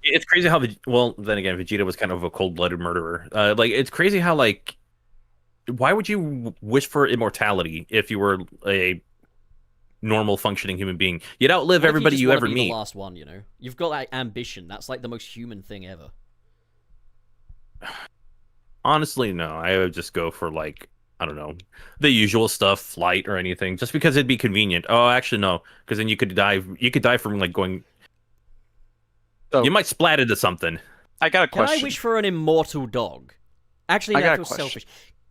it's crazy how, well, then again, Vegeta was kind of a cold-blooded murderer. Like, it's crazy how, like, why would you wish for immortality if you were a normal functioning human being? You'd outlive everybody you ever meet. The last one, you know, you've got like ambition. That's like the most human thing ever. Honestly, no. I would just go for like, I don't know, the usual stuff, flight or anything, just because it'd be convenient. Oh, actually, no, because then you could die. You could die from like going. So, you might splat into something. I got a question. Can I wish for an immortal dog? Actually, that feels selfish.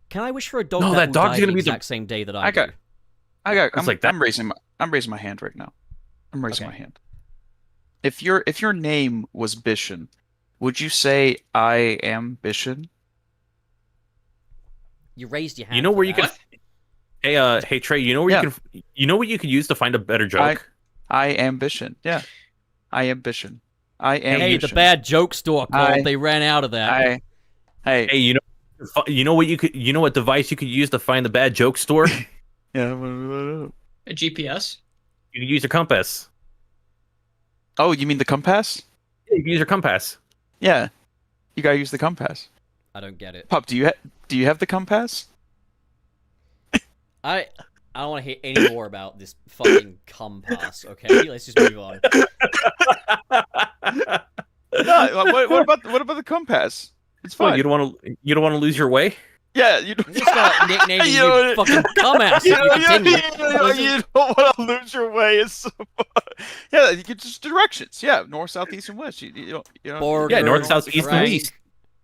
Can I wish for a dog that dog's die gonna the be exact same day that I do? I'm raising my hand right now. I'm raising my hand. If your name was Bishan, would you say I am Bishan? You raised your hand. You know where you that. can. Hey Trey. You know where you can. You know what you could use to find a better joke. I am Bishan. Yeah, I am Bishan. I am. Hey, Bishan. the bad joke store called. They ran out of that. Hey, you know what you could. You know what device you could use to find the bad joke store? Yeah. A GPS? You can use your compass. Oh, you mean the compass? Yeah, you can use your compass. Yeah, you gotta use the compass. I don't get it. Pup, do you have the compass? I don't want to hear any more about this fucking compass. Okay, let's just move on. No, what about the compass? It's fine. Well, you don't want to lose your way. Yeah, you don't. You start nicknaming you fucking dumbass. You don't want to lose your way. It's so yeah, you get just directions. Yeah, north, south, east, and west. You know. Borger, yeah, north, south, east, and west.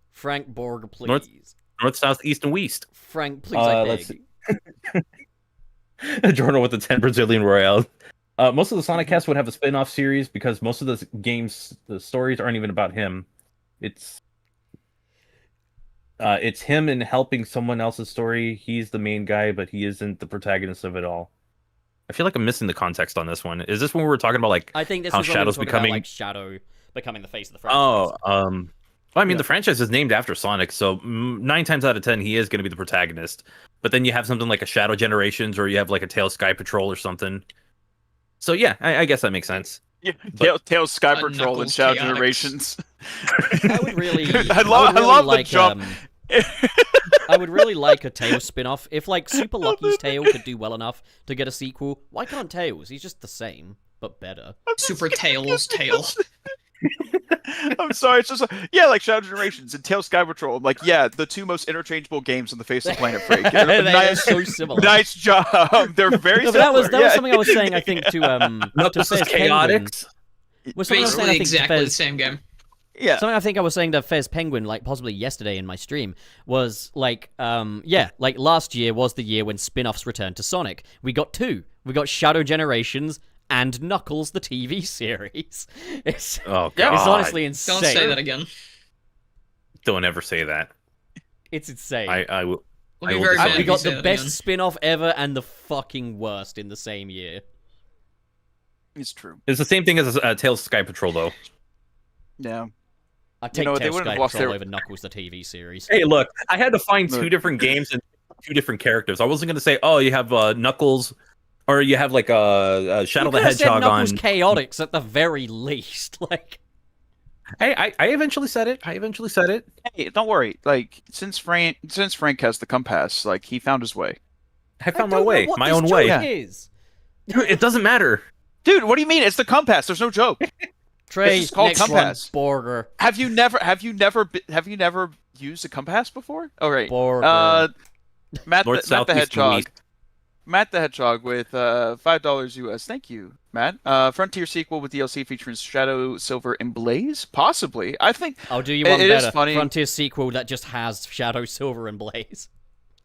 Frank Borger, please. North, south, east, and west. Frank, please, I beg. Jordan with the 10 Brazilian Royale. Most of the Sonic cast would have a spin-off series because most of the games, the stories aren't even about him. It's him and helping someone else's story. He's the main guy, but he isn't the protagonist of it all. I feel like I'm missing the context on this one. Is this when we were talking about like I think this how is Shadow's becoming about, like Shadow becoming the face of the franchise? Well, I mean, the franchise is named after Sonic, so 9 times out of 10, he is going to be the protagonist. But then you have something like a Shadow Generations, or you have like a Tails Sky Patrol or something. So yeah, I guess that makes sense. Yeah, Tails Sky Patrol and Shadow Generations. I would really. I love like, the jump. I would really like a Tails spin-off. If like Super Lucky's Tail could do well enough to get a sequel, why can't Tails? He's just the same, but better. Super Tails tail. I'm sorry, it's just like Shadow Generations and Tails Sky Patrol. Like, yeah, the two most interchangeable games on the face of Planet Freak. They're so similar. Nice job. They're very similar. That was something I was saying. I think to Chaotix. Was Basically exactly the same game. Yeah. Something I think I was saying to Fez Penguin, like possibly yesterday in my stream, was like, like last year was the year when spin-offs returned to Sonic. We got 2. We got Shadow Generations and Knuckles, the TV series. It's honestly insane. Don't say that again. Don't ever say that. It's insane. I will. We'll be very mad if We you got say the that best again. spin-off ever and the fucking worst in the same year. It's true. It's the same thing as Tales of Sky Patrol, though. Yeah. I take they Tails wouldn't Sky have lost Patrol their- over Knuckles, the TV series. Hey, look, I had to find Look. 2 different games and 2 different characters. I wasn't going to say, oh, you have Knuckles, or you have like Shadow the Hedgehog Knuckles on. Chaotix at the very least. Like, Hey, I eventually said it. Hey, don't worry. Like since Frank has the compass, like he found his way. I found my way, my own way. Is. Dude, it doesn't matter. Dude, what do you mean? It's the compass. There's no joke. Trey, This is called next compass. one, Borger. Have you never used a compass before? Oh right. Borger. Matt North, the south, east, and Hedgehog. west. Matt the Hedgehog with $5 US. Thank you, Matt. Frontier sequel with DLC featuring Shadow, Silver, and Blaze? Possibly. I think I'll do you one it better. is funny. Frontier sequel that just has Shadow, Silver, and Blaze.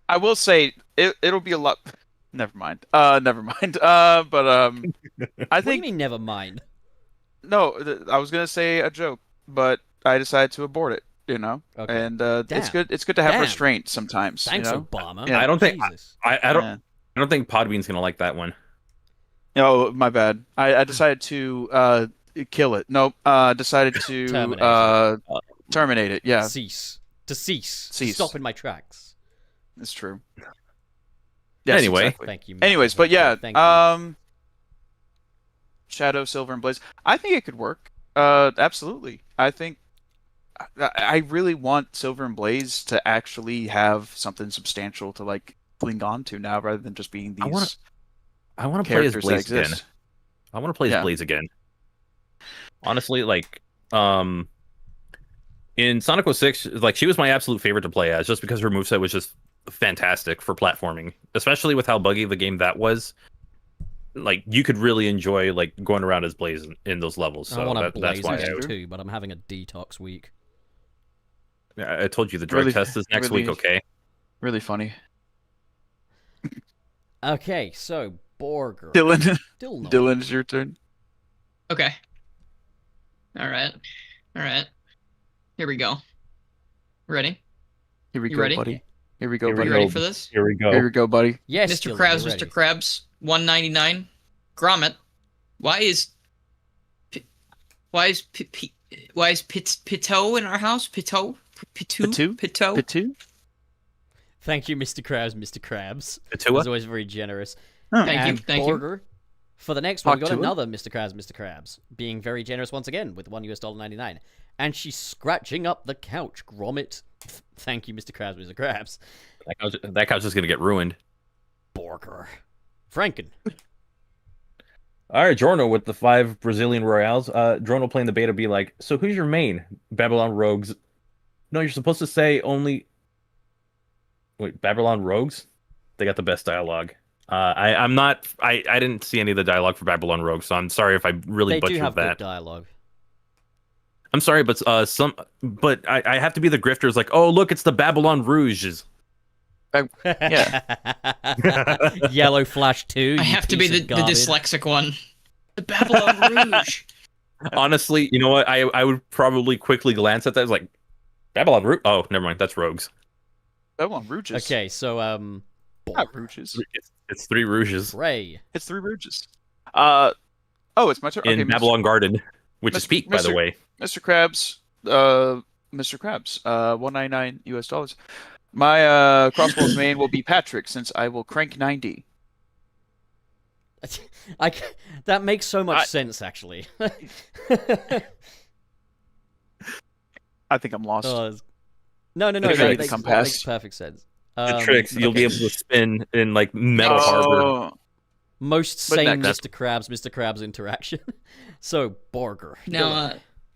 I will say it'll be a lot. Never mind. Never mind. I What do you think mean, never mind? no. I was gonna say a joke, but I decided to abort it. You know, Okay. and Damn. it's good. It's good to have Damn. restraint sometimes. Thanks, you know? Obama. Yeah. I don't think Jesus. I don't Yeah. I don't think Podbean's gonna like that one. Oh, my bad. I decided to kill it. Nope. Decided to Terminate terminate it. Yeah, Cease. To cease. Cease. Stop in my tracks. it's true. Anyway. exactly. Thank you. Anyways, but yeah, Thank you. Shadow, Silver, and Blaze. I think it could work. Absolutely. I think I really want Silver and Blaze to actually have something substantial to like cling on to now, rather than just being these I want to play as characters that Blaze again. exist. I want to play as Yeah. Blaze again. Honestly, like in Sonic 06, like she was my absolute favorite to play as, just because her moveset was just fantastic for platforming, especially with how buggy the game that was. Like you could really enjoy like going around as Blaze in those levels. So I want to that's Blaze why again too, but I'm having a detox week. I told you the drug Really- test is next really- week. Okay. Really funny. Okay, so Borger. Dylan, Still not. Dylan, it's your turn. Okay. All right. Here we go. Ready? Here we You go, ready? buddy. Here we go, Here we You buddy. ready go. for this? Here we go. Here we go, buddy. Yes, Mr. Dylan, Krabs, you're ready. Mr. Krabs, 199. Grommet, why is Pito in our house? Pito? Pitou? Pito? Pitou? Thank you, Mr. Krabs. Mr. Krabs. Atua? He's always very generous. Thank and you, thank you. Borger, for the next one, we got Talk to another Mr. Krabs, Mr. Krabs, being very generous once again with $1.99. And she's scratching up the couch, Grommet. Thank you, Mr. Krabs, Mr. Krabs. That couch is gonna get ruined. Borger. Franken. All right, Jorno with the 5 Brazilian Royales. Jorno playing the beta be like, so who's your main? Babylon Rogues. No, you're supposed to say only. Wait, Babylon Rogues? They got the best dialogue. I'm not. I didn't see any of the dialogue for Babylon Rogues, so I'm sorry if I really They do butchered have that. good dialogue. I'm sorry, but I have to be the grifters. Like, oh look, it's the Babylon Rouges. Yellow Flash 2. I you have to be piece the of garbage. dyslexic one. The Babylon Rouge. Honestly, you know what? I would probably quickly glance at that. It's like Babylon Rouge. Oh, never mind. That's Rogues. That one, Rouges. Okay, so, Not Rouges. It's 3 Rouges Ray. It's 3 Rouges. Oh, it's my turn. in Okay, Babylon Garden, which is Mr. Peak, by the way. Mr. Krabs, Mr. Krabs, $199 US. My Crossworlds main will be Patrick, since I will crank 90. That makes so much sense, actually. I think I'm lost. No, The that tricks. makes, Come that makes past. perfect sense. The tricks you'll be okay. able to spin in like Metal Harbor. Most But sane next- Mr. Krabs interaction. So, Borger. Now,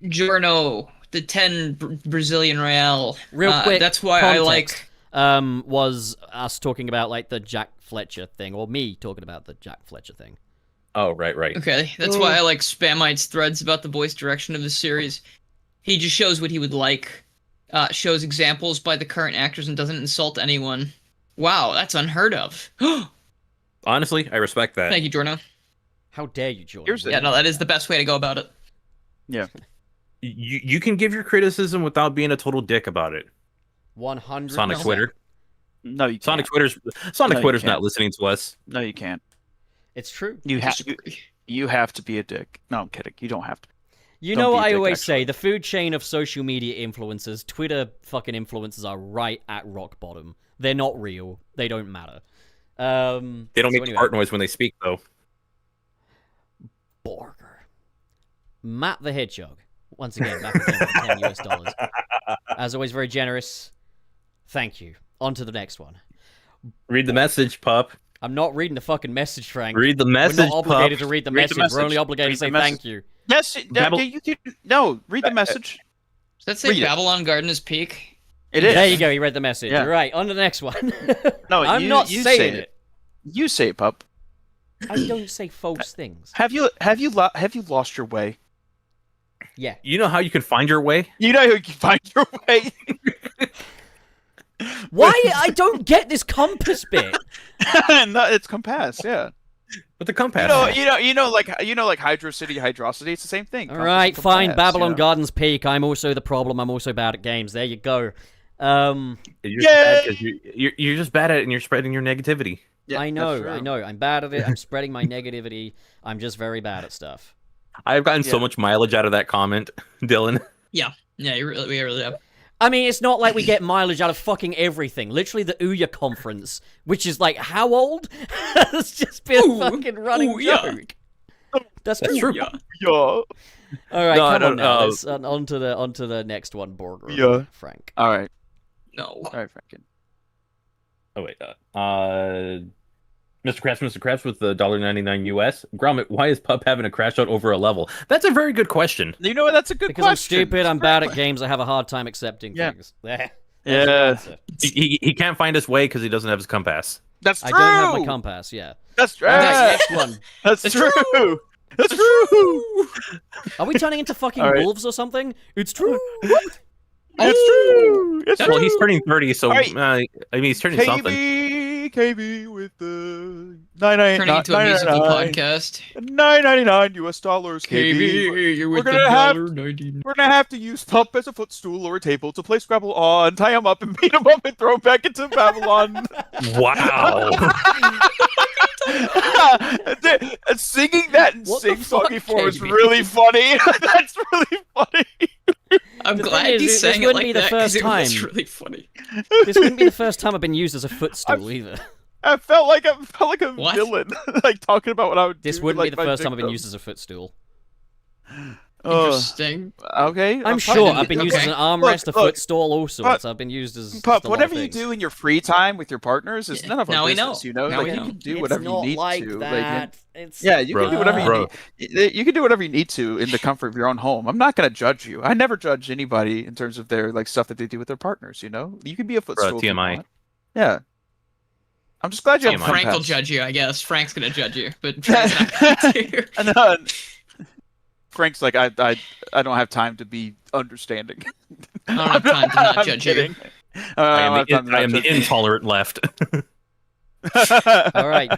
Giorno, the 10 Brazilian Real. Real quick, That's why context, I like. was us talking about, like, the Jack Fletcher thing, or me talking about the Jack Fletcher thing. Oh, right. Okay, that's why I like Spamite's threads about the voice direction of the series. He just shows what he would like, shows examples by the current actors, and doesn't insult anyone. Wow, that's unheard of. Honestly, I respect that. Thank you, Jorno. How dare you, Jordan? Yeah, no, that is the best way to go about it. Yeah. You can give your criticism without being a total dick about it. 100%. Sonic Twitter. No, you Sonic can't. Twitter's not listening to us. No, you can't. It's true. You have to be a dick. No, I'm kidding. You don't have to. You Don't know be what a I dick, always actually. say, the food chain of social media influencers, Twitter fucking influencers are right at rock bottom. They're not real. They don't matter. They don't make anyway. fart noise when they speak, though. Burger. Matt the Hedgehog. Once again, back again with $10 US. As always, very generous. Thank you. On to the next one. Read the message, pup. I'm not reading the fucking message, Frank. Read the We're message, not obligated pup. to read the Read the message. We're only message. obligated Read to say the message. thank you. Yes, you can. No, read the message. Does that say Read it. Babylon Garden is peak? It is. There you go. You read the message. Yeah. Right. On to the next one. No, I'm you- not you saying say it. You say it, pup. I don't say false things. Have you lost your way? Yeah. You know how you can find your way? You know how you can find your way. Why? I don't get this compass bit. No, it's compass. Yeah. With the compass. You know, like Hydro City, Hydrosity. It's the same thing. All Compass right, and fine. compass, Babylon you know? Gardens peak. I'm also the problem. I'm also bad at games. There you go. You're just bad 'cause you're just bad at it and you're spreading your negativity. Yeah, I that's know. true. I know. I'm bad at it. I'm spreading my negativity. I'm just very bad at stuff. I've gotten so Yeah. much mileage out of that comment, Dylan. Yeah, we really have. I mean, it's not like we get mileage out of fucking everything. Literally, the Ouya conference, which is like how old? It's just been a fucking running joke. That's true. Yeah. Yeah. All right, No, I come on don't now. know. Let's on to the next one, Borger. Yeah. Frank. All right. No. All right, Franken. Oh wait, Mr. Krabs with the $1.99 US. Gromit, why is Pup having a crash out over a level? That's a very good question. You know what? That's a good Because question. I'm stupid. I'm bad at games. I have a hard time accepting Yeah. things. There. Yeah. He can't find his way because he doesn't have his compass. That's I true. don't have my compass. Yeah. That's true. Next one. That's true. That's true. Are we turning into fucking All right. wolves or something? It's true. It's true. It's Well, true. he's turning 30, so Alright. I mean, he's turning something. KB with the 999 Turning into a musical podcast. $9.99 US. KB. you're We're with gonna the have- $1.99. We're gonna have to use Pup as a footstool or a table to play Scrabble on, tie him up and beat him up and throw him back into Babylon. Wow. Singing that in What the Sing Song fuck, before is KB? really funny. That's really funny. I'm The glad thing is, he this sang it wouldn't like be the that because first it was time. really funny. This wouldn't be the first time I've been used as a footstool either. I felt like a What? villain, like talking about what I would do. This wouldn't like, be the my first time I've been victim. used as a footstool. Interesting. Okay, I'm fine. sure I've been used as okay. an armrest, a Look, footstool, all sorts. Pup, I've been used as just Pup, a lot whatever of you things. do in your free time with your partners is none of our Now we business. know. You know, Now like we you know. can do It's whatever not you need like to. that. It's Yeah, you can do whatever Bro. you need. You can do whatever you need to in the comfort of your own home. I'm not gonna judge you. I never judge anybody in terms of their like stuff that they do with their partners. You know, you can be a footstool. if you TMI. want. Yeah. I'm just glad you have a Frank will compass. judge you, I guess. Frank's gonna judge you, but Trey's not going to. And then Frank's like, I don't have time to be understanding. I don't have time to not I'm judge kidding. you. I am don't have time to I am not the judge intolerant left. you. All right,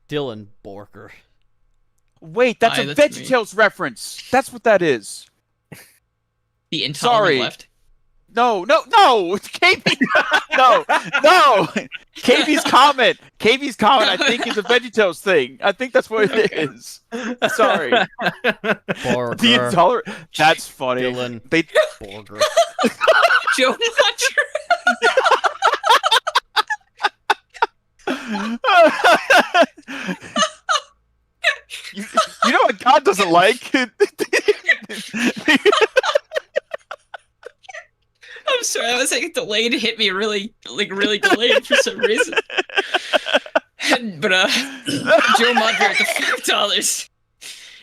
Dylan Borker. Wait, that's Aye, a that's me. VeggieTales reference. That's what that is. The intolerant Sorry. left. No, KB, no. KB's comment, I think is a VeggieTales thing. I think that's what it is. Sorry, Borger. the intolerant. That's funny. Dylan They Borger. Joe Notcher. you know what God doesn't like? I'm sorry, I was like delayed. It hit me really delayed for some reason. But Joe Madre at the $5.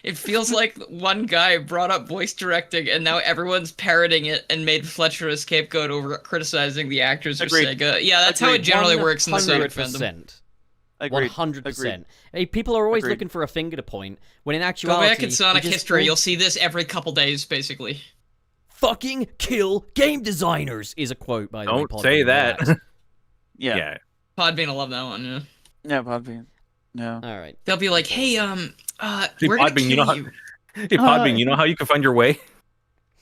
It feels like one guy brought up voice directing, and now everyone's parroting it and made Fletcher a scapegoat over criticizing the actors Agreed. for Sega. Yeah, that's how it Agreed. generally works in the Sonic fandom. 100%. Agreed. 100%. Hey, people are always Agreed. looking for a finger to point, when in Go actuality... back in Sonic you just history, all- you'll see this every couple days, basically. fucking kill game designers, is a quote, by the way. Don't say that. Yeah. Podbean will love that one, yeah. Yeah, Podbean. No. All right. They'll be like, hey, Hey, we're gonna Podbean, kill you. you. Hey, Podbean, you know how you can find your way?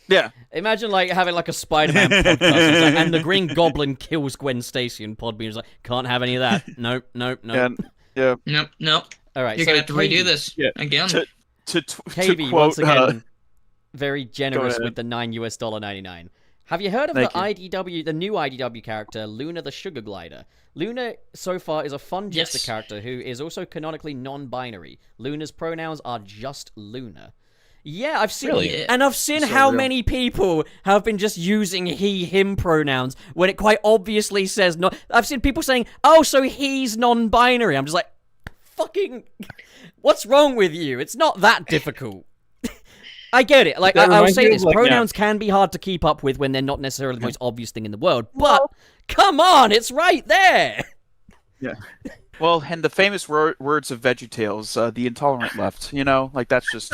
Yeah. Imagine like having like a Spider-Man podcast and the Green Goblin kills Gwen Stacy and Podbean is like, can't have any of that. Nope. Yeah. Nope. All right, You're so gonna have to redo Katie- this again. To KB, quote, once again, very generous ahead. with the $9.99. Have you heard of Thank the IDW, the new IDW character, Luna the Sugar Glider? Luna, so far, is a fun jester character who is also canonically non-binary. Luna's pronouns are just Luna. Yeah, I've seen Really? and I've seen So how real. many people have been just using he/him pronouns when it quite obviously says no. I've seen people saying, "Oh, so he's non-binary." I'm just like, fucking, what's wrong with you? It's not that difficult. I get it. Like, That I'll reminds say me of, this: like, pronouns can be hard to keep up with when they're not necessarily the most obvious thing in the world. But come on, it's right there. Yeah. Well, and the famous words of VeggieTales, the intolerant left. You know, like that's just.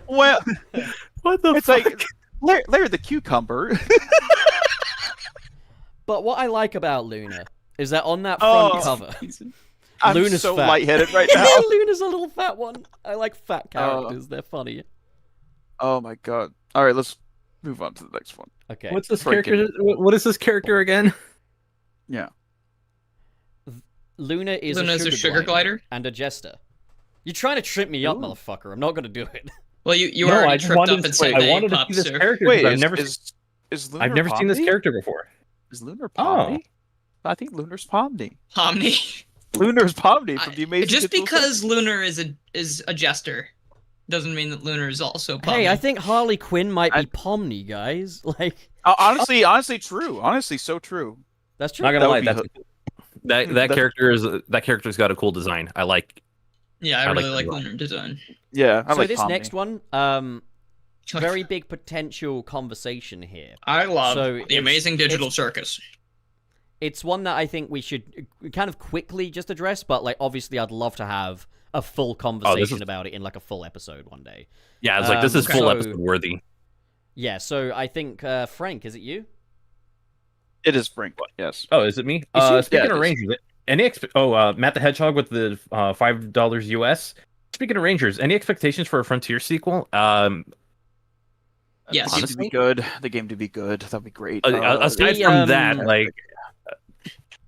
Well, What the it's like Larry the cucumber. But what I like about Luna is that on that front cover, I'm Luna's so fat. lightheaded right now. Luna's a little fat one. I like fat characters; they're funny. Oh my god! All right, let's move on to the next one. Okay. What's this Freaking- character? What is this character again? Yeah. Luna is Luna's a sugar glider? and a jester. You're trying to trip me up, motherfucker. I'm not gonna do it. Well, you No, already I just tripped wanted up to- and said I they wanted to pop, see this sir. character. Wait, I've never Lunar never seen this Pomni? character before. Is Lunar Oh. Pomni? I think Lunar's Pomni. Pomni. Lunar's Pomni from the Amazing. Just Digital because Lunar is a jester doesn't mean that Lunar is also Pomni. Hey, I think Harley Quinn might be Pomni, guys. Like, honestly, true. Honestly, so true. that's true. Not gonna lie, would be that character's got a cool design. I like. Yeah, I I really like like the Lunar design. Yeah, I So like this Pomni. next one, very big potential conversation here. I love So the it's- Amazing Digital it's- Circus. It's one that I think we should kind of quickly just address, but like obviously I'd love to have a full conversation about it in like a full episode one day. Yeah, it's like this is Okay. full So- episode worthy. Yeah, so I think Frank, is it you? It is Brink. Yes. Oh, is it me? you? Speaking Yeah, of it Rangers, Matt the Hedgehog with the $5 US. Speaking of Rangers, any expectations for a Frontier sequel? Yes. The game to Honestly? be good. The game to be good. That'd be great. Aside the, from that, um, like,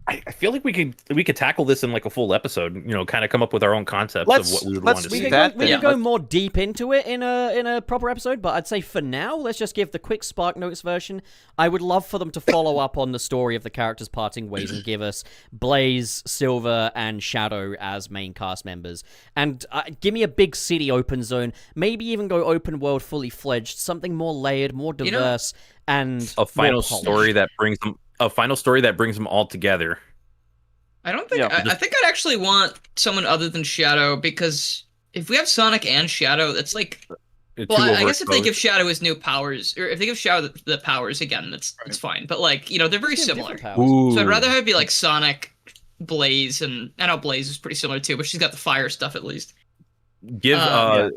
I feel like we could tackle this in like a full episode. You know, kind of come up with our own concepts Let's- of what we would let's want to do We see. could that go, we then. could go Let's- more deep into it in a proper episode, but I'd say for now, let's just give the quick Spark Notes version. I would love for them to follow up on the story of the characters parting ways and give us Blaze, Silver, and Shadow as main cast members. And give me a big city open zone, maybe even go open world fully fledged, something more layered, more You know- diverse, and A final more polished. story that brings them all together. I don't think. Yeah, I think I'd actually want someone other than Shadow, because if we have Sonic and Shadow, that's like. Well, I guess if they give Shadow his new powers, or if they give Shadow the powers again, that's fine. But like, they're very Give similar. different powers. Ooh. So I'd rather have it be like Sonic, Blaze, and I know Blaze is pretty similar too, but she's got the fire stuff at least. Give Yeah.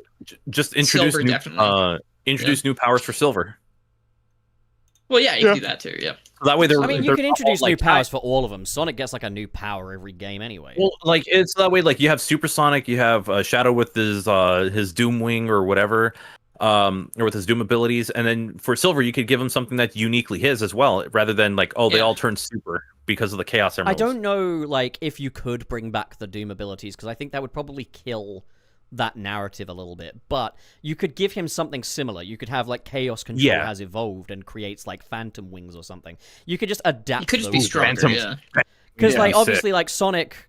just introduce Silver, new definitely. new powers for Silver. Well, yeah, you can do that too. Yeah. That way they're. I mean, you they're can all, introduce new like, powers for all of them. Sonic gets like a new power every game anyway. Well, like it's that way. Like you have Super Sonic, you have Shadow with his Doom Wing or whatever, or with his Doom abilities, and then for Silver, you could give him something that's uniquely his as well, rather than like they Yeah. all turn super because of the Chaos I Emeralds. don't know, like, if you could bring back the Doom abilities, because I think that would probably kill that narrative a little bit. But you could give him something similar. You could have, like, Chaos Control Yeah. has evolved and creates, like, Phantom Wings or something. You could just adapt You could just be those. stronger. Phantom- Yeah. Because, Yeah, like, sick. obviously, like, Sonic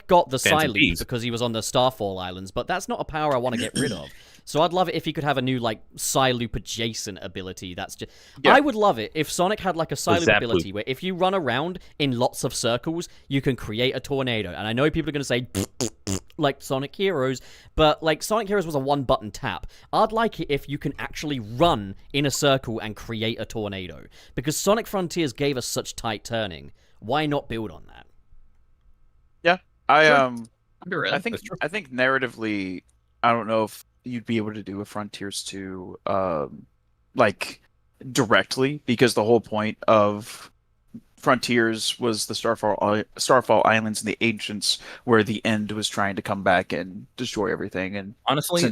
got the Phantom Psyloop Bees. because he was on the Starfall Islands, but that's not a power I want to get rid of. So I'd love it if he could have a new, like, Psyloop adjacent ability. That's just... Yeah. I would love it if Sonic had, like, a Psyloop Zap ability where if you run around in lots of circles, you can create a tornado. And I know people are going to say, like Sonic Heroes, but, like, Sonic Heroes was a one-button tap. I'd like it if you can actually run in a circle and create a tornado. Because Sonic Frontiers gave us such tight turning. Why not build on that? Yeah, I'd be ready. I think narratively, I don't know if you'd be able to do a Frontiers 2 like directly, because the whole point of Frontiers was the Starfall Islands and the Ancients, where the End was trying to come back and destroy everything. And honestly,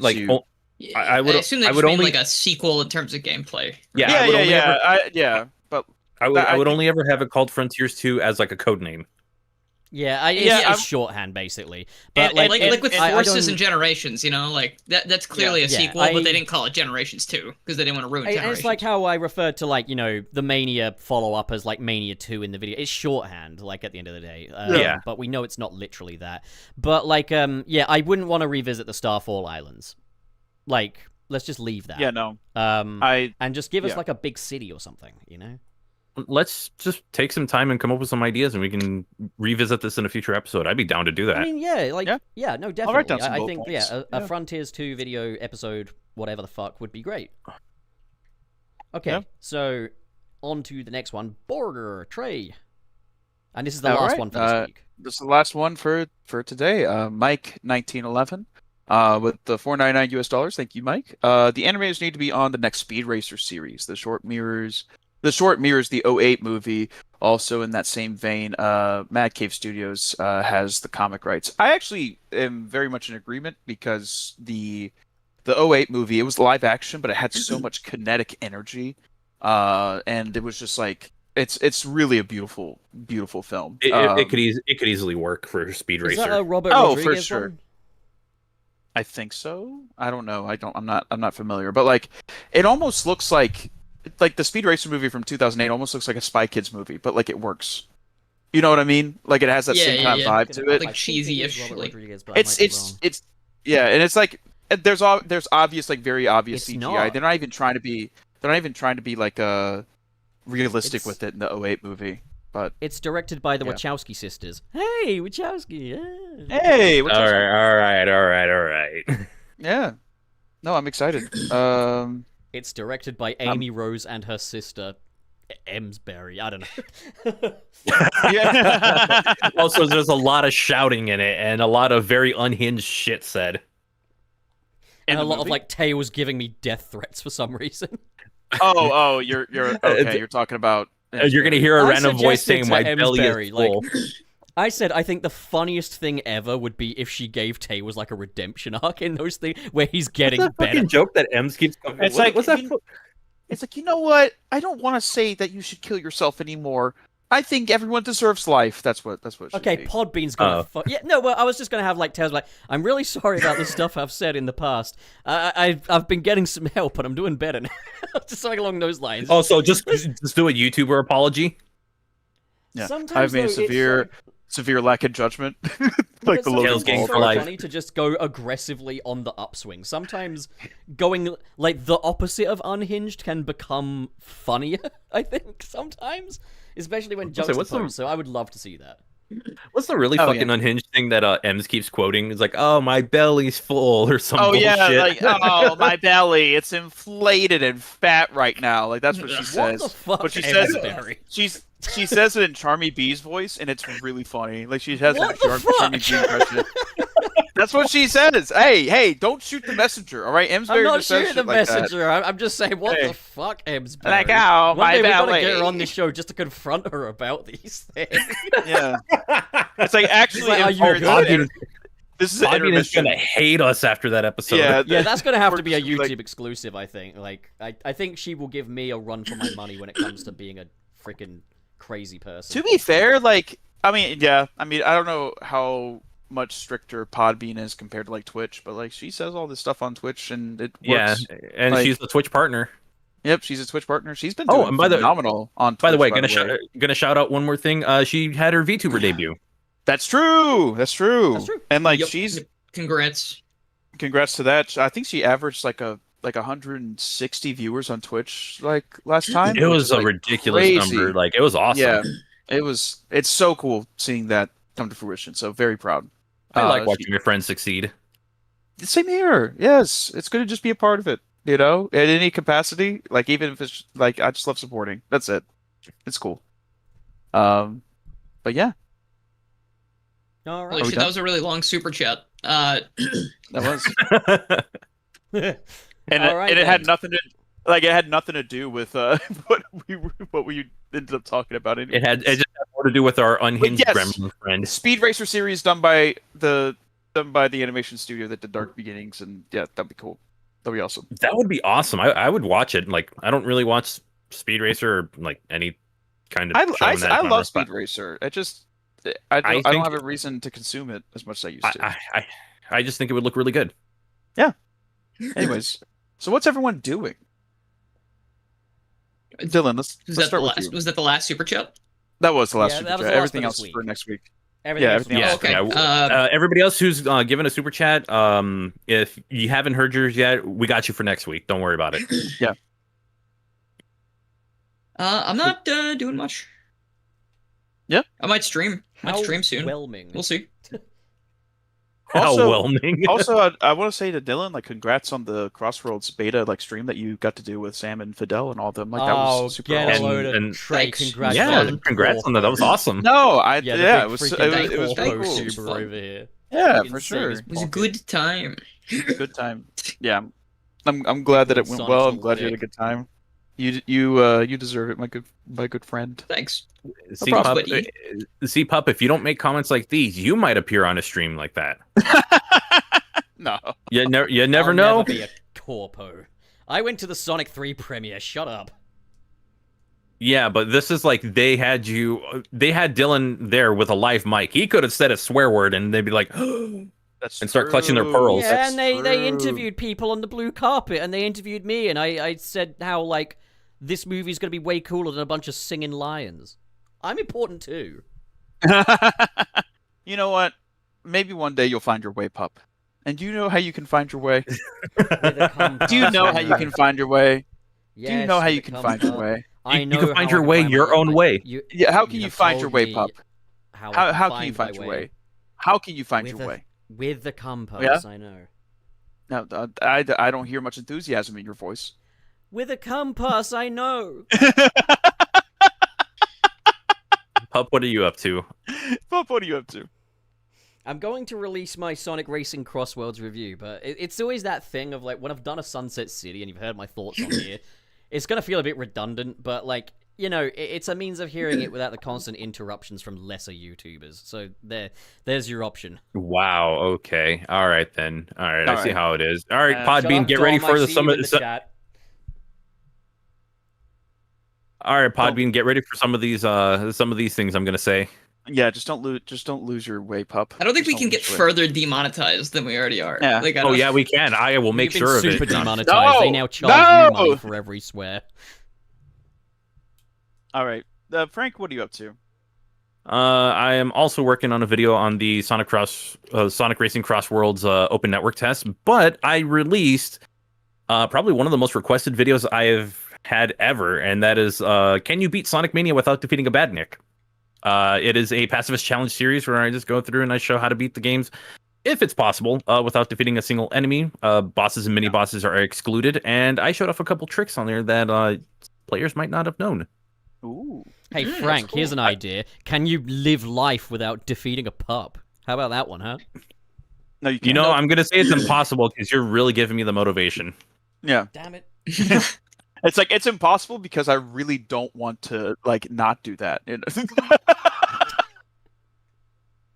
I assume they would only like a sequel in terms of gameplay. Yeah. But I would only ever have it called Frontiers 2 as like a code name. Yeah, it's shorthand basically. But like with Forces and Generations, you know, like that's clearly a sequel, but they didn't call it Generations 2 because they didn't want to ruin Generations. It's like how I referred to, like, you know, the Mania follow-up as like Mania 2 in the video. It's shorthand, like, at the end of the day. But we know it's not literally that. But like, I wouldn't want to revisit the Starfall Islands. Like, let's just leave that. Yeah, no. And just give us like a big city or something, you know? Let's just take some time and come up with some ideas, and we can revisit this in a future episode. I'd be down to do that. I mean, no, definitely. I'll write down some I bullet think, points. a Frontiers 2 video episode, whatever the fuck, would be great. Okay, so on to the next one. Border, Trey. And this is the last one for this week. This is the last one for today. Mike 1911. With the $4.99 US. Thank you, Mike. The animators need to be on the next Speed Racer series. The short mirrors the 08 movie. Also in that same vein, Mad Cave Studios has the comic rights. I actually am very much in agreement, because the 08 movie, it was live action, but it had so much kinetic energy, and it was just like it's really a beautiful film. It could easily work for Speed Racer. Is that a Robert Rodriguez for sure. one? I think so. I don't know. I'm not familiar, but like it almost looks like the Speed Racer movie from 2008 almost looks like a Spy Kids movie, but like it works. You know what I mean? Like it has that same kind of vibe to it. Like cheesy-ish. It's and it's like there's obvious, like very obvious CGI. Not. They're not even trying to be like realistic with it in the 08 movie. But it's directed by the Wachowski sisters. Hey, Wachowski! Yeah. Hey, Wachowski. All right. Yeah. No, I'm excited. It's directed by Amy Rose and her sister, Emsbury. I don't know. Also, there's a lot of shouting in it and a lot of very unhinged shit said. And a lot of like Tails giving me death threats for some reason. Oh, you're okay. You're talking about. You're gonna hear a random voice saying my belly is full. Like, I said I think the funniest thing ever would be if she gave Tails like a redemption arc in those things where he's getting better. Fucking joke that Ems keeps coming. It's what's that? It's like, you know what? I don't want to say that you should kill yourself anymore. I think everyone deserves life. That's what. Okay, Podbean's gonna. I was just gonna have like Tails like, I'm really sorry about the stuff I've said in the past. I've been getting some help and I'm doing better now. Just something along those lines. Oh, so just do a YouTuber apology. Yeah, sometimes I've made a severe lack of judgment. Like the Tails game for life. Funny to just go aggressively on the upswing. Sometimes going like the opposite of unhinged can become funnier. I think sometimes. Especially when juxtaposed, so I would love to see that. What's the really fucking unhinged thing that Ems keeps quoting? It's like, oh, my belly's full or some bullshit. Like, oh, my belly, it's inflated and fat right now. Like, that's what she says. What the fuck, but she says it in Charmy B's voice, and it's really funny. Like, she has that Charmy B impression. That's what she says. Hey, don't shoot the messenger, all right? Emsbury I'm not just says shooting the shit like messenger. I'm just saying, what the fuck, Emsbury? Like, oh, One my day we belly. gotta get her on this show just to confront her about these things. Yeah. It's like, actually, are you good? This is an Podbean is gonna hate us after that episode. Yeah, that's gonna have to be a YouTube exclusive, I think. Like, I think she will give me a run for my money when it comes to being a freaking crazy person. To be fair, like, I don't know how much stricter Podbean is compared to like Twitch, but like she says all this stuff on Twitch and it works. Yeah, and she's the Twitch partner. Yep, she's a Twitch partner. She's been doing phenomenal on Twitch. By the way, gonna shout out one more thing. She had her VTuber debut. That's true. And like she's congrats to that. I think she averaged like 160 viewers on Twitch like last time. It was a ridiculous number. Like it was awesome. Yeah, it's so cool seeing that come to fruition. So very proud. I like watching your friends succeed. Same here. Yes, it's good to just be a part of it. You know, at any capacity. Like even if it's like I just love supporting. That's it. It's cool. But yeah. All right. Holy shit, that was a really long super chat. That was. And it had nothing to do with what we ended up talking about. Anyway. It just had more to do with our unhinged gremlin friend. Speed Racer series done by the animation studio that did Dark Beginnings, and yeah, that'd be cool. That'd be awesome. That would be awesome. I would watch it. Like, I don't really watch Speed Racer or like any kind of show in that I genre, love Speed Racer. I don't have a reason to consume it as much as I used to. I just think it would look really good. Yeah. Anyways, so what's everyone doing? Dylan, let's start with you. Was that the last super chat? That was the last super that was chat. the last Everything for else this is for week. next week. Everything else. Okay. Everybody else who's given a super chat, if you haven't heard yours yet, we got you for next week. Don't worry about it. Yeah. I'm not doing much. Yeah. I might stream. How Stream soon. whelming. We'll see. How whelming. Also, I want to say to Dylan, like, congrats on the Crossworlds beta stream that you got to do with Sam and Fidel and all of them. Like, that was super get awesome. a load of Trey, Thanks. congrats. Yeah, congrats on that. That was awesome. No, Yeah, it was very cool. Super over here. Yeah, Insane for sure. as It was a good time. Good time. Yeah, I'm glad that it went well. I'm glad you had a good time. You deserve it, my good friend. Thanks. C-Pup, if you don't make comments like these, you might appear on a stream like that. No. You never I'll know. Never be a corpo. I went to the Sonic 3 premiere. Shut up. Yeah, but this is like they had Dylan there with a live mic. He could have said a swear word and they'd be like, That's and start clutching their pearls. Yeah, and they interviewed people on the blue carpet, and they interviewed me, and I said how, like, this movie's gonna be way cooler than a bunch of singing lions. I'm important too. You know what? Maybe one day you'll find your way, pup. And do you know how you can find your way? Do you know how you can find your way? Yes, do you know how you can find your way? I know you can find how your I way find your my own way. Yeah, how can you have find your told way, me pup? How can you find your way? How can you find your way? With the compass, Yeah? I know. No, I don't hear much enthusiasm in your voice. With a compass, I know. Pup, what are you up to? Pup, what are you up to? I'm going to release my Sonic Racing Crossworlds review, but it's always that thing of, like, when I've done a Sunset City, and you've heard my thoughts on here, it's going to feel a bit redundant, but, like, you know, it's a means of hearing it without the constant interruptions from lesser YouTubers. So there's your option. Wow. Okay. All right then. All right. I see how it is. All right, Shut Podbean, up, get ready Dom, for I the see some you of in the chat. All right, Podbean, get ready for some of these things I'm gonna say. Yeah, just don't lose your way, pup. I don't think Just we can get lose your way. further demonetized than we already are. Yeah. Like, Oh yeah, we can. I will make We've been sure of super it. demonetized. They now charge you money for every swear. All right, Frank, what are you up to? I am also working on a video on the Sonic Racing Crossworlds open network test, but I released probably one of the most requested videos I have had ever, and that is can you beat Sonic Mania without defeating a badnik? It is a pacifist challenge series where I just go through and I show how to beat the games, if it's possible, without defeating a single enemy. Bosses and mini bosses are excluded, and I showed off a couple tricks on there that players might not have known. Ooh. Hey, Frank, here's an idea. Can you live life without defeating a pup? How about that one, huh? No, you can't. You know, I'm gonna say it's impossible because you're really giving me the motivation. Yeah. Damn it. It's like it's impossible because I really don't want to like not do that. You know?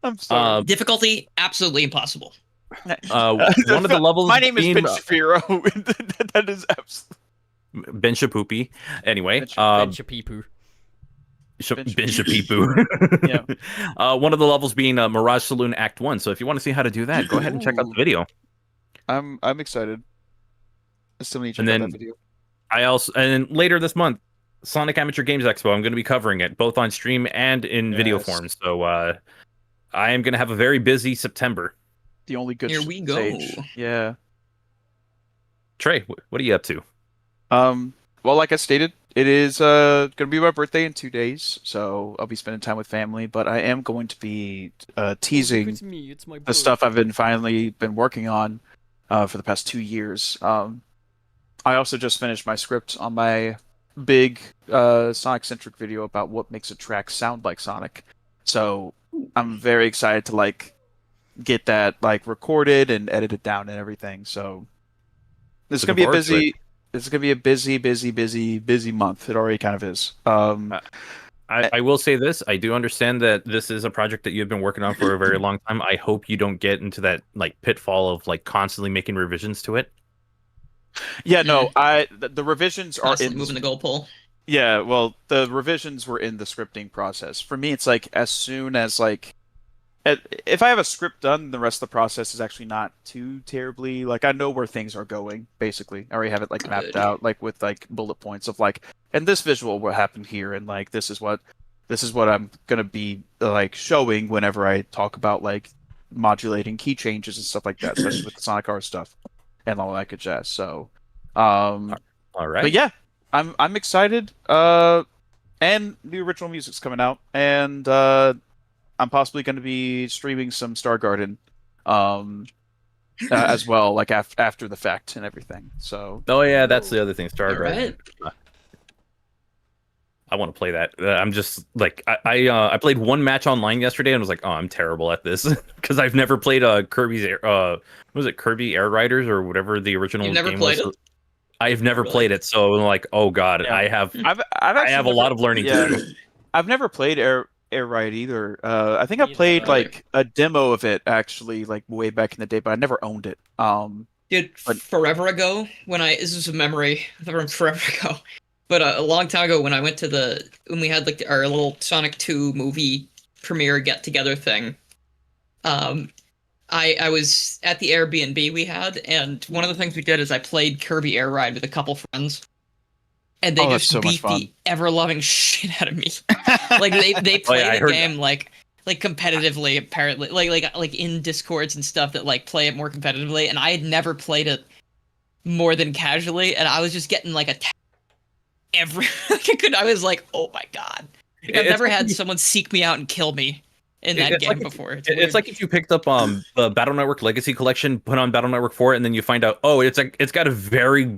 I'm sorry. difficulty, absolutely impossible. One of the levels. My name is being, Ben Shapiro. That is absolutely Ben Shapoopy. Anyway, Ben Shapipu. Ben Shapipu. Yeah. One of the levels being Mirage Saloon Act 1. So if you want to see how to do that, go ahead and check out the video. I'm excited. I still need to And check out then that video. and later this month, Sonic Amateur Games Expo. I'm going to be covering it both on stream and in video form. So I am going to have a very busy September. The only good Here we go. stage. Yeah. Trey, what are you up to? Well, like I stated, it is going to be my birthday in 2 days, so I'll be spending time with family. But I am going to be teasing It's me. It's my the stuff I've been working on for the past 2 years. I also just finished my script on my big Sonic-centric video about what makes a track sound like Sonic. So I'm very excited to get that recorded and edited down and everything. So This is gonna be a busy. It's gonna be a busy month. It already kind of is. I will say this. I do understand that this is a project that you've been working on for a very long time. I hope you don't get into that like pitfall of like constantly making revisions to it. Yeah, no. The revisions are moving the goal pole. Yeah, well, the revisions were in the scripting process. For me, it's like as soon as like, if I have a script done, the rest of the process is actually not too terribly like I know where things are going. Basically, I already have it like mapped out, like with like bullet points of like, and this visual will happen here, and like this is what I'm gonna be like showing whenever I talk about like modulating key changes and stuff like that, especially with the Sonic R stuff and all that good jazz. So, all right. But yeah. I'm excited, and new original music's coming out, and I'm possibly going to be streaming some Star Garden, as well, like after the fact and everything. So. Oh yeah, that's the other thing, Star Garden. Right. I want to play that. I'm just like I played one match online yesterday and was like, oh, I'm terrible at this because I've never played Kirby's was it Kirby Air Riders or whatever the original You've never game played was. it? I've never played it, so I'm like, oh god, Yeah. I have a lot of learning to do. I've never played Air Ride either. I think I played like a demo of it actually, like way back in the day, but I never owned it. Dude, forever ago, this is a memory from forever ago, but a long time ago when I went to when we had like our little Sonic 2 movie premiere get together thing, I was at the Airbnb we had, and one of the things we did is I played Kirby Air Ride with a couple friends, and they just so beat the ever-loving shit out of me. Like they play the game like competitively, apparently, like in Discords and stuff that like play it more competitively, and I had never played it more than casually, and I was just getting like attacked I was like, oh my god, I've never had someone seek me out and kill me in that game before. It's like if you picked up the Battle Network Legacy Collection, put on Battle Network 4, and then you find out, oh, it's got a very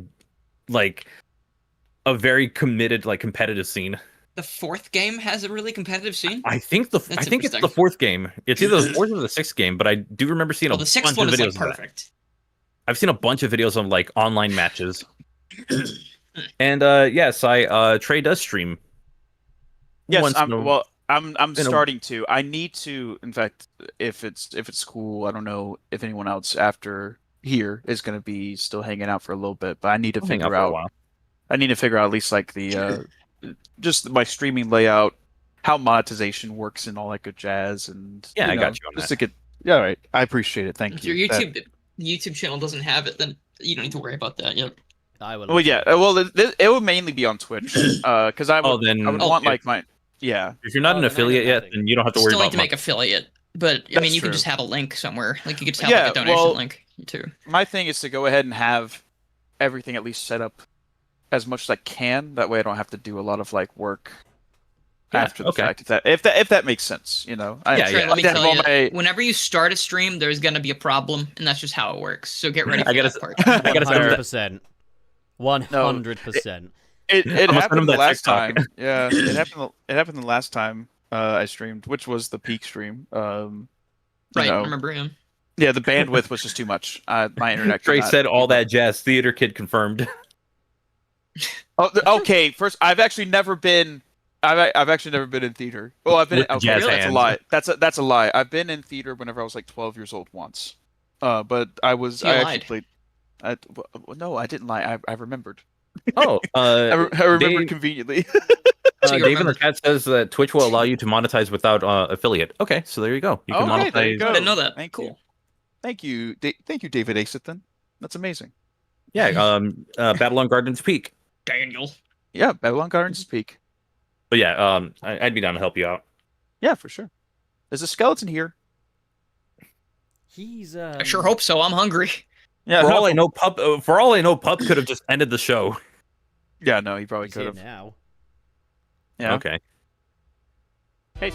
committed like competitive scene. The fourth game has a really competitive scene. I think it's the fourth game. It's either the fourth or the sixth game, but I do remember seeing the sixth one is like perfect. I've seen a bunch of videos of like online matches. And yes, Trey does stream. Yes, I'm starting to. I need to. In fact, if it's cool, I don't know if anyone else after here is going to be still hanging out for a little bit, but I need to figure out. I need to figure out at least like the just my streaming layout, how monetization works, and all that good jazz. And I got you on just that. To get. Yeah, all right. I appreciate it. Thank you. If your YouTube channel doesn't have it, then you don't need to worry about that. Yep. I will. Well, yeah. Well, it will mainly be on Twitch, because I would want like my. Yeah. If you're not an affiliate yet, then you don't have to worry about. Still need to make affiliate, but I mean, you can just have a link somewhere. Like you could just have like a donation link too. My thing is to go ahead and have everything at least set up as much as I can. That way, I don't have to do a lot of like work after the fact. If that makes sense, you know. Let me tell you, whenever you start a stream, there's gonna be a problem, and that's just how it works. So get ready for that part. 100%. 100%. It happened the last time. Yeah, it happened the last time I streamed, which was the peak stream. Right, I remember him. Yeah, the bandwidth was just too much. My internet. Trey said all that jazz. Theater kid confirmed. Okay. First, I've actually never been in theater. Oh, I've been. Okay, that's a lie. That's a lie. I've been in theater whenever I was like 12 years old once. But I actually played. No, I didn't lie. I remembered. Oh, I remembered conveniently. Dave in the chat says that Twitch will allow you to monetize without affiliate. Okay, so there you go. You can monetize. There you go. I didn't know that. Cool. Thank you, David Acethan. That's amazing. Yeah, Babylon Gardens Peak. Daniel. Yeah, Babylon Gardens Peak. But yeah, I'd be down to help you out. Yeah, for sure. There's a skeleton here. He's I sure hope so. I'm hungry. Yeah. For all I know, Pup could have just ended the show. Yeah, no, he probably could have. Now. Yeah. Okay. Hey.